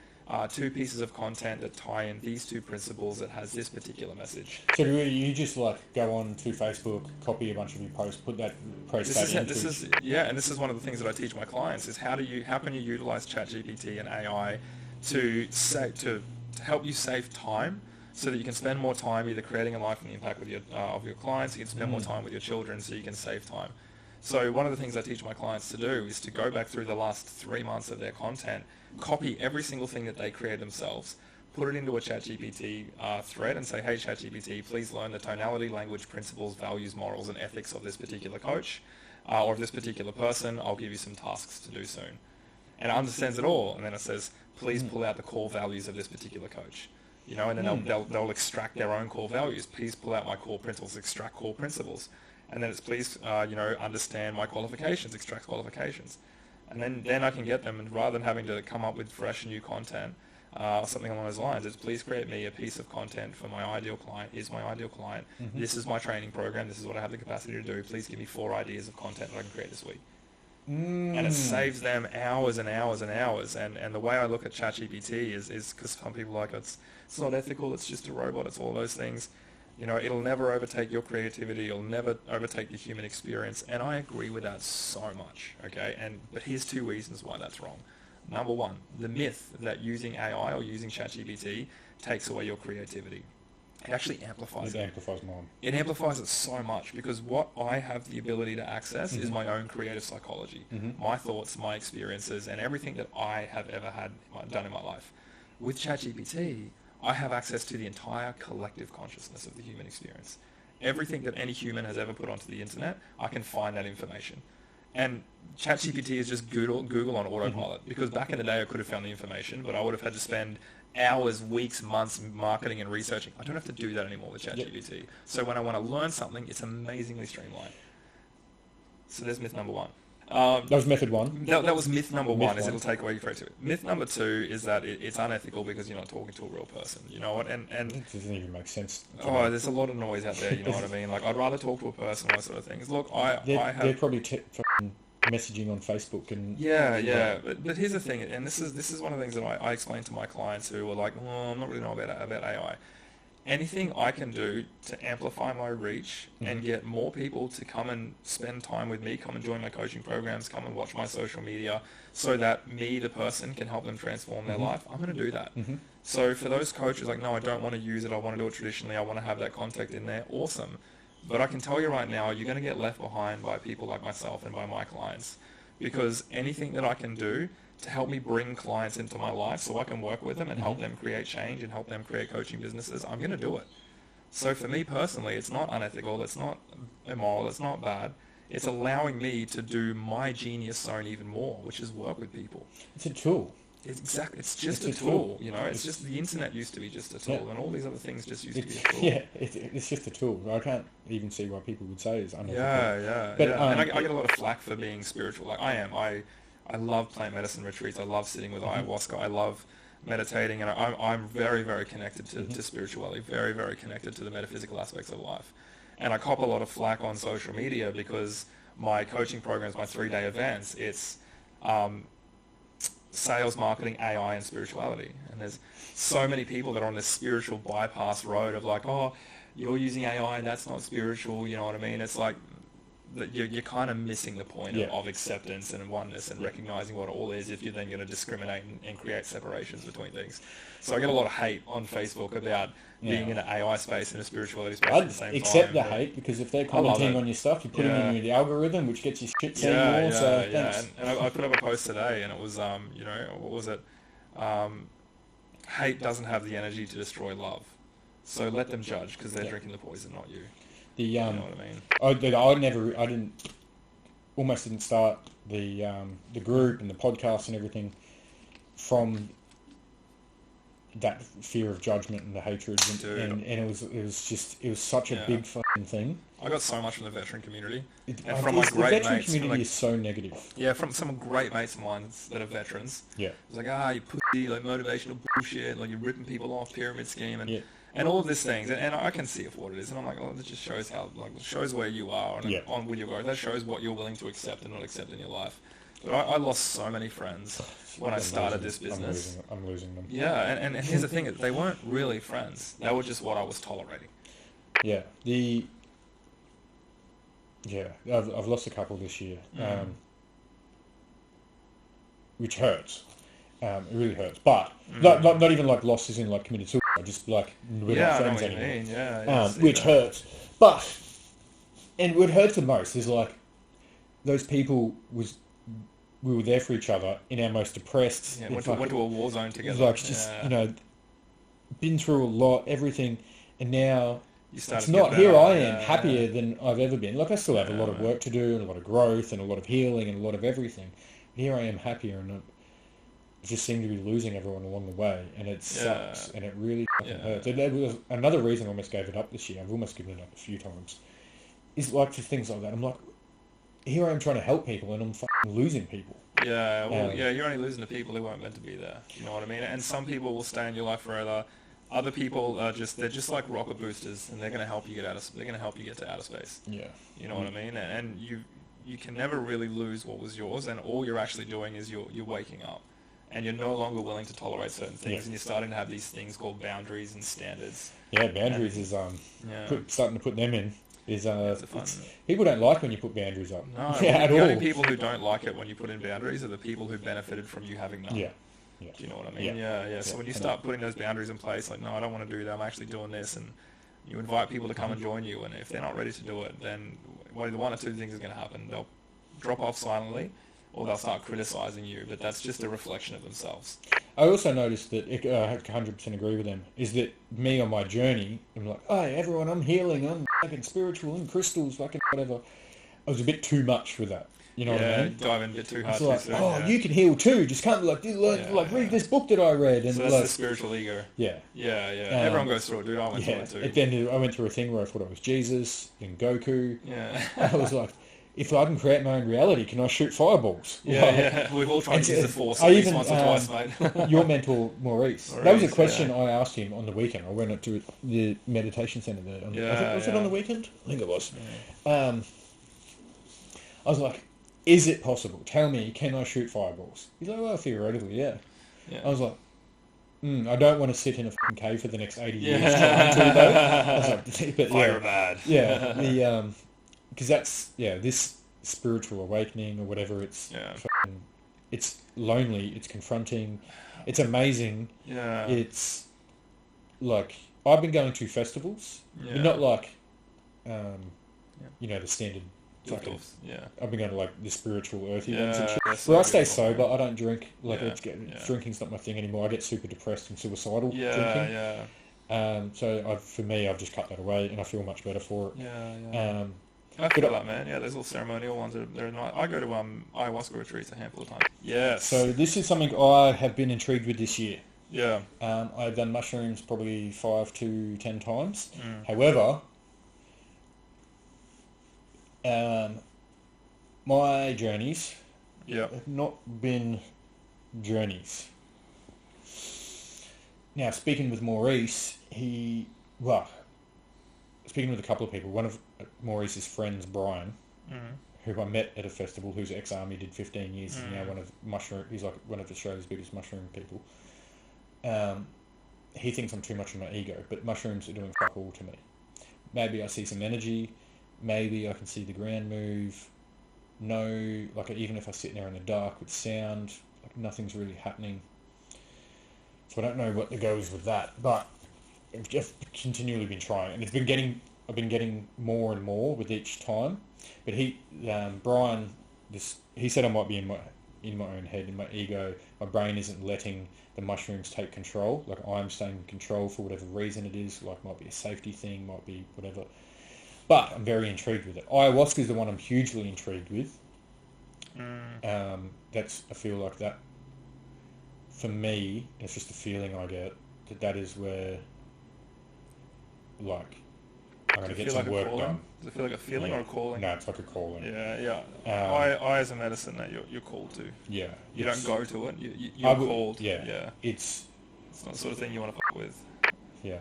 2 pieces of content that tie in these 2 principles that has this particular message. So do you just like go on to Facebook, copy a bunch of your posts, put that into... This is one of the things that I teach my clients is how can you utilize ChatGPT and AI to help you save time, so that you can spend more time either creating a life and the impact with of your clients. You can spend more time with your children, so you can save time. So one of the things I teach my clients to do is to go back through the last 3 months of their content, copy every single thing that they create themselves, put it into a ChatGPT thread and say, hey, ChatGPT, please learn the tonality, language, principles, values, morals, and ethics of this particular coach or of this particular person. I'll give you some tasks to do soon. And it understands it all. And then it says, please pull out the core values of this particular coach. You know, and then they'll extract their own core values. Please pull out my core principles, extract core principles. And then it's please, understand my qualifications, extract qualifications. And then I can get them, and rather than having to come up with fresh new content, something along those lines, is please create me a piece of content for my ideal client. Is my ideal client. This is my training program. This is what I have the capacity to do. Please give me 4 ideas of content that I can create this week. And it saves them hours and hours and hours. And the way I look at ChatGPT is because some people are like, it's not ethical, it's just a robot, it's all those things. You know, it'll never overtake your creativity, it'll never overtake the human experience. And I agree with that so much, okay? But here's 2 reasons why that's wrong. Number 1, the myth that using AI or using ChatGPT takes away your creativity. It actually amplifies it. It amplifies mine. It amplifies it so much because what I have the ability to access is my own creative psychology, my thoughts, my experiences, and everything that I have ever done in my life. With ChatGPT, I have access to the entire collective consciousness of the human experience. Everything that any human has ever put onto the internet, I can find that information. And ChatGPT is just Google on autopilot, because back in the day I could have found the information, but I would have had to spend hours, weeks, months marketing and researching. I don't have to do that anymore with ChatGPT. Yep. So when I want to learn something, it's amazingly streamlined. So there's myth number 1. That was method 1. That was myth number 1, is it'll take away your creativity. Myth number 2 is that it's unethical because you're not talking to a real person. You know what? And it doesn't even make sense. There's a lot of noise out there. You know what I mean? Like, I'd rather talk to a person, all that sort of things. Look, they're probably messaging on Facebook and but here's the thing, and this is one of the things that I explain to my clients who are like, I'm not really know about AI. Anything I can do to amplify my reach and get more people to come and spend time with me, come and join my coaching programs, come and watch my social media, so that me, the person, can help them transform their life, I'm going to do that. So for those coaches like, no, I don't want to use it, I want to do it traditionally, I want to have that contact in there, awesome. But I can tell you right now, you're going to get left behind by people like myself and by my clients, because anything that I can do to help me bring clients into my life so I can work with them and help them create change and help them create coaching businesses, I'm going to do it. So for me personally, it's not unethical, it's not immoral, it's not bad. It's allowing me to do my genius zone even more, which is work with people. It's a tool. It's just a tool, you know. It's just the internet used to be just a tool, and all these other things just used to be a tool. Yeah, it's just a tool. I can't even see why people would say it's unethical. But and I get a lot of flack for being spiritual. Like I am. I love plant medicine retreats. I love sitting with ayahuasca. I love meditating, and I'm very, very connected to spirituality. Very, very connected to the metaphysical aspects of life. And I cop a lot of flack on social media because my coaching programs, my 3-day events, it's sales, marketing, AI, and spirituality. And there's so many people that are on this spiritual bypass road of like, oh, you're using AI, that's not spiritual, you know what I mean? It's like that you're kind of missing the point of acceptance and oneness and recognizing what it all is if you're then going to discriminate and create separations between things. So I get a lot of hate on Facebook about being in an AI space and a spirituality space at the same time. I'd accept the hate, because if they're commenting on your stuff, you're putting them in the algorithm, which gets you shit seen more. So thanks. And I put up a post today, and it was, what was it? Hate doesn't have the energy to destroy love. So let them judge, because they're drinking the poison, not you. You know what I mean? I almost didn't start the group and the podcast and everything from that fear of judgment and the hatred, and it was such a big fucking thing. I got so much from the veteran community, and from my great mates. The veteran community is so negative. Yeah, from some great mates of mine that are veterans. Yeah, it's like, you pussy, like motivational bullshit, like you're ripping people off, pyramid scheme, and all of these things, and I can see it for what it is, and I'm like, that just shows shows where you are on with your growth. That shows what you're willing to accept and not accept in your life. But I lost so many friends when I started this business. I'm losing them. Yeah, and here's the thing, they weren't really friends. They were just what I was tolerating. Yeah, I've lost a couple this year, which hurts. It really hurts, but not even like losses in like committed suicide, just like we're not friends anymore. Which hurts, and what hurts the most is like those people we were there for each other in our most depressed. Yeah, went to a war zone together. Like just been through a lot, everything, and now You it's started to get not. better. Here I am, Yeah, happier than I've ever been. Like I still have a lot yeah, of man. work to do, and a lot of growth, and a lot of healing, and a lot of everything. But here I am, happier, and I just seem to be losing everyone along the way, and it Yeah, sucks, and it really fucking yeah, hurts. And that was another reason I almost gave it up this year. I've almost given it up a few times. Is like for things like that. I'm like, here I am trying to help people, and I'm fucking losing people. yeah. Well, Um, yeah. You're only losing to people who weren't meant to be there. You know what I mean? And some people will stay in your life forever. Other people are they're just like rocket boosters, and they're going to help you they're going to help you get to outer space. yeah, You know what I mean? And you can never really lose what was yours, and all you're actually doing is you're waking up, and you're no longer willing to tolerate certain yeah, things, and you're starting to have these things called boundaries and standards. yeah. Boundaries And is yeah, starting to put them in. Is it's a fun. it's people don't like when you put boundaries up. No, Yeah, well, at the only all. people who don't like it when you put in boundaries are the people who benefited from you having none. Yeah, yeah, Do you know what I mean? yeah, Yeah, yeah. So yeah. when you And start putting those boundaries in place, like, no, I don't want to do that. I'm actually doing this, and you invite people to come and join you. And if they're not ready to do it, then one or two things is going to happen. They'll drop off silently, or they'll start criticizing you. But that's just a reflection of themselves. I also noticed that I 100% agree with them. Is that me on my journey? I'm like, hey, everyone, I'm healing. I'm fucking spiritual and crystals, fucking whatever. I was a bit too much for that. You know what I Yeah, mean? dive in a bit too hard It's too like, soon. oh, Yeah. you can heal too. Just come like Yeah, read yeah. this book that I read, and So that's like, the spiritual ego. yeah, Yeah, yeah. Um, Everyone goes through it, dude. I went through yeah. it too. At the end, I went through a thing where I thought I was Jesus, then Goku. Yeah. I was like, if I can create my own reality, can I shoot fireballs? Yeah, Like, yeah. We've all tried and to use the force I at least even, once or twice, mate. your mentor, Maurice. That was a Maurice, question yeah. I asked him on the weekend. I went up to the meditation center there. I think, was it on the weekend? I think it was. Um, I was like, is it possible? Tell me, can I shoot fireballs? He's like, well, theoretically, yeah. Yeah. I was like, I don't want to sit in a fucking cave for the next 80 years Yeah. trying to, though. I was like, but Fire yeah, bad. yeah, because that's, this spiritual awakening or whatever, Yeah. it's lonely, it's confronting, it's amazing, Yeah. it's like, I've been going to festivals, Yeah. but not like, Yeah. the standard fucking, Yeah. I've been going to like the spiritual earthy Yeah. ones and shit. That's Where I so stay beautiful, man. sober, I don't drink. Like Yeah, yeah. drinking's not my thing anymore. I get super depressed and suicidal Yeah, drinking. yeah. So for me, I've just cut that away, and I feel much better for it. Yeah, yeah. Um, I feel that, man. Yeah, there's all ceremonial ones that are nice. I go to ayahuasca retreats a handful of times. Yes. so this is something I have been intrigued with this year. Yeah. I've done mushrooms probably 5 to 10 times. Mm. However, my journeys Yeah. have not been journeys. Now, speaking with Maurice, speaking with a couple of people, one of Maurice's friends, Brian, Mm. who I met at a festival, who's ex-army, did 15 years, is now he's like one of Australia's biggest mushroom people. He thinks I'm too much of my ego, but mushrooms are doing fuck all to me. Maybe I see some energy, maybe I can see the ground move. No, like even if I sit there in the dark with sound, like nothing's really happening. So I don't know what the go is with that, but I've just continually been trying, and I've been getting more and more with each time. But Brian, he said I might be in my own head, in my ego. My brain isn't letting the mushrooms take control. Like I'm staying in control for whatever reason it is. Like might be a safety thing, might be whatever. But I'm very intrigued with it. Ayahuasca is the one I'm hugely intrigued with. Mm. I feel like that, for me, it's just a feeling I get that is where, like, I'm going to get some work done. Does it feel like a feeling or a calling? No, it's like a calling. Yeah, yeah. I as a medicine that you're called to. Yeah. You don't go to it. You're called. Yeah. Yeah. It's not the sort of thing you want to fuck with. Yeah.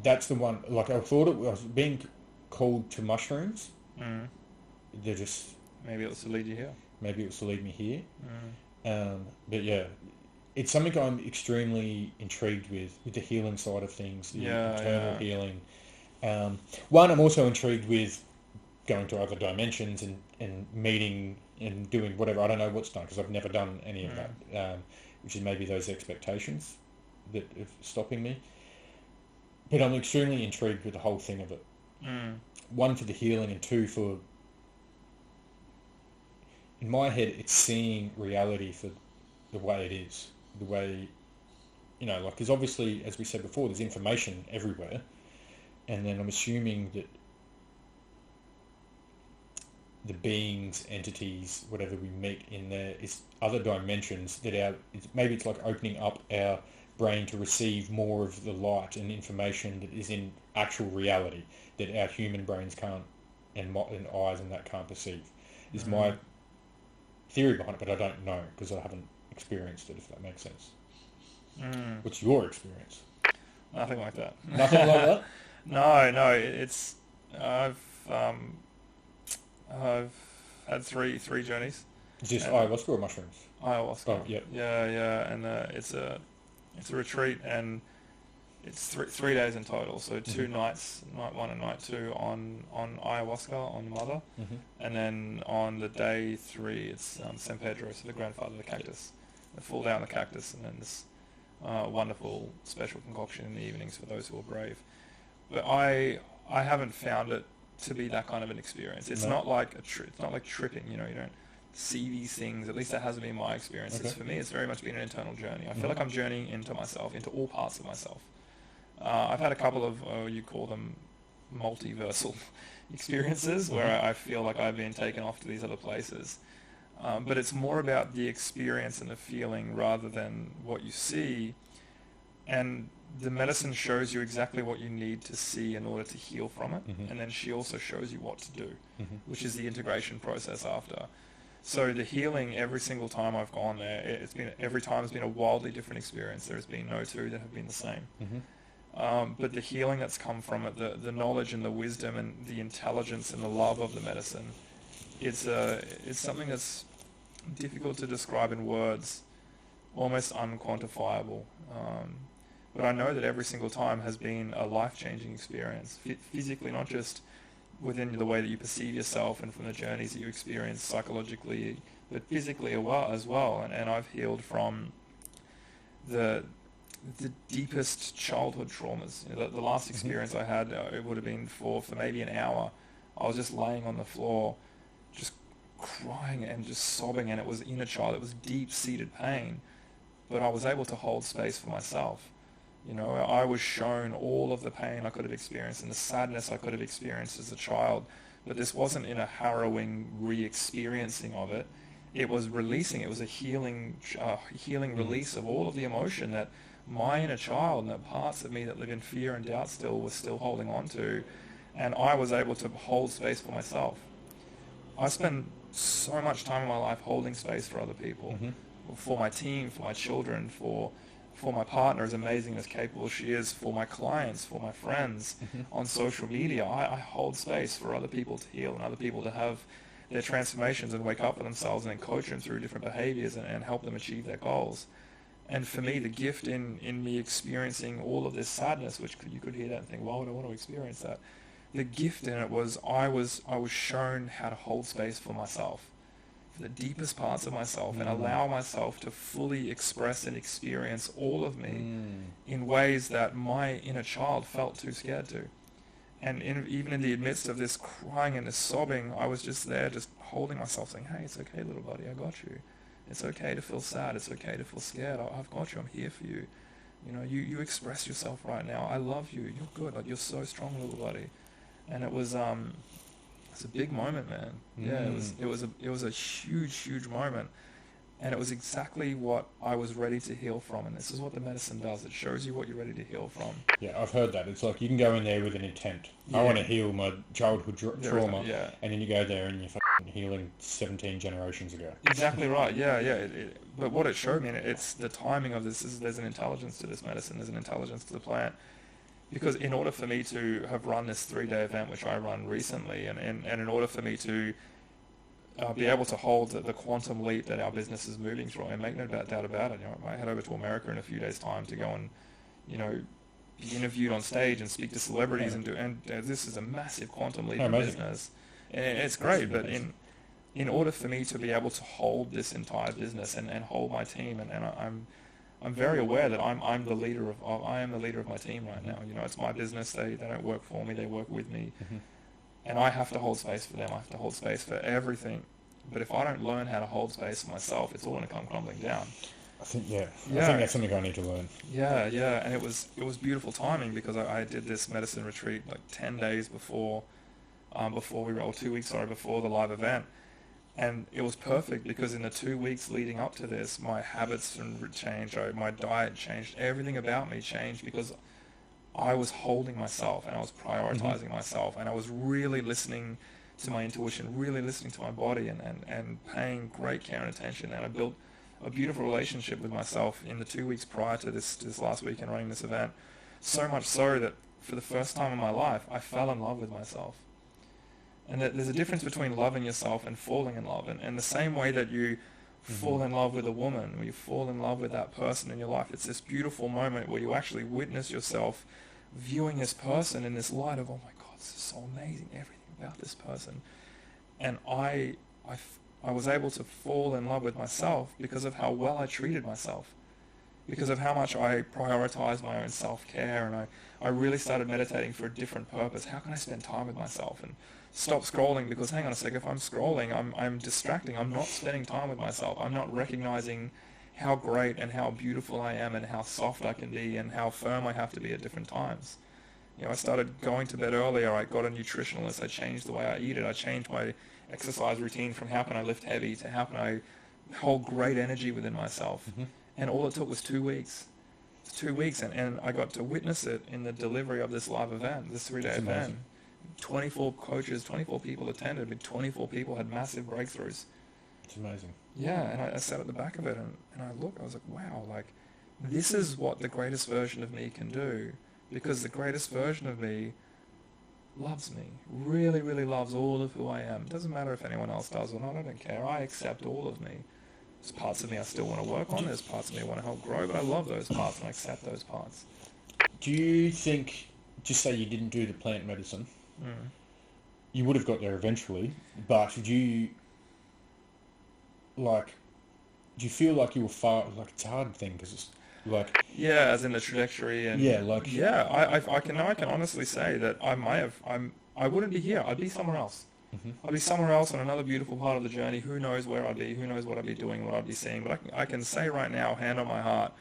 That's the one, like I thought I was being called to mushrooms. Mm. They're just... Maybe it was to lead you here. Maybe it was to lead me here. Mm. But yeah, it's something I'm extremely intrigued with the healing side of things, the internal healing. One, I'm also intrigued with going to other dimensions and meeting and doing whatever. I don't know what's done because I've never done any of that, which is maybe those expectations that are stopping me. But I'm extremely intrigued with the whole thing of it. Mm. One, for the healing, and two, for... In my head, it's seeing reality for the way it is, the way you know, like, because obviously, as we said before, there's information everywhere, and then I'm assuming that the beings, entities, whatever we meet in there is other dimensions that maybe it's like opening up our brain to receive more of the light and information that is in actual reality that our human brains can't and eyes and that can't perceive. Is my theory behind it, but I don't know because I haven't experienced it, if that makes sense. What's your experience? Nothing like that. Nothing like that? No. It's I've had three journeys. Is this ayahuasca or mushrooms? Ayahuasca. Oh, yeah. Yeah, and it's a retreat, and it's 3 days in total. So 2 nights, night 1 and night 2 on ayahuasca on Mother, and then on the day 3 it's San Pedro, so the grandfather of the cactus. They fall down the cactus, and then this wonderful special concoction in the evenings for those who are brave. But I haven't found it to be that kind of an experience. It's not like it's not like tripping. You know, you don't see these things. At least that hasn't been my experience. Okay. For me, it's very much been an internal journey. I feel like I'm journeying into myself, into all parts of myself. I've had a couple of you call them multiversal experiences where I feel like I've been taken off to these other places. But it's more about the experience and the feeling rather than what you see. And the medicine shows you exactly what you need to see in order to heal from it. And then she also shows you what to do, which is the integration process after. So the healing, every single time I've gone there, every time has been a wildly different experience. There's been no two that have been the same. But the healing that's come from it, the knowledge and the wisdom and the intelligence and the love of the medicine, it's something that's difficult to describe in words, almost unquantifiable. But I know that every single time has been a life-changing experience, physically, not just within the way that you perceive yourself and from the journeys that you experience psychologically, but physically as well. And I've healed from the deepest childhood traumas. You know, the last experience I had, it would have been for maybe an hour. I was just laying on the floor, just crying and just sobbing, and it was inner child. It was deep-seated pain, but I was able to hold space for myself. You know, I was shown all of the pain I could have experienced and the sadness I could have experienced as a child, but this wasn't in a harrowing re-experiencing of it. It was releasing. It was a healing release of all of the emotion that my inner child and the parts of me that live in fear and doubt was still holding on to, and I was able to hold space for myself. I spend so much time in my life holding space for other people, for my team, for my children, for my partner, as amazing as capable she is, for my clients, for my friends on social media. I hold space for other people to heal and other people to have their transformations and wake up for themselves, and then coach them through different behaviors and help them achieve their goals. And for me, the gift in me experiencing all of this sadness, which you could hear that and think, why would I want to experience that? The gift in it was I was shown how to hold space for myself, for the deepest parts of myself, and allow myself to fully express and experience all of me in ways that my inner child felt too scared to. And even in the midst of this crying and this sobbing, I was just there, just holding myself, saying, hey, it's okay, little buddy, I got you. It's okay to feel sad. It's okay to feel scared. I've got you. I'm here for you. You know, you express yourself right now. I love you. You're good. Like, you're so strong, little buddy. And it was it's a big moment, man. Yeah, it was a huge moment. And it was exactly what I was ready to heal from. And this is what the medicine does. It shows you what you're ready to heal from. Yeah, I've heard that. It's like you can go in there with an intent. Yeah. I want to heal my childhood trauma. Yeah. And then you go there and you're fucking healing 17 generations ago. Exactly right. Yeah. But what it showed me, and it's the timing of this, there's an intelligence to this medicine. There's an intelligence to the plant. Because in order for me to have run this 3-day event, which I run recently, and in order for me to be able to hold the quantum leap that our business is moving through, and make no doubt about it. You know, I head over to America in a few days' time to go and, you know, be interviewed on stage and speak to celebrities and this is a massive quantum leap in business, and it's great. But in order for me to be able to hold this entire business and hold my team, and I'm very aware that I am the leader of my team right now. You know, it's my business. They don't work for me. They work with me. And I have to hold space for them. I have to hold space for everything. But if I don't learn how to hold space for myself, it's all going to come crumbling down. I think I think Yeah, that's something I need to learn. yeah, and it was beautiful timing because I did this medicine retreat like 10 days before we rolled 2 weeks, sorry, before the live event. And it was perfect because in the 2 weeks leading up to this, my habits changed, my diet changed, everything about me changed because I was holding myself and I was prioritizing myself and I was really listening to my intuition, really listening to my body and paying great care and attention. And I built a beautiful relationship with myself in the 2 weeks prior to this last weekend running this event. So much so that for the first time in my life, I fell in love with myself. And that there's a difference between loving yourself and falling in love. And the same way that you fall in love with a woman, or you fall in love with that person in your life, it's this beautiful moment where you actually witness yourself viewing this person in this light of, oh my God, this is so amazing, everything about this person. And I was able to fall in love with myself because of how well I treated myself, because of how much I prioritized my own self-care, and I really started meditating for a different purpose. How can I spend time with myself and stop scrolling? Because hang on a sec, if I'm scrolling, I'm distracting. I'm not spending time with myself. I'm not recognizing how great and how beautiful I am and how soft I can be and how firm I have to be at different times. You know, I started going to bed earlier. I got a nutritionalist. I changed the way I eat it. I changed my exercise routine from how can I lift heavy to how can I hold great energy within myself. And all it took was 2 weeks. 2 weeks, and I got to witness it in the delivery of this live event, this 3-day event. 24 coaches, 24 people attended, but 24 people had massive breakthroughs. It's amazing. Yeah, and I sat at the back of it, and I was like, wow, like, this is what the greatest version of me can do, because the greatest version of me loves me, really, really loves all of who I am. It doesn't matter if anyone else does or not, I don't care. I accept all of me. There's parts of me I still want to work on, there's parts of me I want to help grow, but I love those parts and I accept those parts. Do you think, just say you didn't do the plant medicine, you would have got there eventually, but do you feel like you were far, like it's a hard thing because it's like... Yeah, as in the trajectory and... Yeah, like... Yeah, I can honestly say that I wouldn't be here, I'd be somewhere else. I'd be somewhere else on another beautiful part of the journey. Who knows where I'd be, who knows what I'd be doing, what I'd be seeing, but I can say right now, hand on my heart,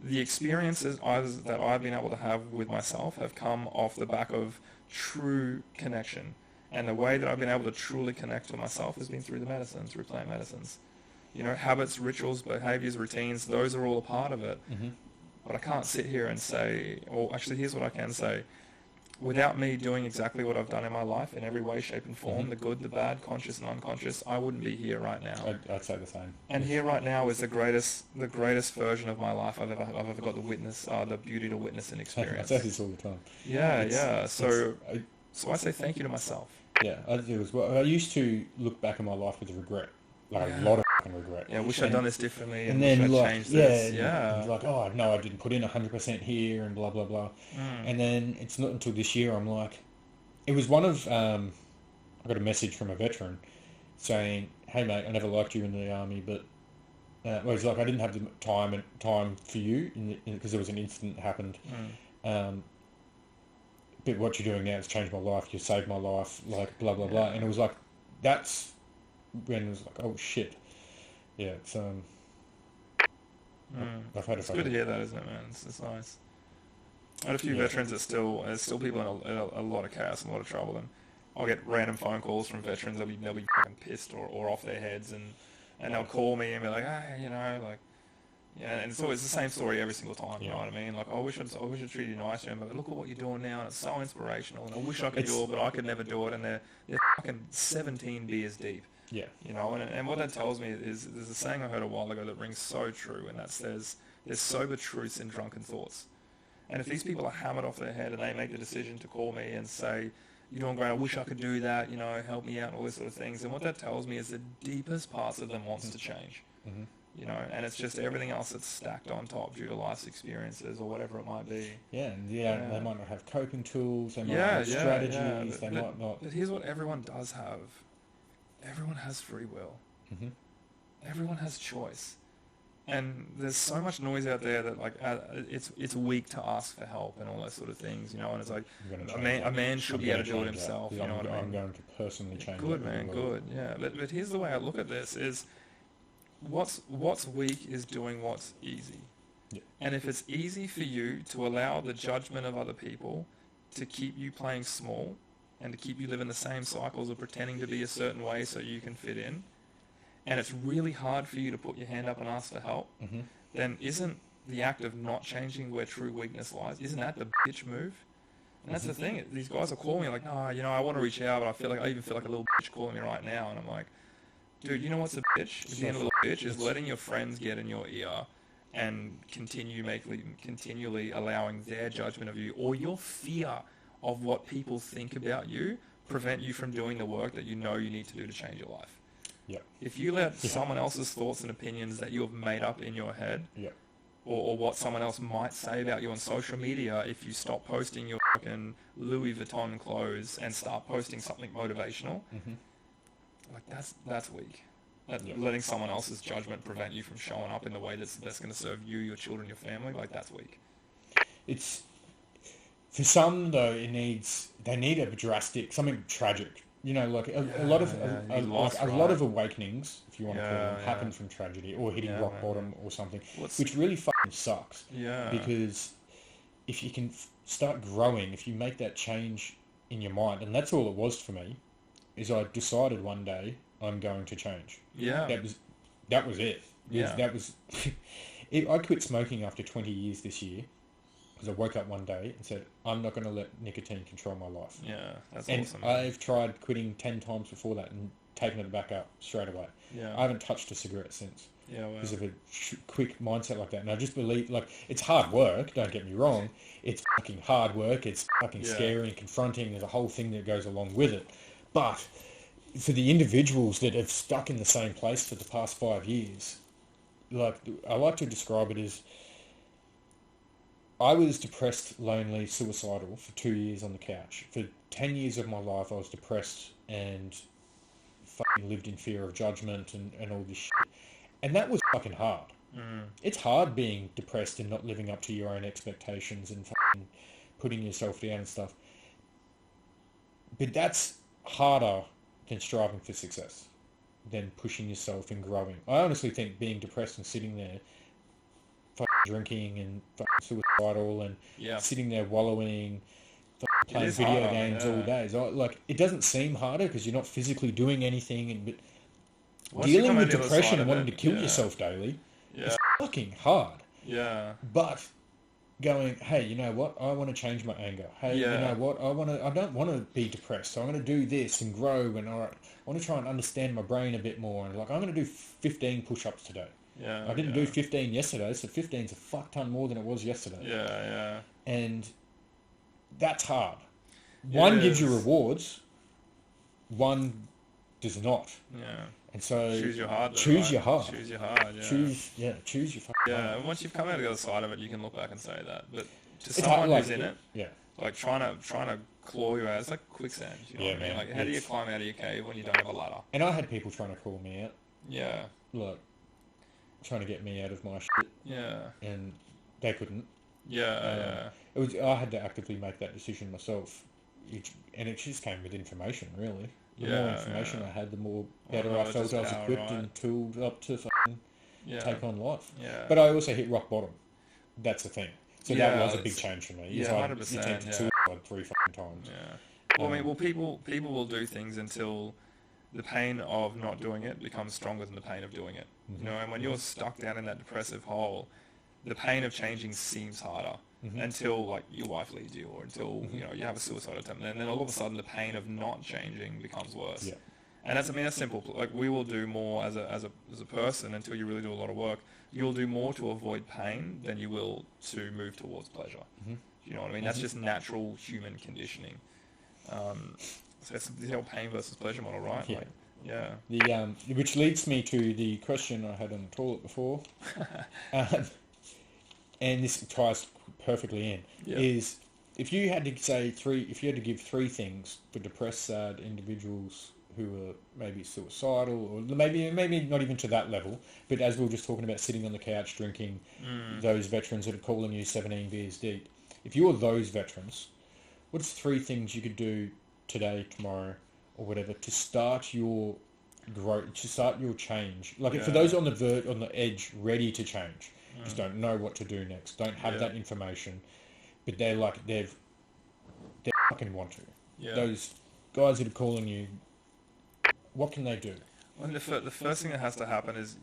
the experiences that I've been able to have with myself have come off the back of true connection. And the way that I've been able to truly connect with myself has been through the medicine, through plant medicines. You know, habits, rituals, behaviors, routines, those are all a part of it. But I can't sit here and say, or actually here's what I can say. Without me doing exactly what I've done in my life in every way, shape and form, the good, the bad, conscious and unconscious, I wouldn't be here right now. I'd say the same. And here right now is the greatest version of my life I've ever got to witness, the beauty to witness and experience. I say this all the time. Yeah. So I say thank you to myself. Yeah, I do as well. I used to look back at my life with regret. Like a lot of regret. Yeah, wish I'd done this differently and then like, changed this. Like, oh, no, I didn't put in 100% here and blah, blah, blah. And then it's not until this year I'm like, it was one of, I got a message from a veteran saying, hey mate, I never liked you in the army, but it was like, I didn't have the time for you because there was an incident that happened. But what you're doing now has changed my life. You saved my life, like blah, blah, blah. And it was like, that's when it was like, oh shit. Yeah, it's I've had it's good to hear that, isn't it, man? It's nice. I had a few veterans there's still people in a lot of chaos and a lot of trouble, and I'll get random phone calls from veterans. They'll be fucking pissed or off their heads, and they'll call me and be like, hey, you know, like, yeah, and so it's the same story every single time. You know what I mean? Like, I wish I'd treated you nicer, but look at what you're doing now, and it's so inspirational, and I wish I could do it, but I could never do it, and they're fucking 17 beers deep. Yeah. You know, and what that tells me is there's a saying I heard a while ago that rings so true, and that's there's sober truths in drunken thoughts. And if these people are hammered off their head and they make the decision to call me and say, you're doing great, I wish I could do that, you know, help me out, and all these sort of things, and what that tells me is the deepest parts of them wants to change. You know, and it's just everything else that's stacked on top due to life's experiences or whatever it might be. Yeah, and they might not have coping tools, they might not have strategies, they might not... But here's what everyone does have. Everyone has free will. Everyone has choice. And there's so much noise out there that like it's weak to ask for help and all those sort of things, you know. And it's like a man should be able to do it himself. You know what I mean? I'm going to personally change. Good man, good. Yeah, but here's the way I look at this: is what's weak is doing what's easy. Yeah. And if it's easy for you to allow the judgment of other people to keep you playing small and to keep you living the same cycles of pretending to be a certain way so you can fit in, and it's really hard for you to put your hand up and ask for help, then isn't the act of not changing where true weakness lies, isn't that the bitch move? And that's the thing. These guys are calling me like, oh, I want to reach out, but I even feel like a little bitch calling me right now. And I'm like, dude, you know what's a bitch? Being a little bitch is letting your friends get in your ear and continually allowing their judgment of you or your fear of what people think about you prevent you from doing the work that you know you need to do to change your life. Yeah. If you let someone else's thoughts and opinions that you have made up in your head, or what someone else might say about you on social media, if you stop posting your fucking Louis Vuitton clothes and start posting something motivational, like that's weak. Letting someone else's judgment prevent you from showing up in the way that's going to serve you, your children, your family, like that's weak. It's for some though. They need a drastic, something tragic. You know, like a lot of awakenings, if you want to call them, happen from tragedy or hitting rock bottom or something, which really fucking sucks. Yeah. Because if you can start growing, if you make that change in your mind, and that's all it was for me, is I decided one day I'm going to change. Yeah. That was it. Yeah. That was. I quit smoking after 20 years this year. Because I woke up one day and said, I'm not going to let nicotine control my life. Yeah, that's awesome. And I've tried quitting 10 times before that and taken it back up straight away. Yeah. I haven't touched a cigarette since. Yeah, wow. Because of a quick mindset like that. And I just believe, like, it's hard work, don't get me wrong. It's fucking hard work. It's fucking scary and confronting. There's a whole thing that goes along with it. But for the individuals that have stuck in the same place for the past 5 years, like, I like to describe it as, I was depressed, lonely, suicidal for 2 years on the couch. For 10 years of my life, I was depressed and fucking lived in fear of judgment and all this shit. And that was fucking hard. It's hard being depressed and not living up to your own expectations and fucking putting yourself down and stuff. But that's harder than striving for success, than pushing yourself and growing. I honestly think being depressed and sitting there drinking and suicidal and sitting there wallowing, playing video games all day. Like, it doesn't seem harder because you're not physically doing anything, but dealing with depression and wanting to kill yourself daily is fucking hard. Yeah. But going, hey, you know what? I want to change my anger. Hey, you know what? I don't want to be depressed, so I'm going to do this and grow, and I want to try and understand my brain a bit more. And like, I'm going to do 15 push-ups today. Yeah, I didn't do 15 yesterday, so 15's a fuck ton more than it was yesterday. Yeah. And that's hard. One gives you rewards, one does not. Yeah. And so choose your heart. Choose your heart. Choose your heart. Yeah. Choose your fucking heart. Yeah. And once you've come out the other side of it, you can look back and say that. But to someone who's in it, like trying to claw you out, it's like quicksand. You know what I mean? Like, how do you climb out of your cave when you don't have a ladder? And I had people trying to call me out. Yeah. Look. Trying to get me out of my shit. Yeah. And they couldn't. Yeah. I had to actively make that decision myself. And it just came with information, really. The more information I had, the more better I felt I was equipped and tooled up to fucking take on life. Yeah. But I also hit rock bottom. That's the thing. So that was a big change for me. Yeah, 100%. You attempted suicide 3 fucking times. Yeah. Well, people will do things until the pain of not doing it becomes stronger than the pain of doing it. You know, and when you're stuck down in that depressive hole, the pain of changing seems harder until, like, your wife leaves you, or until you know, you have a suicide attempt, and then all of a sudden the pain of not changing becomes worse. Yeah. And that's simple. Like, we will do more as a person until you really do a lot of work. You'll do more to avoid pain than you will to move towards pleasure. You know what I mean? That's just natural human conditioning. So it's the whole pain versus pleasure model, right? Yeah. Like, which leads me to the question I had on the toilet before, and this ties perfectly in. Is if you had to give 3 things for depressed, sad individuals who are maybe suicidal, or maybe not even to that level, but as we were just talking about sitting on the couch drinking, those veterans that are calling you 17 beers deep. If you were those veterans, what's 3 things you could do today, tomorrow, or whatever, to start your to start your change. Like Yeah. for those on the edge, ready to change, just don't know what to do next, don't have that information, but they fucking want to. Yeah. Those guys that are calling you, what can they do? Well, the first thing that has to happen is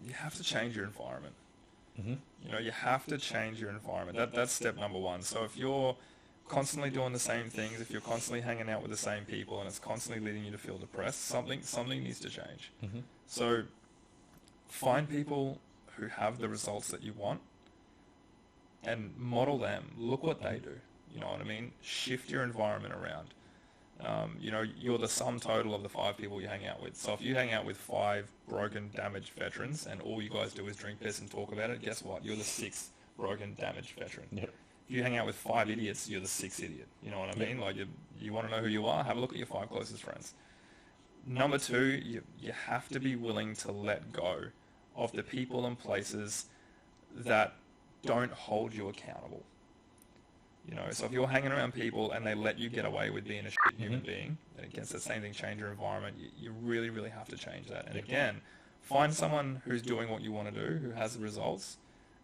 you have to change your environment. Mm-hmm. You know, you have to change your environment. That's step number one. So if you're constantly doing the same things, if you're constantly hanging out with the same people, and it's constantly leading you to feel depressed, something needs to change. Mm-hmm. So find people who have the results that you want and model them. Look what they do. You know what I mean? Shift your environment around. You know, you're the sum total of the 5 people you hang out with. So if you hang out with 5 broken, damaged veterans and all you guys do is drink piss and talk about it, guess what? You're the 6th broken, damaged veteran. Yep. If you hang out with 5 idiots, you're the 6th idiot. You know what I mean? Like, you want to know who you are? Have a look at your 5 closest friends. Number 2, you have to be willing to let go of the people and places that don't hold you accountable. You know, so if you're hanging around people and they let you get away with being a shit human being, then again, it's the same thing, change your environment. You really, really have to change that. And again, find someone who's doing what you want to do, who has the results,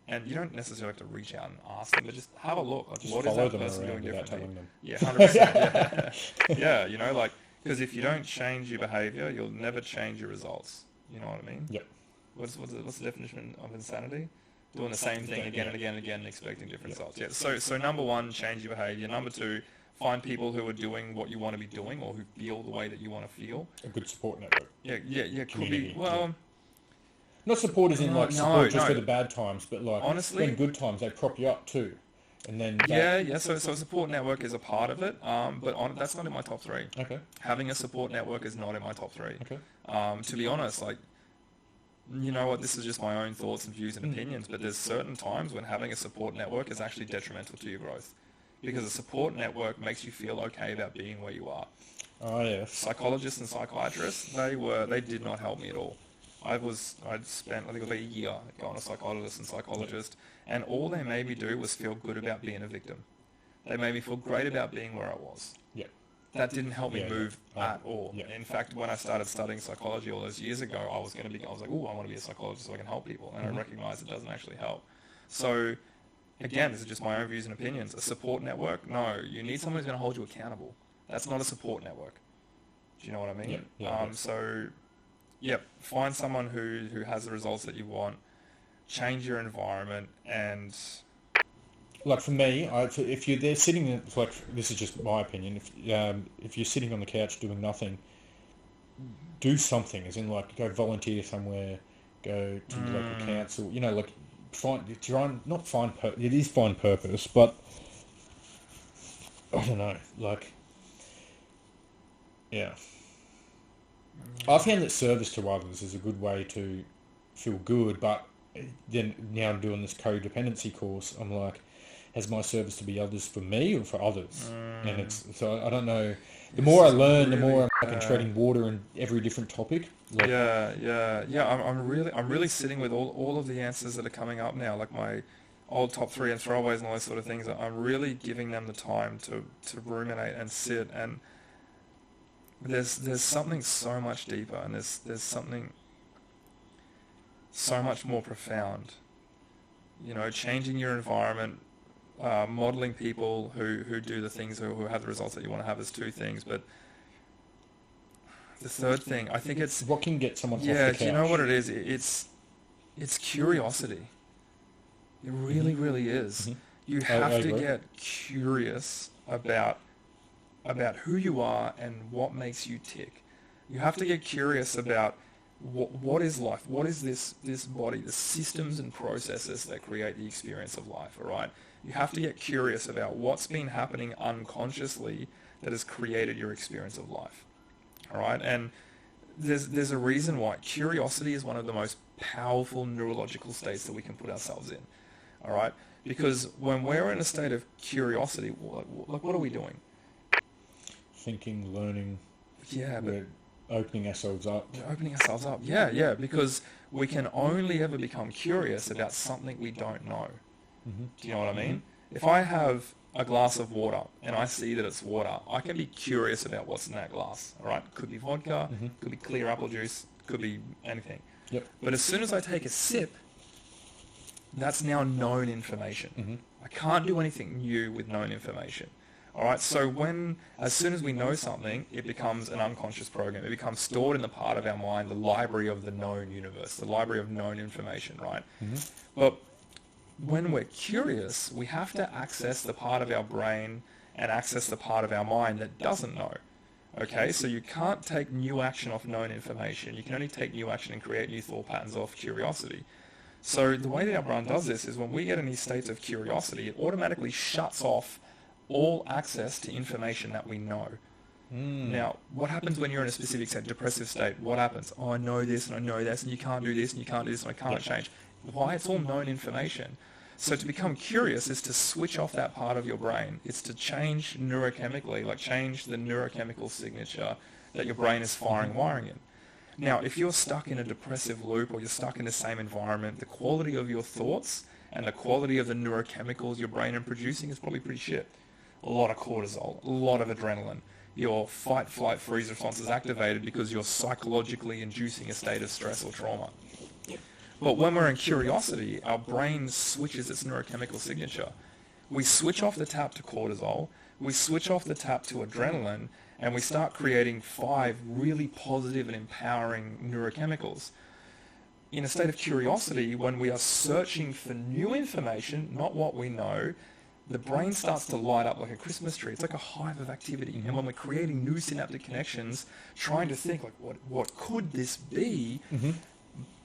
and you don't necessarily have to reach out and ask them, but just have a look. Like, Just what is follow that them person doing around without differently? telling them. Yeah, 100%. Yeah, you know, like, because if you don't change your behavior, you'll never change your results. You know what I mean? Yep. What's the definition of insanity? Doing the same thing again and again and again and expecting different results. Yeah. So number 1, change your behavior. Number 2, find people who are doing what you want to be doing or who feel the way that you want to feel. A good support network. Yeah. Could Community, be, well... Not support as in like support just for the bad times, but like honestly, when good times, they prop you up too. And then So a support network is a part of it, but that's not in my top 3. Okay. Having a support network is not in my top 3. Okay. To be honest, like, you know what, this is just my own thoughts and views and opinions, but there's certain times when having a support network is actually detrimental to your growth. Because a support network makes you feel okay about being where you are. Oh, yes. Psychologists and psychiatrists, they did not help me at all. I'd spent, I think, about a year going to psychologist and psychologist, and all they made me do was feel good about being a victim. They made me feel great about being where I was. Yeah. That didn't help me move at all. Yeah. In fact, when I started studying psychology all those years ago, I was like, oh, I want to be a psychologist so I can help people. And I recognized it doesn't actually help. So, again, this is just my own views and opinions. A support network? No. You need someone who's going to hold you accountable. That's not a support network. Do you know what I mean? Yeah. Find someone who has the results that you want. Change your environment and... Like for me, if you're there sitting, like this is just my opinion. If you're sitting on the couch doing nothing, do something. As in, like, go volunteer somewhere, go to the local council. You know, like find purpose, but I don't know. Like, yeah, I found that service to others is a good way to feel good. But then now I'm doing this codependency course. I'm like, has my service to be others for me or for others? And it's so I don't know. The more I learn, the more I'm fucking treading water in every different topic. Like, I'm really sitting with all of the answers that are coming up now, like my old top 3 and throwaways and all those sort of things. I'm really giving them the time to ruminate and sit, and there's something so much deeper, and there's something so much more profound. You know, changing your environment. Modeling people who do the things who have the results that you want to have is 2 things, but the third thing, I think it's... What can get someone off the couch? Do you know what it is? It's curiosity. It really, really is. You have to get curious about who you are and what makes you tick. You have to get curious about what is life? What is this body, the systems and processes that create the experience of life, all right? You have to get curious about what's been happening unconsciously that has created your experience of life, all right? And there's a reason why. Curiosity is one of the most powerful neurological states that we can put ourselves in, all right? Because when we're in a state of curiosity, like what are we doing? Thinking, learning. Yeah, but... We're opening ourselves up. Yeah, because we can only ever become curious about something we don't know. Do you know what I mean? If I have a glass of water and I see that it's water, I can be curious about what's in that glass. All right, could be vodka, could be clear apple juice, could be anything. Yep. But as soon as I take a sip, that's now known information. I can't do anything new with known information. All right, so as soon as we know something, it becomes an unconscious program. It becomes stored in the part of our mind, the library of the known universe, the library of known information, right? But when we're curious, we have to access the part of our brain and access the part of our mind that doesn't know. Okay, so you can't take new action off known information. You can only take new action and create new thought patterns off curiosity. So the way that our brain does this is when we get in these states of curiosity, it automatically shuts off all access to information that we know. Now, what happens when you're in a specific state, depressive state? What happens? Oh, I know this and I know this, and you can't do this and you can't do this and I can't change. Why? It's all known information. So to become curious is to switch off that part of your brain. It's to change neurochemically, like change the neurochemical signature that your brain is firing wiring in. Now, if you're stuck in a depressive loop or you're stuck in the same environment, the quality of your thoughts and the quality of the neurochemicals your brain is producing is probably pretty shit. A lot of cortisol, a lot of adrenaline. Your fight, flight, freeze response is activated because you're psychologically inducing a state of stress or trauma. But when we're in curiosity, our brain switches its neurochemical signature. We switch off the tap to cortisol, we switch off the tap to adrenaline, and we start creating 5 really positive and empowering neurochemicals. In a state of curiosity, when we are searching for new information, not what we know, the brain starts to light up like a Christmas tree. It's like a hive of activity. And when we're creating new synaptic connections, trying to think like, what could this be?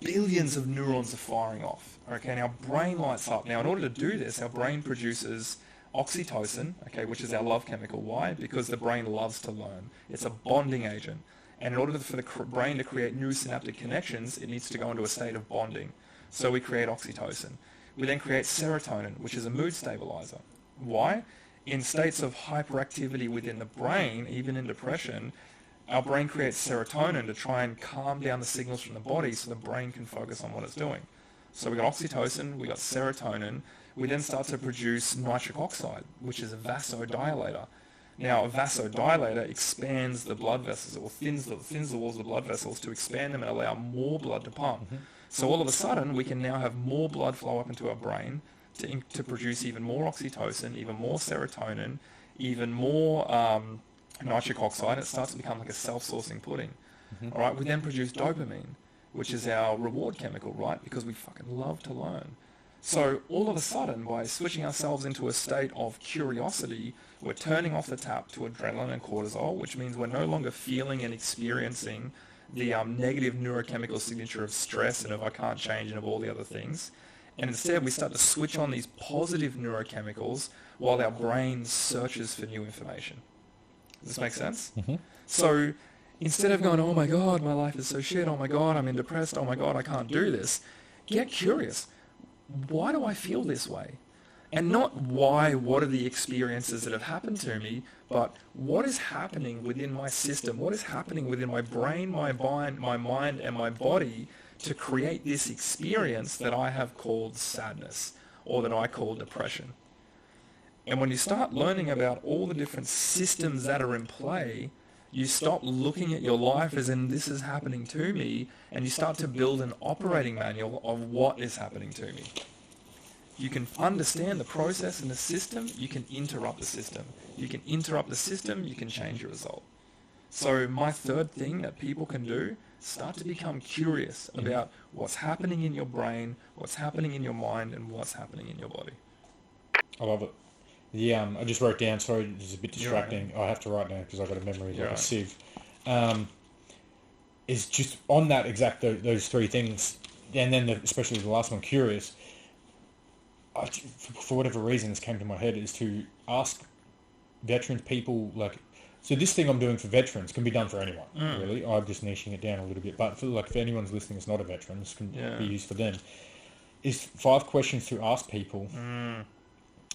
Billions of neurons are firing off. Okay, and our brain lights up. Now, in order to do this, our brain produces oxytocin, okay, which is our love chemical. Why? Because the brain loves to learn. It's a bonding agent. And in order for the brain to create new synaptic connections, it needs to go into a state of bonding. So we create oxytocin. We then create serotonin, which is a mood stabilizer. Why? In states of hyperactivity within the brain, even in depression, our brain creates serotonin to try and calm down the signals from the body so the brain can focus on what it's doing. So we got oxytocin, we got serotonin. We then start to produce nitric oxide, which is a vasodilator. Now, a vasodilator expands the blood vessels, or thins the walls of the blood vessels to expand them and allow more blood to pump. So all of a sudden, we can now have more blood flow up into our brain to produce even more oxytocin, even more serotonin, even more nitric oxide. It starts to become like a self-sourcing pudding. All right, we then produce dopamine, which is our reward chemical, right? Because we fucking love to learn. So all of a sudden, by switching ourselves into a state of curiosity, we're turning off the tap to adrenaline and cortisol, which means we're no longer feeling and experiencing the negative neurochemical signature of stress and of I can't change and of all the other things. And instead, we start to switch on these positive neurochemicals while our brain searches for new information. Does this make sense? So instead of going, oh my God, my life is so shit, oh my God, I'm depressed, oh my God, I can't do this, get curious. Why do I feel this way? And not why, what are the experiences that have happened to me, but what is happening within my system? What is happening within my brain, my mind, and my body to create this experience that I have called sadness, or that I call depression? And when you start learning about all the different systems that are in play, you stop looking at your life as in this is happening to me, and you start to build an operating manual of what is happening to me. You can understand the process and the system, you can interrupt the system. You can interrupt the system, you can change your result. So my third thing that people can do, start to become curious about what's happening in your brain, what's happening in your mind, and what's happening in your body. I love it. Yeah, I just wrote down, sorry, it's a bit distracting. I have to write down because I've got a memory like a sieve. Is just on that exact, those 3 things, and then especially the last one, curious, for whatever reason this came to my head, is to ask veterans, people, like, so this thing I'm doing for veterans can be done for anyone, really. I'm just niching it down a little bit, but if anyone's listening that's not a veteran, this can be used for them, is 5 questions to ask people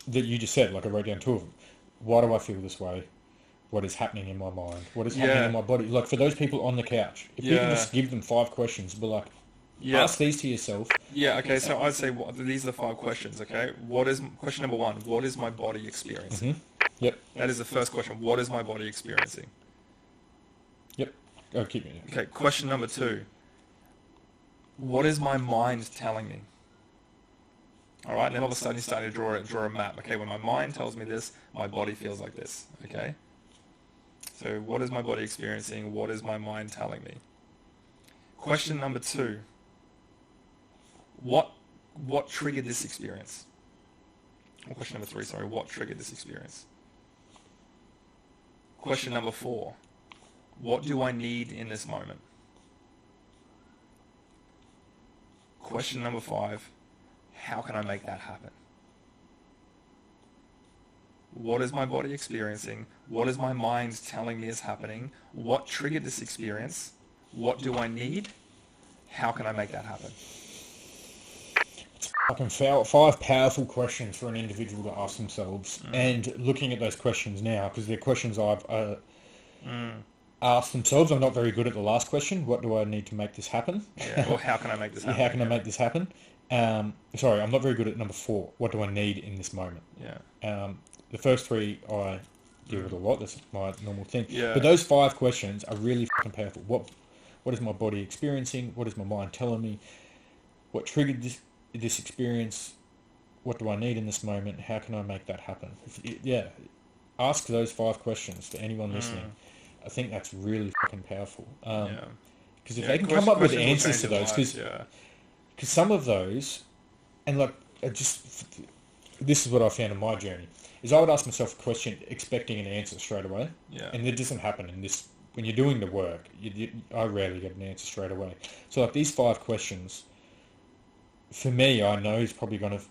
that you just said, like I wrote down 2 of them. Why do I feel this way? What is happening in my mind? What is happening in my body? Like for those people on the couch, if you can just give them 5 questions, be like, Yeah. Ask these to yourself. Yeah, okay, so I'd say these are the 5 questions, okay? Question number 1, what is my body experiencing? Yep. That is the first question. What is my body experiencing? Yep. Oh, keep me. Okay, question number 2, what is my mind telling me? All right, and then all of a sudden you start to draw a map. Okay, when my mind tells me this, my body feels like this, okay? So what is my body experiencing? What is my mind telling me? Question number 2, what triggered this experience? Or question number 3, sorry, what triggered this experience? Question number 4, what do I need in this moment? Question number 5, how can I make that happen? What is my body experiencing? What is my mind telling me is happening? What triggered this experience? What do I need? How can I make that happen? Fucking 5 powerful questions for an individual to ask themselves. And looking at those questions now, because they're questions I've asked themselves. I'm not very good at the last question. What do I need to make this happen? Yeah, or how can I make this happen? How can I make this happen? Sorry, I'm not very good at number 4. What do I need in this moment? Yeah. The first 3 I deal with a lot. That's my normal thing. Yeah. But those 5 questions are really fucking powerful. What is my body experiencing? What is my mind telling me? What triggered this experience? What do I need in this moment? How can I make that happen? Ask those 5 questions to anyone listening. I think that's really fucking powerful. Because if they can come up with answers to those, because some of those, and like, this is what I found in my journey, is I would ask myself a question expecting an answer straight away, and it doesn't happen in this. When you're doing the work, I rarely get an answer straight away. So like these 5 questions, for me, I know it's probably going to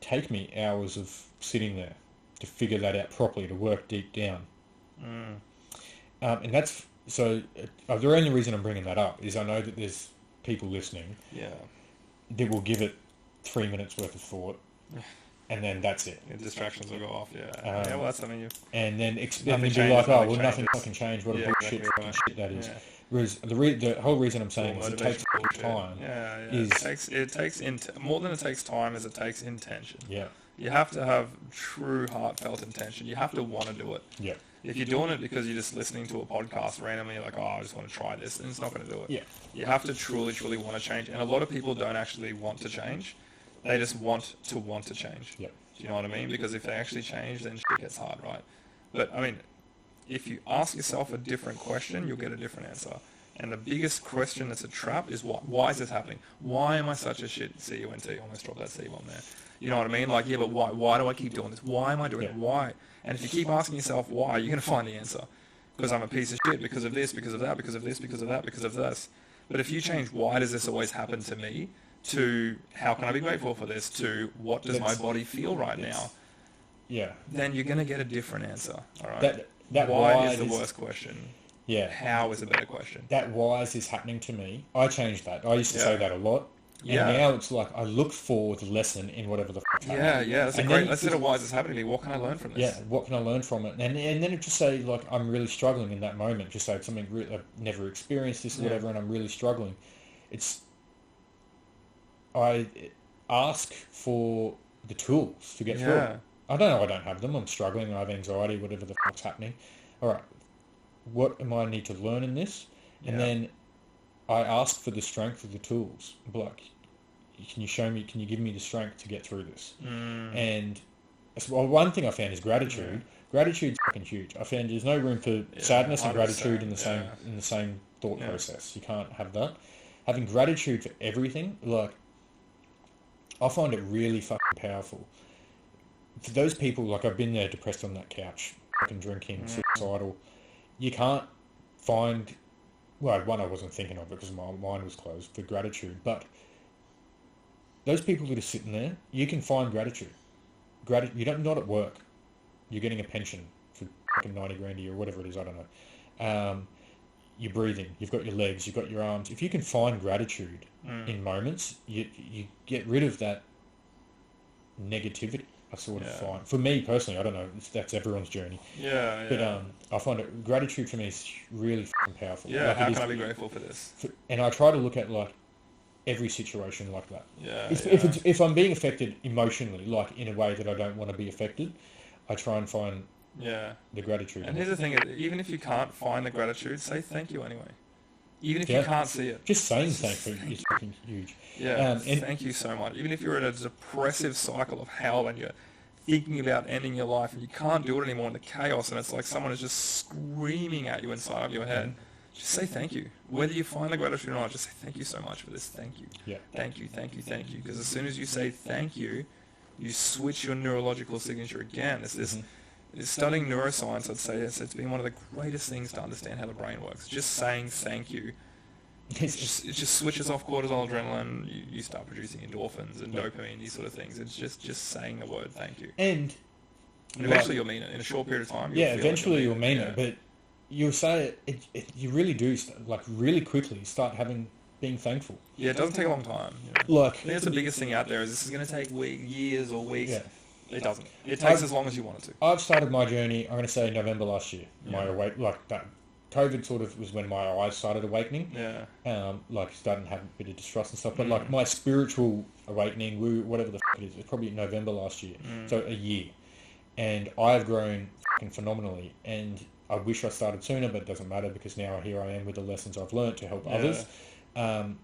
take me hours of sitting there to figure that out properly, to work deep down. And that's, so the only reason I'm bringing that up is I know that there's people listening that will give it 3 minutes worth of thought, and then that's it. The distractions will go off, well, that's something you... And then be like, nothing fucking changed, what a bullshit fucking shit that is. Whereas the whole reason I'm saying is it takes time. It takes more than it takes time, is it takes intention. Yeah. You have to have true heartfelt intention. You have to want to do it. Yeah. If you're doing it because you're just listening to a podcast randomly, you're like, I just want to try this, then it's not going to do it. Yeah. You have to truly want to change. And a lot of people don't actually want to change. They just want to change. Yeah. Do you know what I mean? Because if they actually change, then shit gets hard, right? But, I mean, if you ask yourself a different question, you'll get a different answer. And the biggest question that's a trap is why? Why is this happening? Why am I such a shit C-U-N-T? Almost dropped that C-bomb there. You know what I mean? Like, but why? Why do I keep doing this? Why am I doing it? Why? And if you keep asking yourself why, you're going to find the answer. Because I'm a piece of shit, because of this, because of that, because of this, because of that, because of this. But if you change why does this always happen to me, to how can I be grateful for this, to what does my body feel right now, then you're going to get a different answer. All right? That why is the worst question. Yeah. How is a better question. That why is this happening to me? I changed that. I used to say that a lot. Yeah. And now it's like I look for the lesson in whatever the fuck's happening. Yeah, that's a great... Instead of why is this happening to me, what can I learn from this? Yeah, what can I learn from it? And then it just say, like, I'm really struggling in that moment. Just say it's something I've never experienced this or whatever, and I'm really struggling. I ask for the tools to get through it. I don't have them. I'm struggling. I have anxiety, whatever the fuck's happening. All right, what am I need to learn in this? And then I ask for the strength of the tools. Like, can you give me the strength to get through this? And one thing I found is gratitude. Gratitude's fucking huge. I found there's no room for sadness and gratitude in the same thought process. You can't have that. Having gratitude for everything, like, I find it really fucking powerful. For those people, like, I've been there depressed on that couch, fucking drinking, suicidal. You can't find... Well, one, I wasn't thinking of it because my mind was closed for gratitude. But those people that are sitting there, you can find gratitude. You're not at work. You're getting a pension for fucking 90 grand a year or whatever it is, I don't know. You're breathing. You've got your legs. You've got your arms. If you can find gratitude in moments, you get rid of that negativity. I sort of find, for me personally, I don't know if that's everyone's journey. But I find it, gratitude for me is really fucking powerful. Yeah, like, how can I be grateful for this? And I try to look at, like, every situation like that. Yeah. If I'm being affected emotionally, like in a way that I don't want to be affected, I try and find the gratitude. And here's the thing: even if you can't find the gratitude, say thank you anyway. Even if you can't see it, just saying thank you is fucking huge. Yeah, thank you so much. Even if you're in a depressive cycle of hell and you're thinking about ending your life and you can't do it anymore in the chaos, and it's like someone is just screaming at you inside of your head, just say thank you. Whether you find the gratitude or not, just say thank you so much for this. Thank you. Yeah. Thank you, thank you, thank you. Because as soon as you say thank you, you switch your neurological signature again. Studying neuroscience, I'd say it's been one of the greatest things to understand how the brain works. Just saying thank you. It just switches off cortisol, adrenaline. You start producing endorphins and dopamine, these sort of things. It's just saying the word thank you. And eventually you'll mean it. In a short period of time, eventually you'll mean it. But you'll say it, you really do, like really quickly start being thankful. Yeah, it doesn't take a long time. Like, I think that's the biggest thing out there is this is going to take years or weeks. Yeah. It doesn't. It takes as long as you want it to. I've started my journey, I'm going to say November last year. That COVID sort of was when my eyes started awakening. Yeah. Starting to have a bit of distrust and stuff. But like my spiritual awakening, whatever the it is, it's probably November last year. So a year. And I've grown fucking phenomenally. And I wish I started sooner, but it doesn't matter because now here I am with the lessons I've learned to help others. So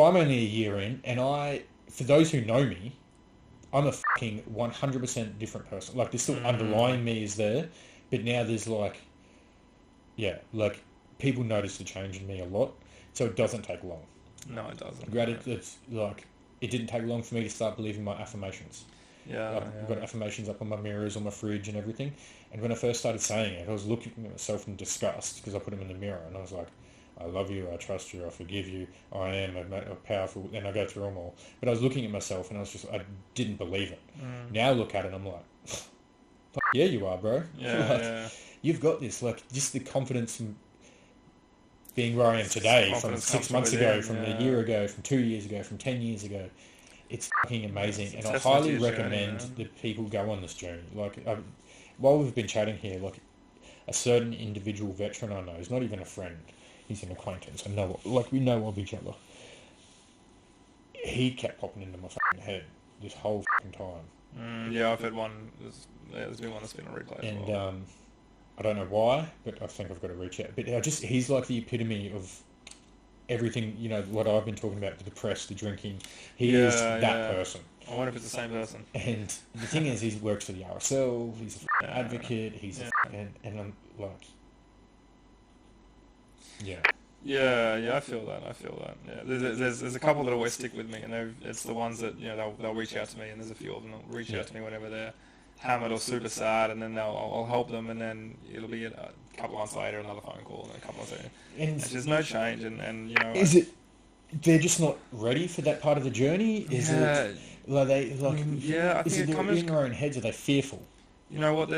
I'm only a year in, and for those who know me, I'm a fucking 100% different person. Like, there's still underlying me is there, but now there's people notice the change in me a lot, so it doesn't take long. No, it doesn't. It's it didn't take long for me to start believing my affirmations. I've got affirmations up on my mirrors, on my fridge and everything. And when I first started saying it, I was looking at myself in disgust because I put them in the mirror and I was like, I love you, I trust you, I forgive you, I am a powerful, and I go through them all. But I was looking at myself and I didn't believe it. Now I look at it and I'm like, fuck yeah, you are, bro. You've got this, just the confidence in being where I am today, from 6 months ago, from a year ago, from 2 years ago, from 10 years ago. It's fucking amazing, and I highly recommend that people go on this journey. While we've been chatting here, a certain individual veteran I know, he's not even a friend, he's an acquaintance. We know of each other. He kept popping into my fucking head this whole fucking time. I've had one. There's been one that's been on replay. And I don't know why, but I think I've got to reach out. But he's like the epitome of everything, what I've been talking about, the depressed, the drinking. He is that person. I wonder if it's the same person. And the thing is, he works for the RSL, he's an advocate, and I'm like... Yeah, I feel that. Yeah, there's a couple that always stick with me, and it's the ones that they'll reach out to me, and there's a few of them that'll reach out to me whenever they're hammered or super sad, and then I'll help them, and then it'll be a couple months later another phone call, and a couple months later, and there's no change, and is it they're just not ready for that part of the journey? Is it I think is it in their own heads? Are they fearful? You know what?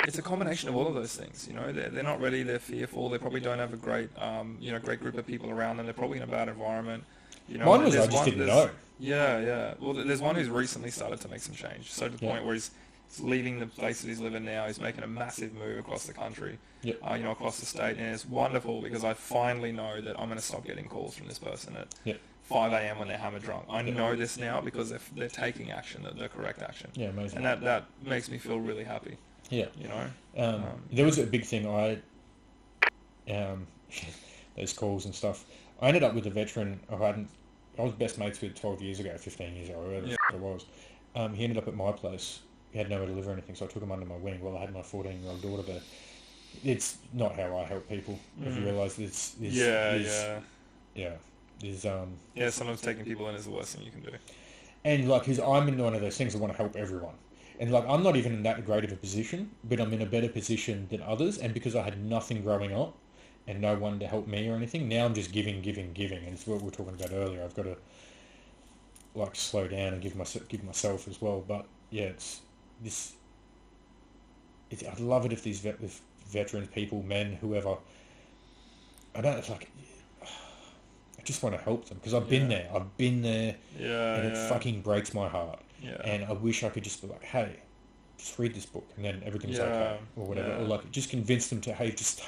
It's a combination of all of those things. They're not ready. They're fearful. They probably don't have a great great group of people around them. They're probably in a bad environment. Mine was I just didn't know. Yeah. Well, there's one who's recently started to make some change. So to the point where he's leaving the place that he's living now. He's making a massive move across the country, across the state, and it's wonderful because I finally know that I'm going to stop getting calls from this person at 5 a.m. when they're hammered drunk. I know this now because they're taking action, the correct action. Yeah, amazing. And that makes me feel really happy. Yeah. There was a big thing. Those calls and stuff. I ended up with a veteran I was best mates with 12 years ago, 15 years ago, whatever it was. He ended up at my place. He had nowhere to live or anything, so I took him under my wing while I had my 14-year-old daughter there. It's not how I help people. I've realised sometimes taking people in is the worst thing you can do. And because I'm in one of those things, I want to help everyone. And I'm not even in that great of a position, but I'm in a better position than others. And because I had nothing growing up and no one to help me or anything, now I'm just giving. And it's what we were talking about earlier. I've got to slow down and give myself as well. But yeah, I'd love it if these veterans, people, men, whoever. I just want to help them because I've been there. And it fucking breaks my heart. Yeah. And I wish I could just be like, hey, just read this book and then everything's okay or whatever. Or just convince them to, hey, just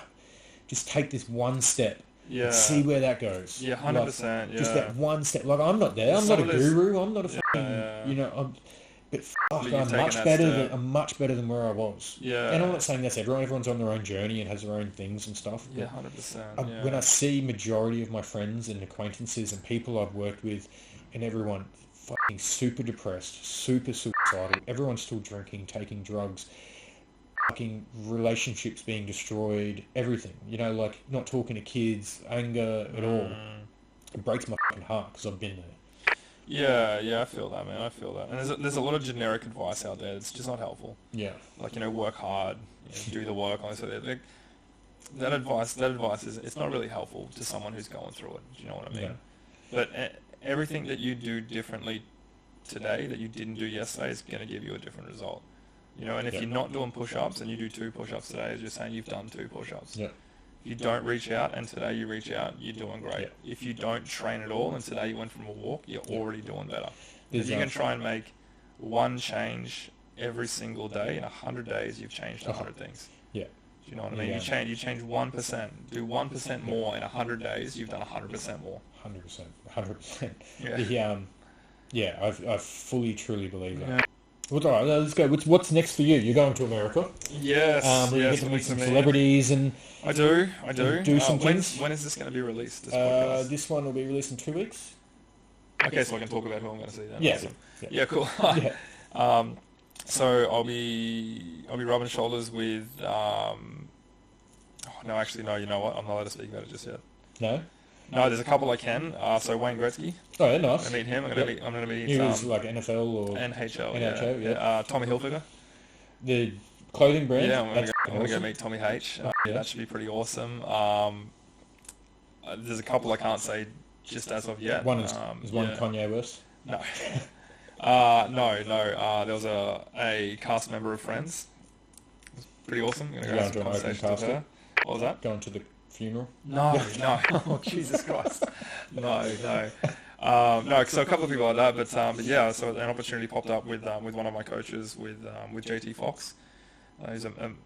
take this one step Yeah. and see where that goes. Yeah, 100%. Yeah. Just that one step. Like, I'm not there. I'm Some not a of this- guru. I'm not a Yeah, fucking, yeah. you know, but fuck, you've I'm taken much that better step. I'm much better than where I was. Yeah. And I'm not saying that's everyone. Everyone's on their own journey and has their own things and stuff. Yeah, But 100%. Yeah. when I see majority of my friends and acquaintances and people I've worked with, and everyone fucking super depressed, super suicidal, everyone's still drinking, taking drugs, fucking relationships being destroyed, everything, you know, like not talking to kids, anger at all. It breaks my fucking heart because I've been there. Yeah, I feel that, man. I feel that. And there's a lot of generic advice out there. It's just not helpful. Yeah. Like, you know, work hard, do the work. Like, that advice is, it's not really helpful to someone who's going through it. Do you know what I mean? Yeah. But everything that you do differently today that you didn't do yesterday is going to give you a different result. You know, and if you're not doing push-ups and you do 2 push-ups today, as you're saying, you've done 2 push-ups. Yeah. If you don't reach out and today you reach out, you're doing great. Yeah. If you don't train at all and today you went from a walk, you're already doing better. There's If you can try and make one change every single day, in 100 days, you've changed 100 things. Yeah. Do you know what I mean? Yeah. You change 1%, do 1% more in 100 days, you've done 100% more. 100%. Yeah. Yeah, I fully, truly believe that. Yeah. Well, all right, let's go. What's next for you? You're going to America. Yes. You yes, get to meet some me. celebrities and I do. do some things. When is this going to be released? This podcast? This one will be released in 2 weeks. Okay, so I can talk about who I'm going to see then. Yeah. Awesome. Yeah. Yeah, cool. Yeah. So I'll be rubbing shoulders with. No, actually, no. You know what? I'm not allowed to speak about it just yet. No. No, there's a couple I can. So Wayne Gretzky. Oh, yeah, nice. I meet him. I'm going to meet. He was like NFL or NHL. NHL, Yeah. Tommy Hilfiger. the clothing brand. Yeah, I'm going to go awesome. meet Tommy H. Yeah. That should be pretty awesome. There's a couple I can't say just as of yet. One is one Kanye West. No. No. There was a cast member of Friends. It was pretty awesome. I'm going to go have some conversations with her. What was that? Going to the funeral. No. Oh, Jesus Christ. No. No, so a couple of people like that, but yeah, so an opportunity popped up with one of my coaches, with JT Fox. He's an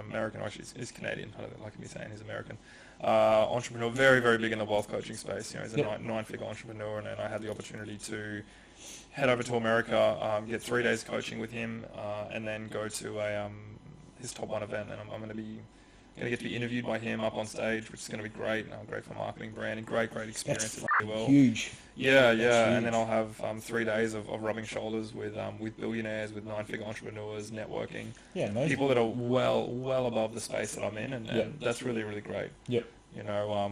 American, actually he's Canadian. I don't like me saying he's American. Entrepreneur, very, very big in the wealth coaching space. You know, he's a nine-figure entrepreneur, and I had the opportunity to head over to America, get 3 days coaching with him, and then go to his top 1 event, and I'm going to get to be interviewed by him up on stage, which is going to be great. Great for marketing, branding, great experience. That's really well. huge. Yeah, That's and huge. then I'll have 3 days of rubbing shoulders with billionaires, with 9-figure entrepreneurs, networking, Yeah, amazing. people that are well above the space that I'm in, and that's really, really great. Yep. You know,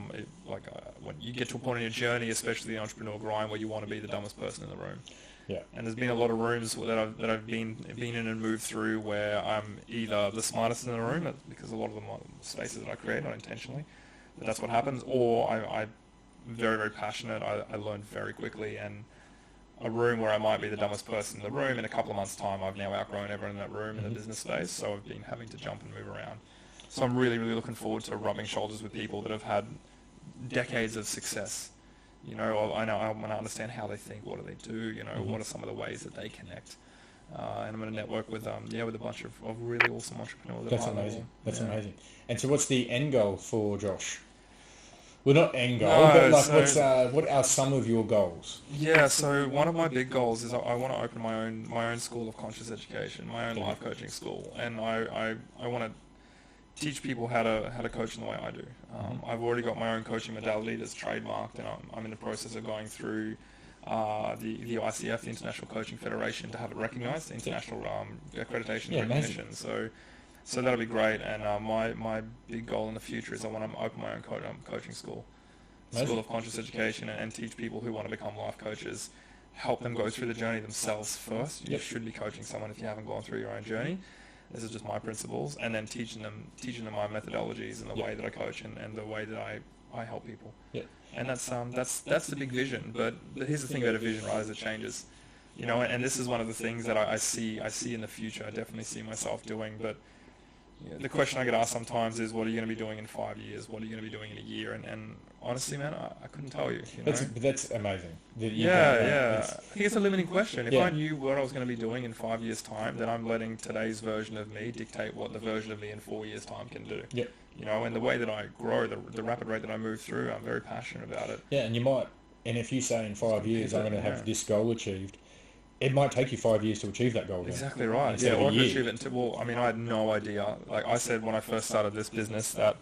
when you get to a point in your journey, especially the entrepreneurial grind, where you want to be the dumbest person in the room. Yeah. And there's been a lot of rooms that I've been in and moved through where I'm either the smartest in the room, because a lot of them are spaces that I create, not intentionally, but that's what happens, or I'm very, very passionate. I learn very quickly, and a room where I might be the dumbest person in the room, in a couple of months' time, I've now outgrown everyone in that room in the business space, so I've been having to jump and move around. So I'm really, really looking forward to rubbing shoulders with people that have had decades of success. You know, I want to understand how they think, what do they do, you know, what are some of the ways that they connect. And I'm going to network with a bunch of really awesome entrepreneurs. That's amazing. That's amazing. And so what's the end goal for Josh? Well, not end goal, but like what are some of your goals? Yeah, so one of my big goals is I want to open my own school of conscious education, my own life coaching school, and I want to teach people how to coach in the way I do. I've already got my own coaching modality that's trademarked, and I'm in the process of going through the ICF, the International Coaching Federation, to have it recognised, international accreditation and recognition. So that'll be great. And my big goal in the future is I want to open my own coaching school, school of conscious education, and teach people who want to become life coaches, help them go through the journey themselves first. You should be coaching someone if you haven't gone through your own journey. This is just my principles, and then teaching them my methodologies and the way that I coach and the way that I help people. Yeah. And that's the big vision. But here's the thing about a vision, right? Is it changes. You know, and this is one of the things that I see in the future. I definitely see myself doing. But the question I get asked sometimes is, what are you going to be doing in 5 years? What are you going to be doing in a year? And honestly, man, I couldn't tell you. You know? That's amazing. That you Yeah, don't know. yeah. I think it's a limiting question. If Yeah. I knew what I was going to be doing in 5 years' time, then I'm letting today's version of me dictate what the version of me in 4 years' time can do. Yeah. You know, and the way that I grow, the rapid rate that I move through, I'm very passionate about it. Yeah, and you might, and if you say in 5 years I'm going to have Yeah. this goal achieved, it might take you 5 years to achieve that goal. Then. Exactly right. Instead Yeah, of or a I could year. achieve it. Well, I mean, I had no idea. Like I said when I first started this business, that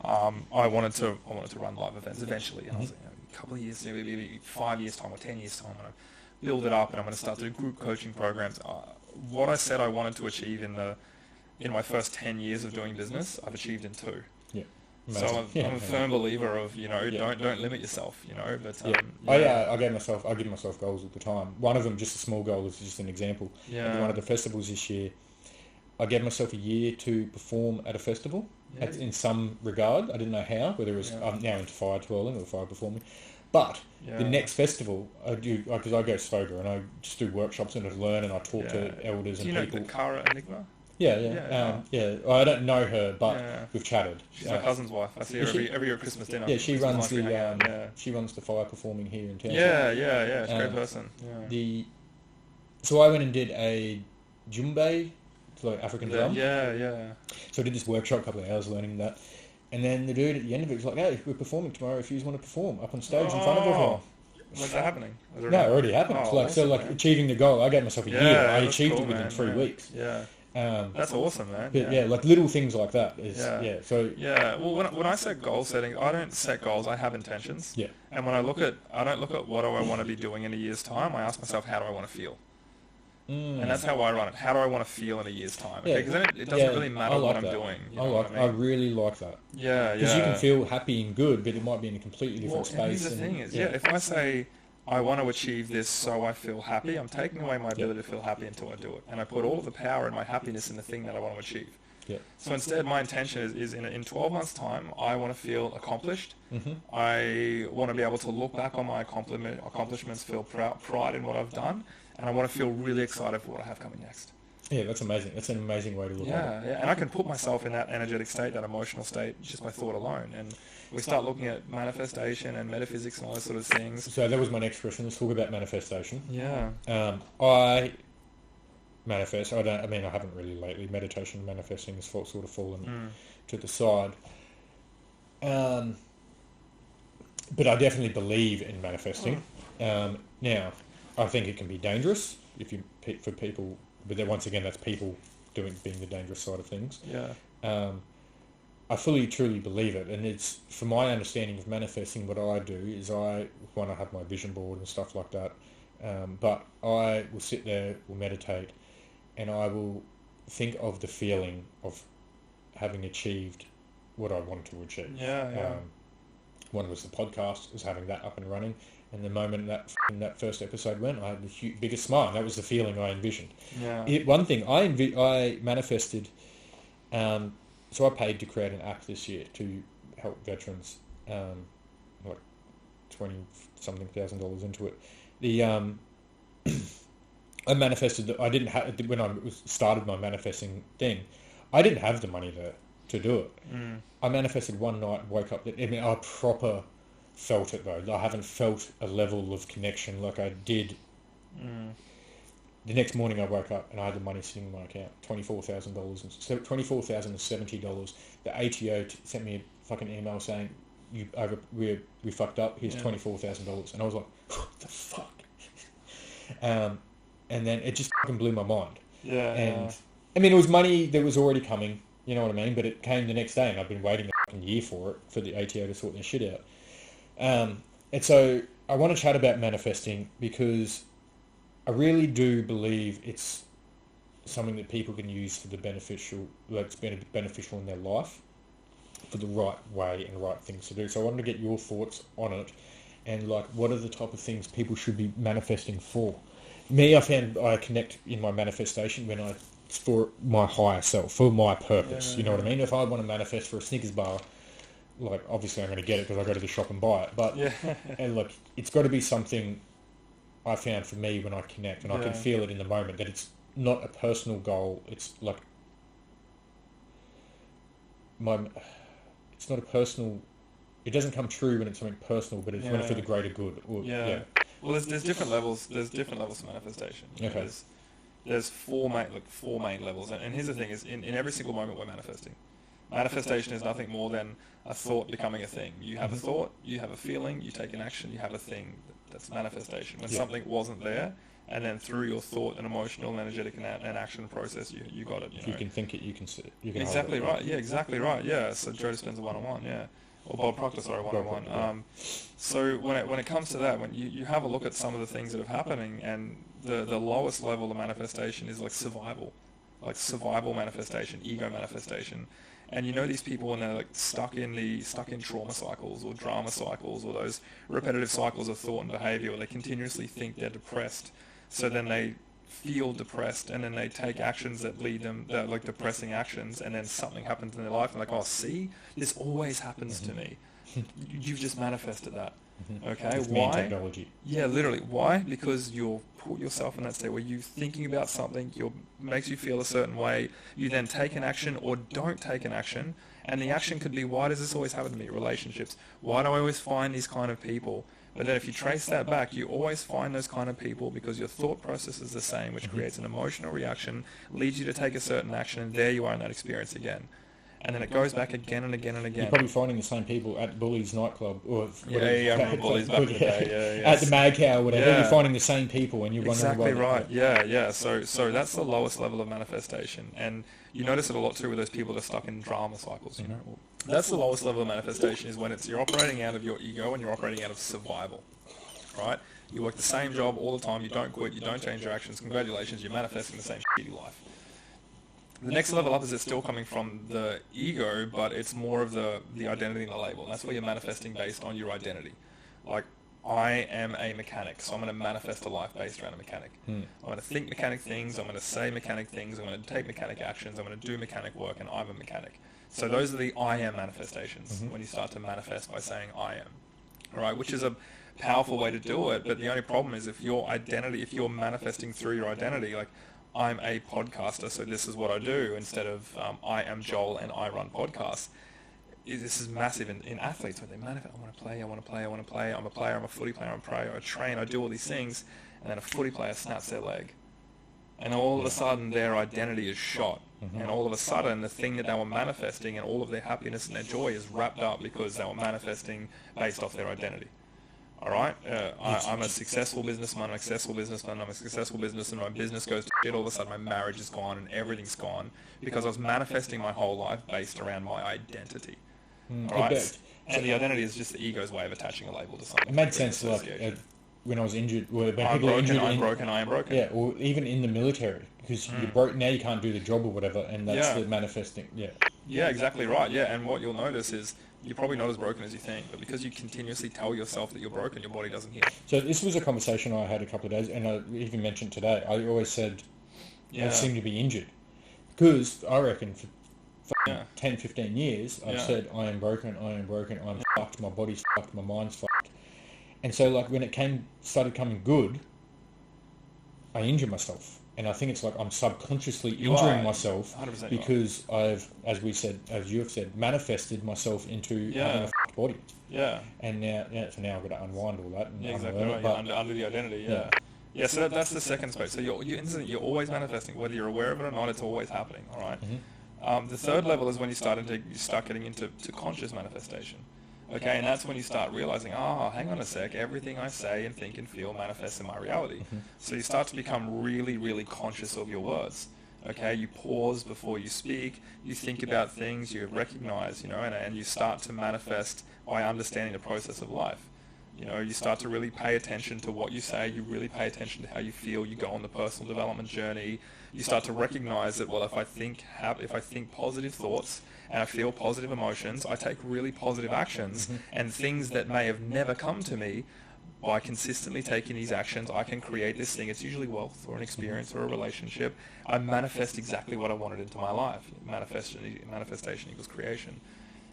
I wanted to run live events eventually. And I was like, a couple of years, maybe 5 years time or 10 years time, I'm going to build it up, and I'm going to start doing group coaching programs. What I said I wanted to achieve in my first 10 years of doing business, I've achieved in 2. Yeah. So I'm a firm believer of, you know, Yeah. don't limit yourself, you know. But I give myself goals all the time. One of them, just a small goal, is just an example. At one of the festivals this year, I gave myself a year to perform at a festival. Yeah. In some regard, I didn't know how, whether it was I'm now into fire twirling or fire performing, but the next festival I do, because I go sober and I just do workshops and I learn and I talk to elders Do and you know people. Cara Enigma? Yeah. Well, I don't know her, but we've chatted. She's my cousin's wife. I see her every year at Christmas dinner. Yeah, she runs She runs the fire performing here in town. Yeah. She's a great person. Yeah. So I went and did a djembe, it's like African drum. Yeah. So I did this workshop, a couple of hours learning that, and then the dude at the end of it was like, "Hey, we're performing tomorrow. If you want to perform up on stage in front of everyone." When's that happening? No, it already happened. Awesome, achieving the goal. I gave myself a year. I achieved it within 3 weeks. Yeah. That's awesome, man. But like little things like that is Well, when I set goal setting, I don't set goals. I have intentions. Yeah. And when I don't look at what do I want to be doing in a year's time. I ask myself, how do I want to feel? And that's how I run it. How do I want to feel in a year's time? Okay, because then it doesn't really matter what I'm doing. You know what I mean? I really like that. Yeah. Because you can feel happy and good, but it might be in a completely different space. And here's the thing is, if I say I want to achieve this so I feel happy, I'm taking away my ability to feel happy until I do it. And I put all of the power and my happiness in the thing that I want to achieve. Yeah. So instead, my intention is in 12 months' time, I want to feel accomplished. Mm-hmm. I want to be able to look back on my accomplishments, feel pride in what I've done, and I want to feel really excited for what I have coming next. Yeah, that's amazing. That's an amazing way to look at it. Yeah, and I can put myself in that energetic state, that emotional state, just by thought alone. And we start looking at manifestation and metaphysics and all those sort of things. So that was my next question. Let's talk about manifestation. Yeah. I manifest. I haven't really lately. Meditation and manifesting has sort of fallen to the side. But I definitely believe in manifesting. Now, I think it can be dangerous for people. But then once again, that's people being the dangerous side of things. Yeah. I fully, truly believe it, and it's, from my understanding of manifesting, what I do is I want to have my vision board and stuff like that, but I will sit there, will meditate, and I will think of the feeling of having achieved what I want to achieve. Yeah. One was the podcast, was having that up and running, and the moment that first episode went, I had the biggest smile. That was the feeling I envisioned. Yeah. One thing I manifested. So I paid to create an app this year to help veterans, like $20-something thousand into it. I manifested that I didn't have, when I started my manifesting thing, I didn't have the money to do it. I manifested one night, woke up, I proper felt it though. I haven't felt a level of connection like I did. The next morning I woke up and I had the money sitting in my account, $24,000 and $24,070. The ATO sent me a fucking email saying, we fucked up, here's $24,000. And I was like, what the fuck? And then it just fucking blew my mind. Yeah. And I mean, it was money that was already coming, you know what I mean? But it came the next day and I've been waiting a fucking year for the ATO to sort their shit out. And so I want to chat about manifesting because I really do believe it's something that people can use for the beneficial, that's been beneficial in their life, for the right way and right things to do. So I wanted to get your thoughts on it, and like, what are the type of things people should be manifesting for? Me, I found I connect in my manifestation when it's for my higher self, for my purpose. You know what I mean? If I want to manifest for a Snickers bar, like obviously I'm going to get it because I go to the shop and buy it. But and look, it's got to be something I found for me when I connect, and I can feel it in the moment that it's not a personal goal. It's like my, it's not a personal, it doesn't come true when it's something personal, but it's when it's for the greater good. Or, Yeah. Well, there's different levels. There's different levels of manifestation. Okay. There's four main levels, and here's the thing: is in every single moment we're manifesting. Manifestation is nothing more than a thought becoming a thing. You have a thought, you have a feeling, you take an action, you have a thing. That's manifestation. When something wasn't there, and then through your thought and emotional and energetic and action process, you got it. If you can think it, you can see it. You can Exactly hold it. right. Yeah, exactly right. Yeah. So Joe Dispenza 101. Yeah. Or Bob Proctor, sorry, 101. So when it comes to that, when you have a look at some of the things that are happening, and the lowest level of manifestation is like survival manifestation, ego manifestation. And you know these people when they're like stuck in trauma cycles or drama cycles or those repetitive cycles of thought and behavior where they continuously think they're depressed. So then they feel depressed and then they take actions that lead them, they're like depressing actions, and then something happens in their life and they're like, oh, see, this always happens to me. You've just manifested that. Okay, It's why? technology. Yeah, literally. Why? Because you'll put yourself in that state where you're thinking about something, makes you feel a certain way. You then take an action or don't take an action, and the action could be, why does this always happen to me? Relationships. Why do I always find these kind of people? But then if you trace that back, you always find those kind of people because your thought process is the same, which creates an emotional reaction, leads you to take a certain action, and there you are in that experience again. And then it goes back again and again and again. You're probably finding the same people at Bully's nightclub or I remember Bully's back in the day. Yeah. At the Mag Cow or whatever. You're finding the same people and you're wondering exactly right. Yeah. So that's the lowest level of manifestation, and you notice it a lot too with those people that are stuck in drama cycles. You know, that's the lowest level of manifestation is when you're operating out of your ego and you're operating out of survival. Right? You work the same job all the time. You don't quit. You don't change your actions. Congratulations, you're manifesting the same shitty life. The next level up is it's still coming from the ego, but it's more of the identity and the label. And that's where you're manifesting based on your identity. Like, I am a mechanic, so I'm going to manifest a life based around a mechanic. I'm going to think mechanic things, I'm going to say mechanic things, I'm going to take mechanic actions, I'm going to do mechanic work, and I'm a mechanic. So those are the I am manifestations, when you start to manifest by saying I am. All right, which is a powerful way to do it, but the only problem is if you're manifesting through your identity, like, I'm a podcaster, so this is what I do, instead of I am Joel and I run podcasts. This is massive in athletes when they manifest. I want to play. I'm a player, I'm a footy player, I'm a pro, I train, I do all these things, and then a footy player snaps their leg. And all of a sudden their identity is shot. And all of a sudden the thing that they were manifesting and all of their happiness and their joy is wrapped up because they were manifesting based off their identity. All right, I'm a successful businessman, I'm a successful business, and my business goes to shit, all of a sudden my marriage is gone and everything's gone because I was manifesting my whole life based around my identity. All right, and the identity is just the ego's way of attaching a label to something. It made sense, like, when I was injured, when I'm people broken, are I'm injured, broken, I am broken. yeah, or even in the military, because you're broke, now you can't do the job or whatever, and that's the manifesting, Yeah, exactly right, and what you'll notice is you're probably not as broken as you think, but because you continuously tell yourself that you're broken, your body doesn't heal. So this was a conversation I had a couple of days, and I even mentioned today, I always said I seem to be injured. Because I reckon for 10, 15 years, I've said, I am broken, I'm fucked, my body's fucked, my mind's fucked. And so, like, when it started coming good, I injure myself. And I think it's like I'm subconsciously injuring myself because I've, as you have said, manifested myself into having a fucked body. Yeah. And now I've got to unwind all that. And exactly right. Under the identity, Yeah, so that's the second space. So you're always manifesting. Whether you're aware of it or not, it's always happening, all right? The third level is when you start getting into conscious manifestation. Okay, and that's when you start realizing, hang on a sec, everything I say and think and feel manifests in my reality. So you start to become really, really conscious of your words. Okay, you pause before you speak, you think about things, you recognize, and you start to manifest by understanding the process of life. You start to really pay attention to what you say, you really pay attention to how you feel, you go on the personal development journey, you start to recognize that, well, if I think positive thoughts and I feel positive emotions, I take really positive actions, and things that may have never come to me, by consistently taking these actions, I can create this thing. It's usually wealth or an experience or a relationship. I manifest exactly what I wanted into my life. Manifestation equals creation.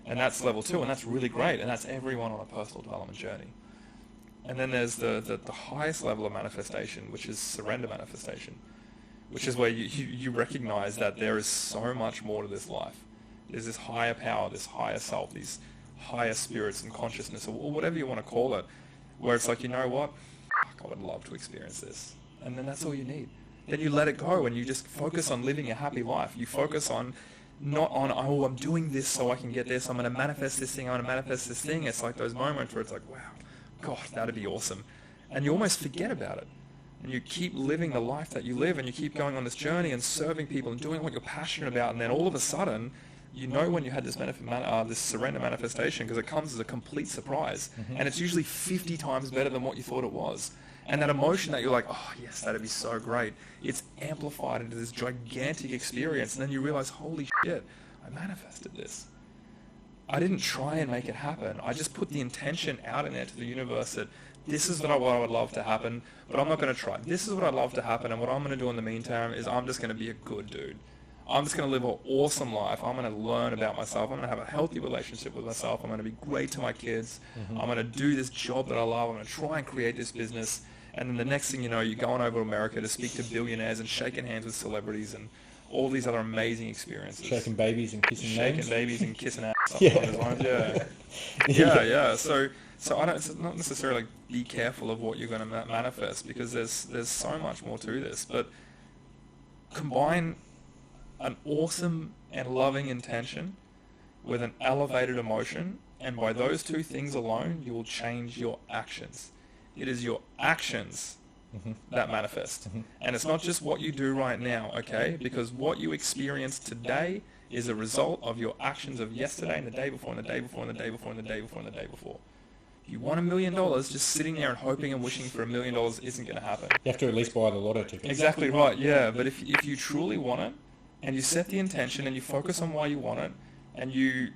And that's level 2, and that's really great, and that's everyone on a personal development journey. And then there's the highest level of manifestation, which is surrender manifestation, which is where you recognize that there is so much more to this life. there's this higher power, this higher self, these higher spirits and consciousness, or whatever you want to call it, where it's like, you know what, I would love to experience this. And then that's all you need. Then you let it go and you just focus on living a happy life. You focus on not on, oh, I'm doing this so I can get this, I'm going to manifest this thing, I'm going to manifest this thing. It's like those moments where it's like, wow, God, that'd be awesome. And you almost forget about it. And you keep living the life that you live, and you keep going on this journey and serving people and doing what you're passionate about. And then all of a sudden, you know when you had this this surrender manifestation, because it comes as a complete surprise. And it's usually 50 times better than what you thought it was. And that emotion that you're like, oh yes, that'd be so great, it's amplified into this gigantic experience. And then you realize, holy shit, I manifested this. I didn't try and make it happen. I just put the intention out in there to the universe that this is what I would love to happen, but I'm not going to try. This is what I'd love to happen, and what I'm going to do in the meantime is I'm just going to be a good dude. I'm just going to live an awesome life. I'm going to learn about myself. I'm going to have a healthy relationship with myself. I'm going to be great to my kids. I'm going to do this job that I love. I'm going to try and create this business. And then the next thing you know, you're going over to America to speak to billionaires and shaking hands with celebrities and all these other amazing experiences. Shaking babies and kissing Shaking babies and kissing ass. Yeah. Yeah. So it's not necessarily be careful of what you're going to manifest, because there's so much more to this. But combine an awesome and loving intention with an elevated emotion, and by those two things alone, you will change your actions. It is your actions that manifest. And it's not just what you do right now, okay? Because what you experience today is a result of your actions of yesterday and the day before and the day before and the day before and the day before and the day before. If you want $1 million, just sitting there and hoping and wishing for $1 million isn't going to happen. You have to at least buy the lotto ticket. Exactly right, yeah. But if you truly want it, and you set the intention and you focus on why you want it, and you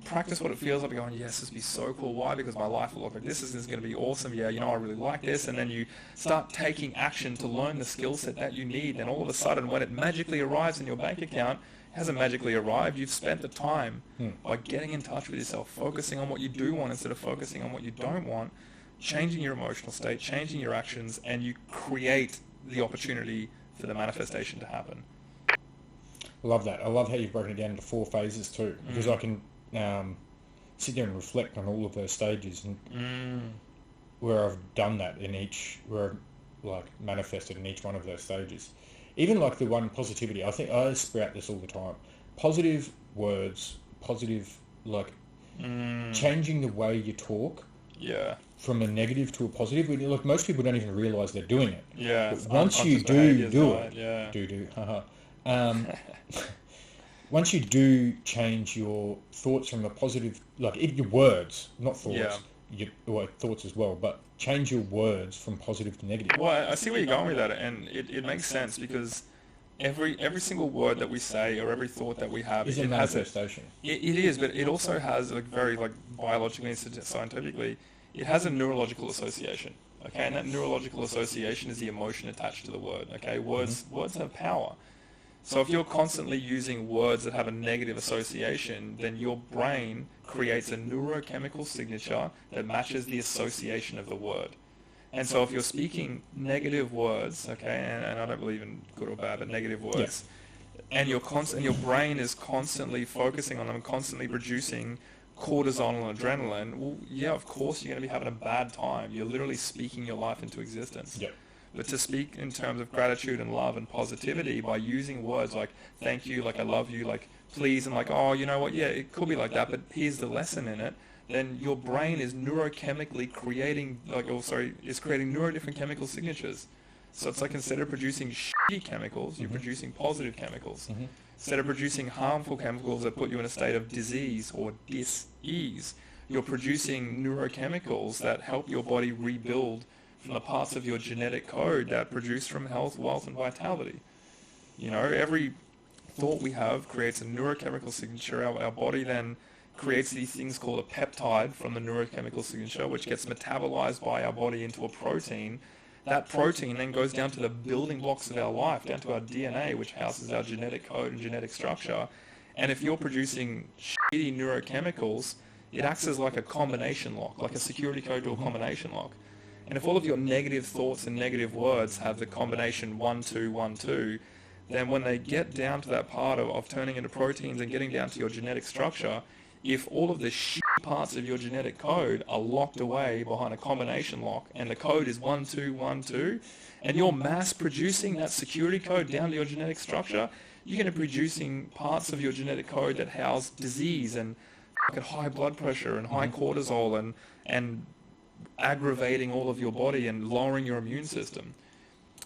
practice what it feels like, going, yes, this would be so cool. Why? Because my life will look like this. This is going to be awesome. Yeah, you know, I really like this. And then you start taking action to learn the skill set that you need. And all of a sudden, when it magically arrives in your bank account, it hasn't magically arrived. You've spent the time by getting in touch with yourself, focusing on what you do want instead of focusing on what you don't want, changing your emotional state, changing your actions, and you create the opportunity for the manifestation to happen. I love that. I love how you've broken it down into 4 phases too, because I can sit there and reflect on all of those stages and where I've done that in each, where I've like manifested in each one of those stages. Even like the one positivity, I think I sprout this all the time. Positive words, positive, like changing the way you talk. Yeah. From a negative to a positive. Look, most people don't even realise they're doing it. Yeah. But once you do it, yeah. once you do change your thoughts from a positive, like your words, not thoughts, your thoughts as well, but change your words from positive to negative. Well, I see where you're going with that, and it makes sense, because every single word that we say or every thought that we have is a manifestation. It is, but it also has like very like biologically and scientifically, it has a neurological association. Okay, and that neurological association is the emotion attached to the word. Okay, words have power. So if you're constantly using words that have a negative association, then your brain creates a neurochemical signature that matches the association of the word. And so if you're speaking negative words, okay, and I don't believe in good or bad, but negative words, and your brain is constantly focusing on them, constantly producing cortisol and adrenaline, well, yeah, of course you're going to be having a bad time. You're literally speaking your life into existence. Yep. But to speak in terms of gratitude and love and positivity by using words like thank you, like I love you, like please, and like, oh, you know what, yeah, it could be like that, but here's the lesson in it, then your brain is neurochemically creating, is creating different chemical signatures. So it's like instead of producing shitty chemicals, you're producing positive chemicals. Instead of producing harmful chemicals that put you in a state of disease or dis-ease, you're producing neurochemicals that help your body rebuild from the parts of your genetic code that produce from health, wealth, and vitality. You know, every thought we have creates a neurochemical signature. Our body then creates these things called a peptide from the neurochemical signature, which gets metabolized by our body into a protein. That protein then goes down to the building blocks of our life, down to our DNA, which houses our genetic code and genetic structure. And if you're producing shitty neurochemicals, it acts as like a combination lock, like a security code to a combination lock. And if all of your negative thoughts and negative words have the combination 1, 2, 1, 2, then when they get down to that part of turning into proteins and getting down to your genetic structure, if all of the shit parts of your genetic code are locked away behind a combination lock, and the code is 1212, and you're mass producing that security code down to your genetic structure, you're going to be producing parts of your genetic code that house disease and fucking high blood pressure and high cortisol and aggravating all of your body and lowering your immune system.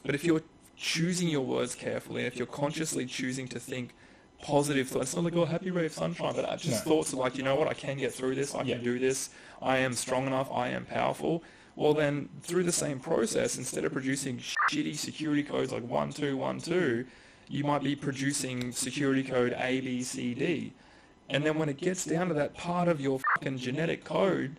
But if you're choosing your words carefully, and if you're consciously choosing to think positive thoughts, it's not like, oh, happy ray of sunshine, but just thoughts of like, you know what, I can get through this, I can do this, I am strong enough, I am powerful. Well then, through the same process, instead of producing shitty security codes like 1212, you might be producing security code A, B, C, D. And then when it gets down to that part of your fucking genetic code,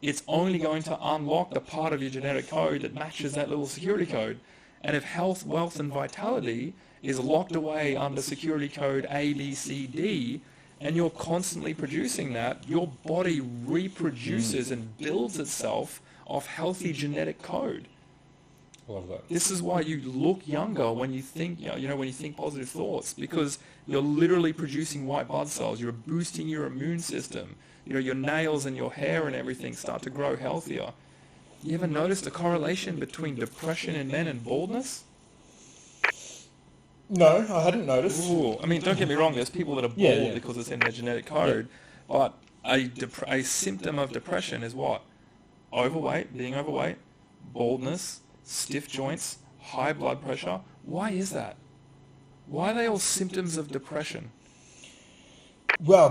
it's only going to unlock the part of your genetic code that matches that little security code. And if health, wealth, and vitality is locked away under security code A, B, C, D, and you're constantly producing that, your body reproduces and builds itself off healthy genetic code. Love that. This is why you look younger when you think, when you think positive thoughts, because you're literally producing white blood cells. You're boosting your immune system. Your nails and your hair and everything start to grow healthier. You ever noticed a correlation between depression in men and baldness? No, I hadn't noticed. Ooh, I mean, don't get me wrong. There's people that are bald because it's in their genetic code, but a symptom of depression is what? Being overweight, baldness, stiff joints, high blood pressure. Why is that? Why are they all symptoms of depression? Well,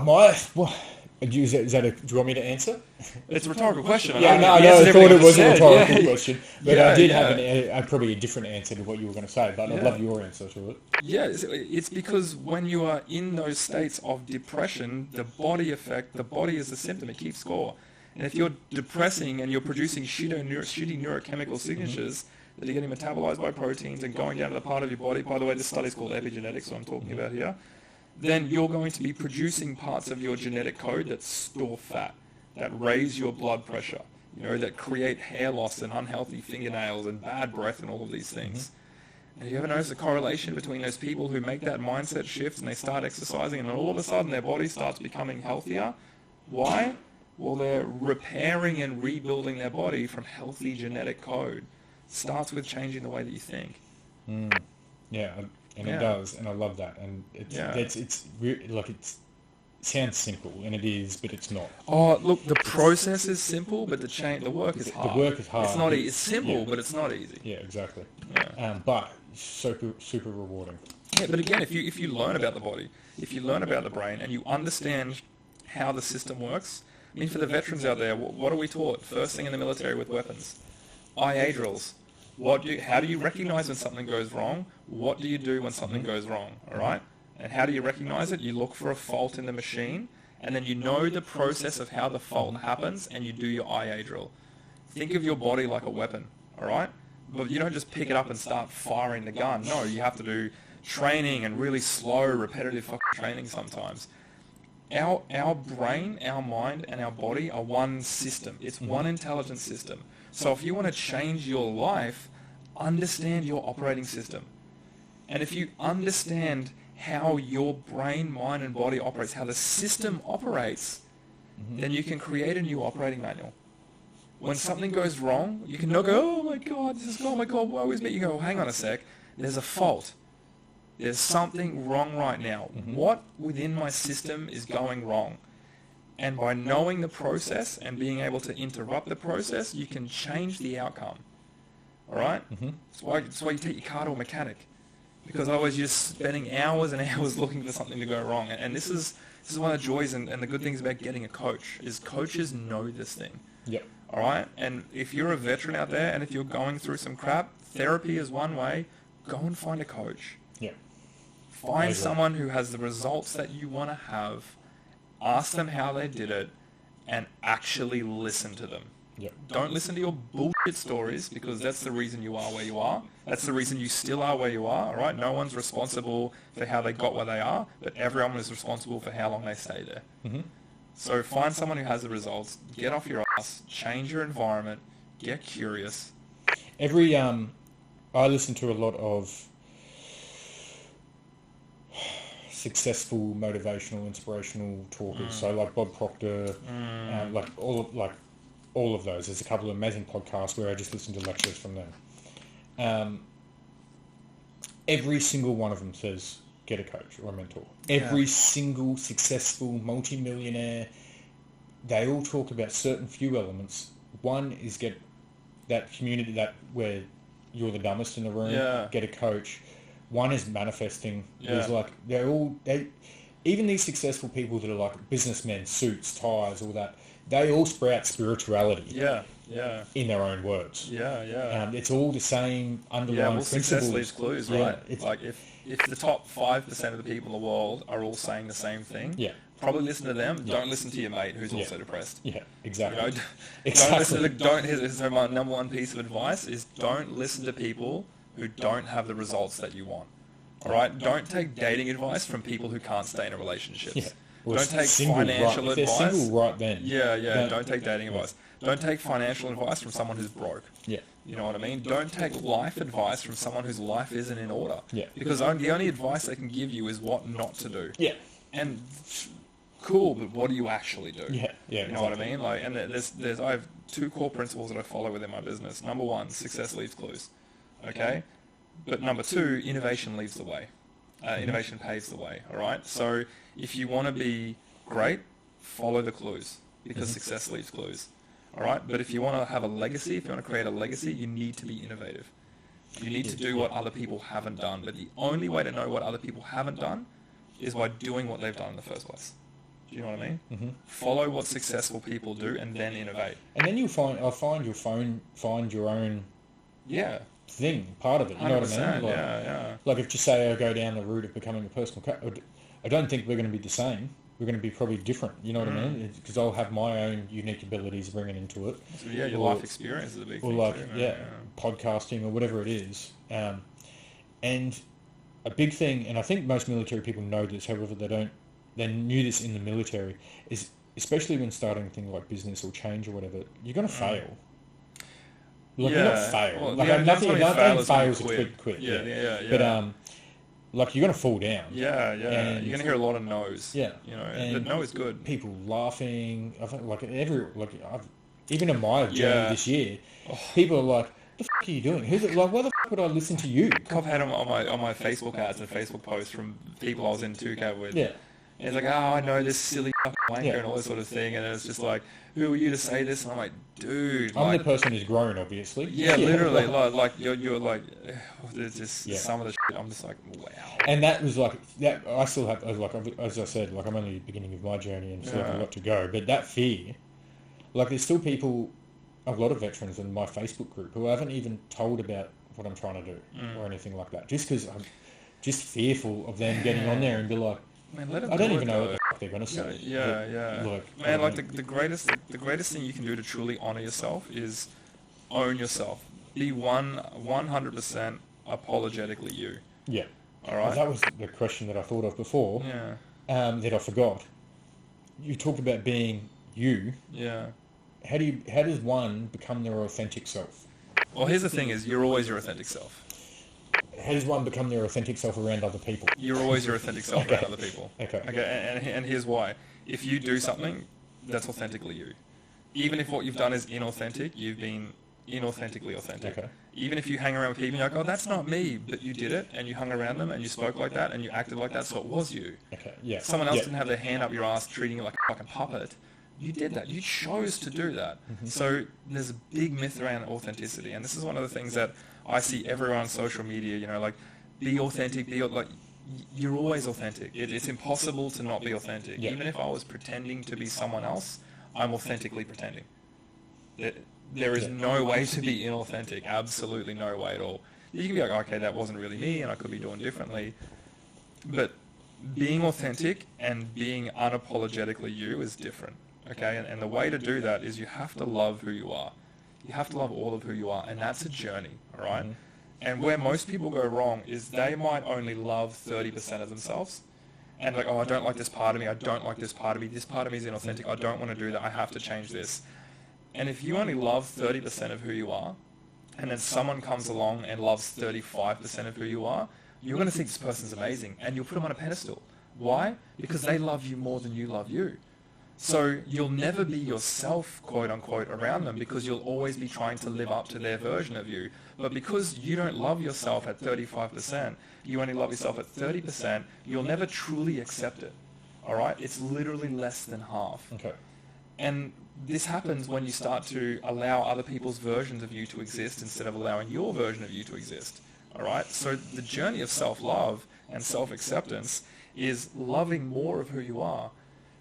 do you want me to answer? It's a rhetorical question. I thought it was a rhetorical question, but I did have probably a different answer to what you were going to say, but I'd love your answer to it. Yeah, it's because when you are in those states of depression, the body is the symptom, it keeps score. And if you're depressing and you're producing shitty neurochemical signatures that are getting metabolized by proteins and going down to the part of your body, by the way, this study is called epigenetics, what I'm talking about here, then you're going to be producing parts of your genetic code that store fat, that raise your blood pressure, that create hair loss and unhealthy fingernails and bad breath and all of these things. And you ever notice a correlation between those people who make that mindset shift and they start exercising and all of a sudden their body starts becoming healthier? Why? Well, they're repairing and rebuilding their body from healthy genetic code. Starts with changing the way that you think. It does, and I love that. And it's like it sounds simple, and it is, but it's not. Oh, look, the process is simple, but the work is hard. The work is hard. It's not easy. It's simple, but it's not easy. Yeah, exactly. Yeah. But super rewarding. Yeah, but again, if you learn about the body, if you learn about the brain, and you understand how the system works. I mean, for the veterans out there, what are we taught first thing in the military with weapons? IA drills. How do you recognize when something goes wrong? What do you do when something goes wrong? All right? And how do you recognize it? You look for a fault in the machine, and then you know the process of how the fault happens, and you do your IA drill. Think of your body like a weapon, all right? But you don't just pick it up and start firing the gun. No, you have to do training and really slow, repetitive fucking training sometimes. Our brain, our mind, and our body are one system. It's one intelligent system. So if you want to change your life, understand your operating system. And if you understand how your brain, mind, and body operates, how the system operates, then you can create a new operating manual. When something goes wrong, you can not go, oh my God, woe is me. You go, hang on a sec, there's a fault. There's something wrong right now. What within my system is going wrong? And by knowing the process and being able to interrupt the process, you can change the outcome. All right? That's why you take your car to a mechanic. Because otherwise you're just spending hours and hours looking for something to go wrong. And this is one of the joys and the good things about getting a coach, is coaches know this thing. Yep. All right? And if you're a veteran out there and if you're going through some crap, therapy is one way. Go and find a coach. Yeah. Find someone who has the results that you want to have, ask them how they did it, and actually listen to them. Yep. Don't listen to your bullshit stories, because that's the reason you are where you are. That's the reason you still are where you are, all right? No one's responsible for how they got where they are, but everyone is responsible for how long they stay there. So find someone who has the results, get off your ass, change your environment, get curious. I listen to a lot of successful, motivational, inspirational talkers. So like Bob Proctor, like all of those. There's a couple of amazing podcasts where I just listen to lectures from them. Every single one of them says get a coach or a mentor. Every single successful multimillionaire, they all talk about certain few elements. One is get that community that where you're the dumbest in the room. Get a coach. One is manifesting. There's like even these successful people that are like businessmen, suits, ties, all that. They all sprout spirituality. In their own words. It's all the same underlying principles. Success leaves clues, right? It's like if the top 5% of the people in the world are all saying the same thing, probably listen to them. Don't listen to your mate who's also depressed. Exactly. Don't listen to. Here's my number one piece of advice: is don't listen to people who don't have the results that you want. All right. Don't take dating advice from people who can't stay in a relationship. Well, don't take financial advice. If they're single right then. Don't take dating advice. Don't take financial advice from someone who's broke. You know what I mean? Don't take life advice from someone whose life isn't in order. Because the only advice they can give you is what not to do. And cool, but what do you actually do? You know what I mean? Like, and I have two core principles that I follow within my business. Number one, success leaves clues. Okay? But number two, innovation leads the way. Innovation paves the way. All right? So if you want to be great, follow the clues because success leaves clues. All right? But if you want to have a legacy, if you want to create a legacy, you need to be innovative. You need to do what other people haven't done. But the only way to know what other people haven't done is by doing what they've done in the first place. Do you know what I mean? Follow what successful people do and then innovate. And then you'll find your own thing, part of it. You know what I mean? Like if just say I go down the route of becoming a personal coach, I don't think we're going to be the same. We're going to be probably different. You know what I mean? Because I'll have my own unique abilities bringing into it. So your life experience is a big thing. Or like too, podcasting or whatever it is. And a big thing, and I think most military people know this, however they knew this in the military, is especially when starting a thing like business or change or whatever, you're going to fail. Like you're not fail. Well, like nothing fails to quit. But like you're going to fall down. And you're going to hear a lot of no's. You know, and the no is good. People laughing. I think even in my journey this year, people are like, "The f*** are you doing? Why the f*** would I listen to you?" I've had on my Facebook ads and Facebook posts from people I was in 2K with. And it's like, I know this silly wanker and all this sort of thing, and it's just like, who are you to say this? And I'm like, dude, I'm the person who's grown, obviously. Literally, like you're like, there's just some of the shit. I'm just like, wow. And that was like that. I still have, like, as I said, like I'm only at the beginning of my journey and still have a lot to go. But that fear, like, there's still people, a lot of veterans in my Facebook group who I haven't even told about what I'm trying to do or anything like that, just because I'm just fearful of them getting on there and be like, man, let them I don't even know what the fuck they're going to say. The greatest thing you can do to truly honor yourself is own yourself. Be 100% apologetically you. All right. Well, that was the question that I thought of before. That I forgot. You talked about being you. How does one become their authentic self? Well, here's the thing: is you're always your authentic self. How does one become their authentic self around other people? You're always your authentic self around other people. And here's why. If you do something, that's authentically you. Even if what you've done is inauthentic, you've been inauthentically authentic. Even if you hang around with people and you're like, oh, that's not me, but you did it, and you hung around them, and you spoke like that, and you acted like that, so it was you. Someone else didn't have their hand up your ass treating you like a fucking puppet. You did that. You chose to do that. So there's a big myth around authenticity, and this is one of the things that I see everywhere on social media, you know, like, be authentic, you're always authentic. It's impossible to not be authentic. Even if I was pretending to be someone else, I'm authentically pretending. There is no way to be inauthentic, absolutely no way at all. You can be like, okay, that wasn't really me, and I could be doing differently. But being authentic and being unapologetically you is different, okay? And the way to do that is you have to love who you are. You have to love all of who you are, and that's a journey, all right? And where most people go wrong is they might only love 30% of themselves. And like, oh, I don't like this part of me. I don't like this part of me. This part of me is inauthentic. I don't want to do that. I have to change this. And if you only love 30% of who you are, and then someone comes along and loves 35% of who you are, you're going to think this person's amazing, and you'll put them on a pedestal. Why? Because they love you more than you love you. So you'll never be yourself, quote unquote, around them because you'll always be trying to live up to their version of you. But because you don't love yourself at 35%, you only love yourself at 30%, you'll never truly accept it. All right? It's literally less than half. Okay. And this happens when you start to allow other people's versions of you to exist instead of allowing your version of you to exist. All right? So the journey of self-love and self-acceptance is loving more of who you are.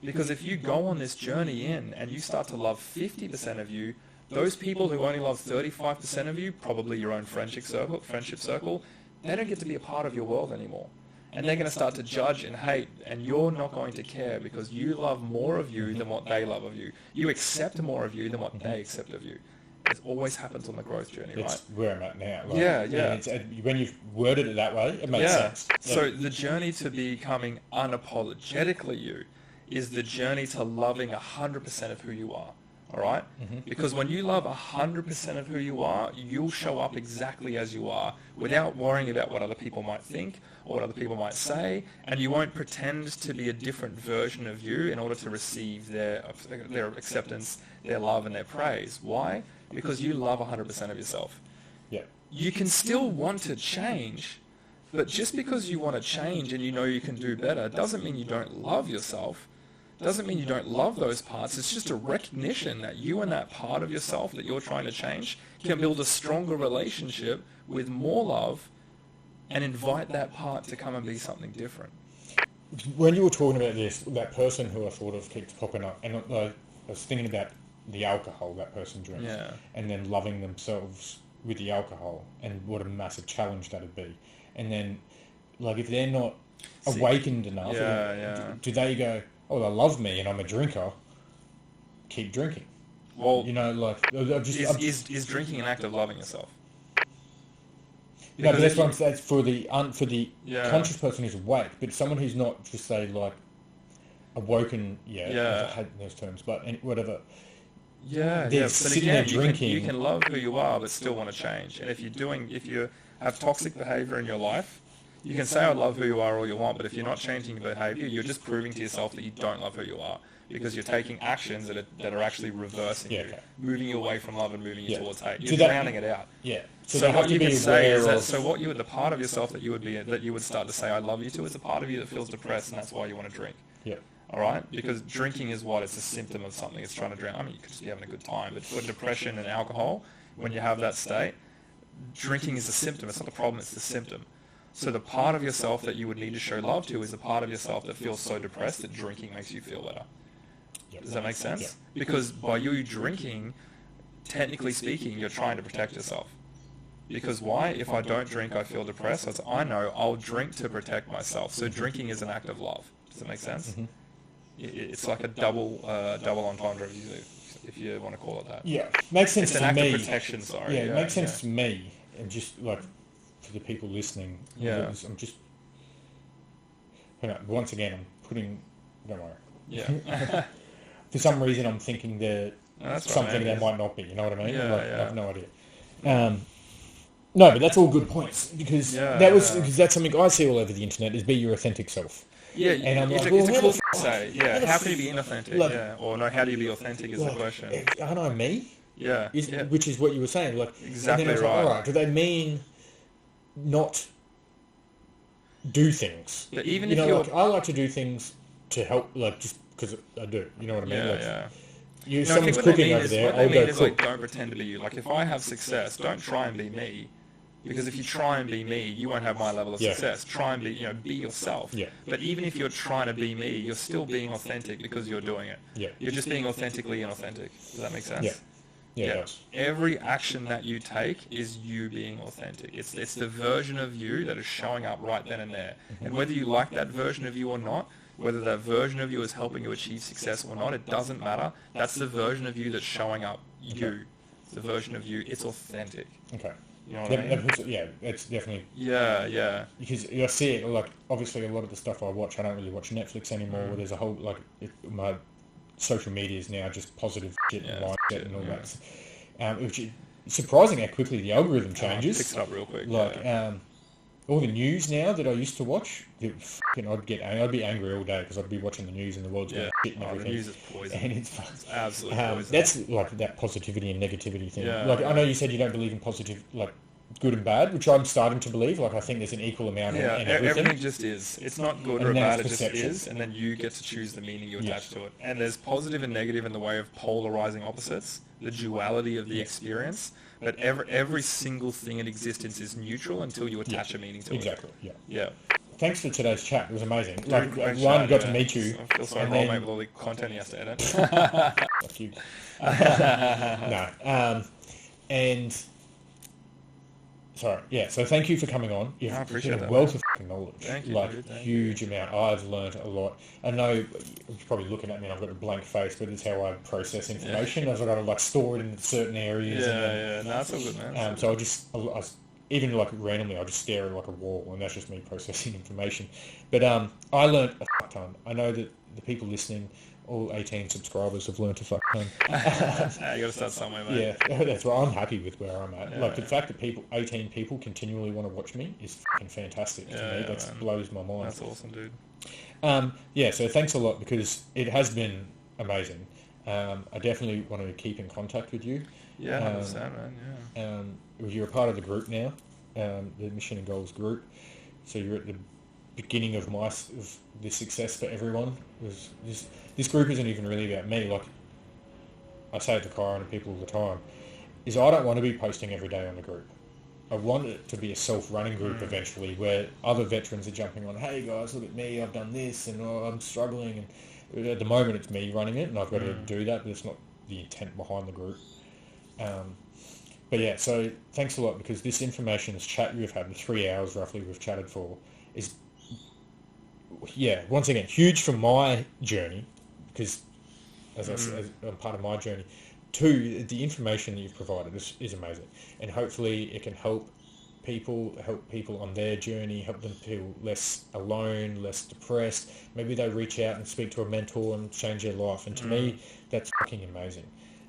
Because if you go on this journey in and you start to love 50% of you, those people who only love 35% of you, probably your own friendship circle, they don't get to be a part of your world anymore. And they're going to start to judge and hate, and you're not going to care because you love more of you than what they love of you. You accept more of you than what they accept of you. It always happens on the growth journey, right? It's where I'm at now. Like, yeah. When you've worded it that way, it makes sense. Yeah. So the journey to becoming unapologetically you is the journey to loving 100% of who you are. All right? Mm-hmm. Because when you love 100% of who you are, you'll show up exactly as you are without worrying about what other people might think or what other people might say, and you won't pretend to be a different version of you in order to receive their acceptance, their love, and their praise. Why? Because you love 100% of yourself. Yeah. You can still want to change, but just because you want to change and you know you can do better doesn't mean you don't love yourself. Doesn't mean you don't love those parts. It's just a recognition that you and that part of yourself that you're trying to change can build a stronger relationship with more love and invite that part to come and be something different. When you were talking about this, that person who I thought of keeps popping up, and I was thinking about the alcohol that person drinks, and then loving themselves with the alcohol, and what a massive challenge that'd be. And then, like, if they're not awakened enough, do they go, oh, they love me and I'm a drinker, keep drinking? Well, you know, like... Is drinking an act of loving yourself? No, but that's what I'm saying, for the conscious person who's awake, but someone who's not, just say, like, awoken, I hate those terms, but whatever. They're sitting there drinking. You can love who you are, but still want to change. And if you have toxic behavior in your life, you can say I love who you are all you want, but if you're not changing your behavior, you're just proving to yourself that you don't love who you are, because you're taking actions that are actually reversing you, moving you away from love and moving you towards hate. You're drowning it out. Yeah. So what you could say is that the part of yourself that you would start to say I love you to is a part of you that feels depressed, and that's why you want to drink. Yeah. All right? Because drinking is what? It's a symptom of something. It's trying to drown. I mean, you could just be having a good time, but for depression and alcohol, when you have that state, drinking is a symptom. It's not the problem, it's the symptom. So the part of yourself that you would need to show love to is the part of yourself that feels so depressed that drinking makes you feel better. Yep. Does that make sense? Yep. Because by you drinking, technically speaking, you're trying to protect yourself. Because why? If I don't drink, I feel depressed. So I know I'll drink to protect myself. So drinking is an act of love. Does that make sense? Mm-hmm. It's like a double entendre, if you want to call it that. Yeah, makes sense to me. It's an act of protection, sorry. Yeah, it makes sense to me. And just like for the people listening, I'm just... once again, I'm putting... Don't worry. Yeah. For some reason, I'm thinking that something that might not be. You know what I mean? I have no idea. No, but that's all good points, because because that's something I see all over the internet, is be your authentic self. Yeah, and I'm it's a cool thing to say. Yeah, how can you be inauthentic? Or no, how do you be authentic is the question. Aren't I me? Yeah, which is what you were saying. Like, exactly right. All right, do they mean not do things? But even if you're... like, I like to do things to help, like, just because I do. You know what I mean? Yeah, someone's cooking over there, I'll go cook. Like, don't pretend to be you. Like, if I have success, don't try and be me. Because if you try and be me, you won't have my level of success. Try and be yourself. Yeah. But even if you're trying to be me, you're still being authentic because you're doing it. Yeah. You're just being authentically inauthentic. Does that make sense? Yeah. Yeah. It does. Every action that you take is you being authentic. It's the version of you that is showing up right then and there. Mm-hmm. And whether you like that version of you or not, whether that version of you is helping you achieve success or not, it doesn't matter. That's the version of you that's showing up. You. It's the version of you. It's authentic. Okay. You know what I mean? It's definitely... Yeah. Because I see it, like, obviously a lot of the stuff I watch, I don't really watch Netflix anymore, where there's a whole, like, my social media is now just positive shit and mindset and all that. Which is surprising how quickly the algorithm changes. Picks it up real quick. Like, all the news now that I used to watch, I'd be angry all day because I'd be watching the news and the world's going to shit and everything. The news is poison. And it's absolute poison. That's like that positivity and negativity thing. Yeah, I know you said you don't believe in positive, like good and bad, which I'm starting to believe. Like I think there's an equal amount in everything. Everything just is. It's not good or bad, it just is, and then you get to choose the meaning you attach to it. And there's positive and negative in the way of polarizing opposites, the duality of the experience, but every single thing in existence is neutral until you attach a meaning to it. Exactly, Yeah. Thanks for today's chat. It was amazing. Dude, Got to meet you. I feel sorry for old mate with all the content he has to edit. Fuck you. No. And... Sorry, yeah, so thank you for coming on. You've appreciate that, a wealth of fucking knowledge. Thank you, like, dude. huge amount. I've learned a lot. I know you're probably looking at me and I've got a blank face, but it's how I process information. I've got to, like, store it in certain areas. No, that's all good, man. So I even, like, randomly, I'll just stare at, like, a wall, and that's just me processing information. But I learned a fuck ton. I know that the people listening... All 18 subscribers have learned to fuck ton. You got to start somewhere, mate. Yeah, that's right. I'm happy with where I'm at. Like the fact that 18 people continually want to watch me is fucking fantastic to me. That blows my mind. That's awesome, dude. So thanks a lot because it has been amazing. I definitely want to keep in contact with you. Yeah, 100%, man. Yeah. You're a part of the group now, the Mission and Goals group. So you're at the beginning of the success for everyone. This group isn't even really about me. Like I say it to Kyron and people all the time, is I don't want to be posting every day on the group. I want it to be a self-running group eventually, where other veterans are jumping on. Hey guys, look at me! I've done this, and I'm struggling. And at the moment, it's me running it, and I've got to do that. But it's not the intent behind the group. But yeah, so thanks a lot because this information, this chat you've had, the 3 hours roughly we've chatted for, is once again huge for my journey. Because, as I'm part of my journey, 2, the information that you've provided is amazing. And hopefully it can help people on their journey, help them feel less alone, less depressed. Maybe they reach out and speak to a mentor and change their life. And to me, that's fucking amazing.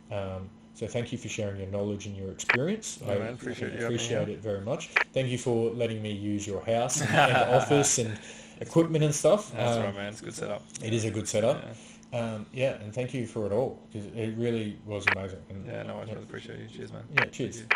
So thank you for sharing your knowledge and your experience. I appreciate it very much. Thank you for letting me use your house and office and equipment and stuff. That's right, man. It's a good setup. It is a good setup. And thank you for it all because it really was amazing. And, I really appreciate you. Cheers, man. Yeah, cheers.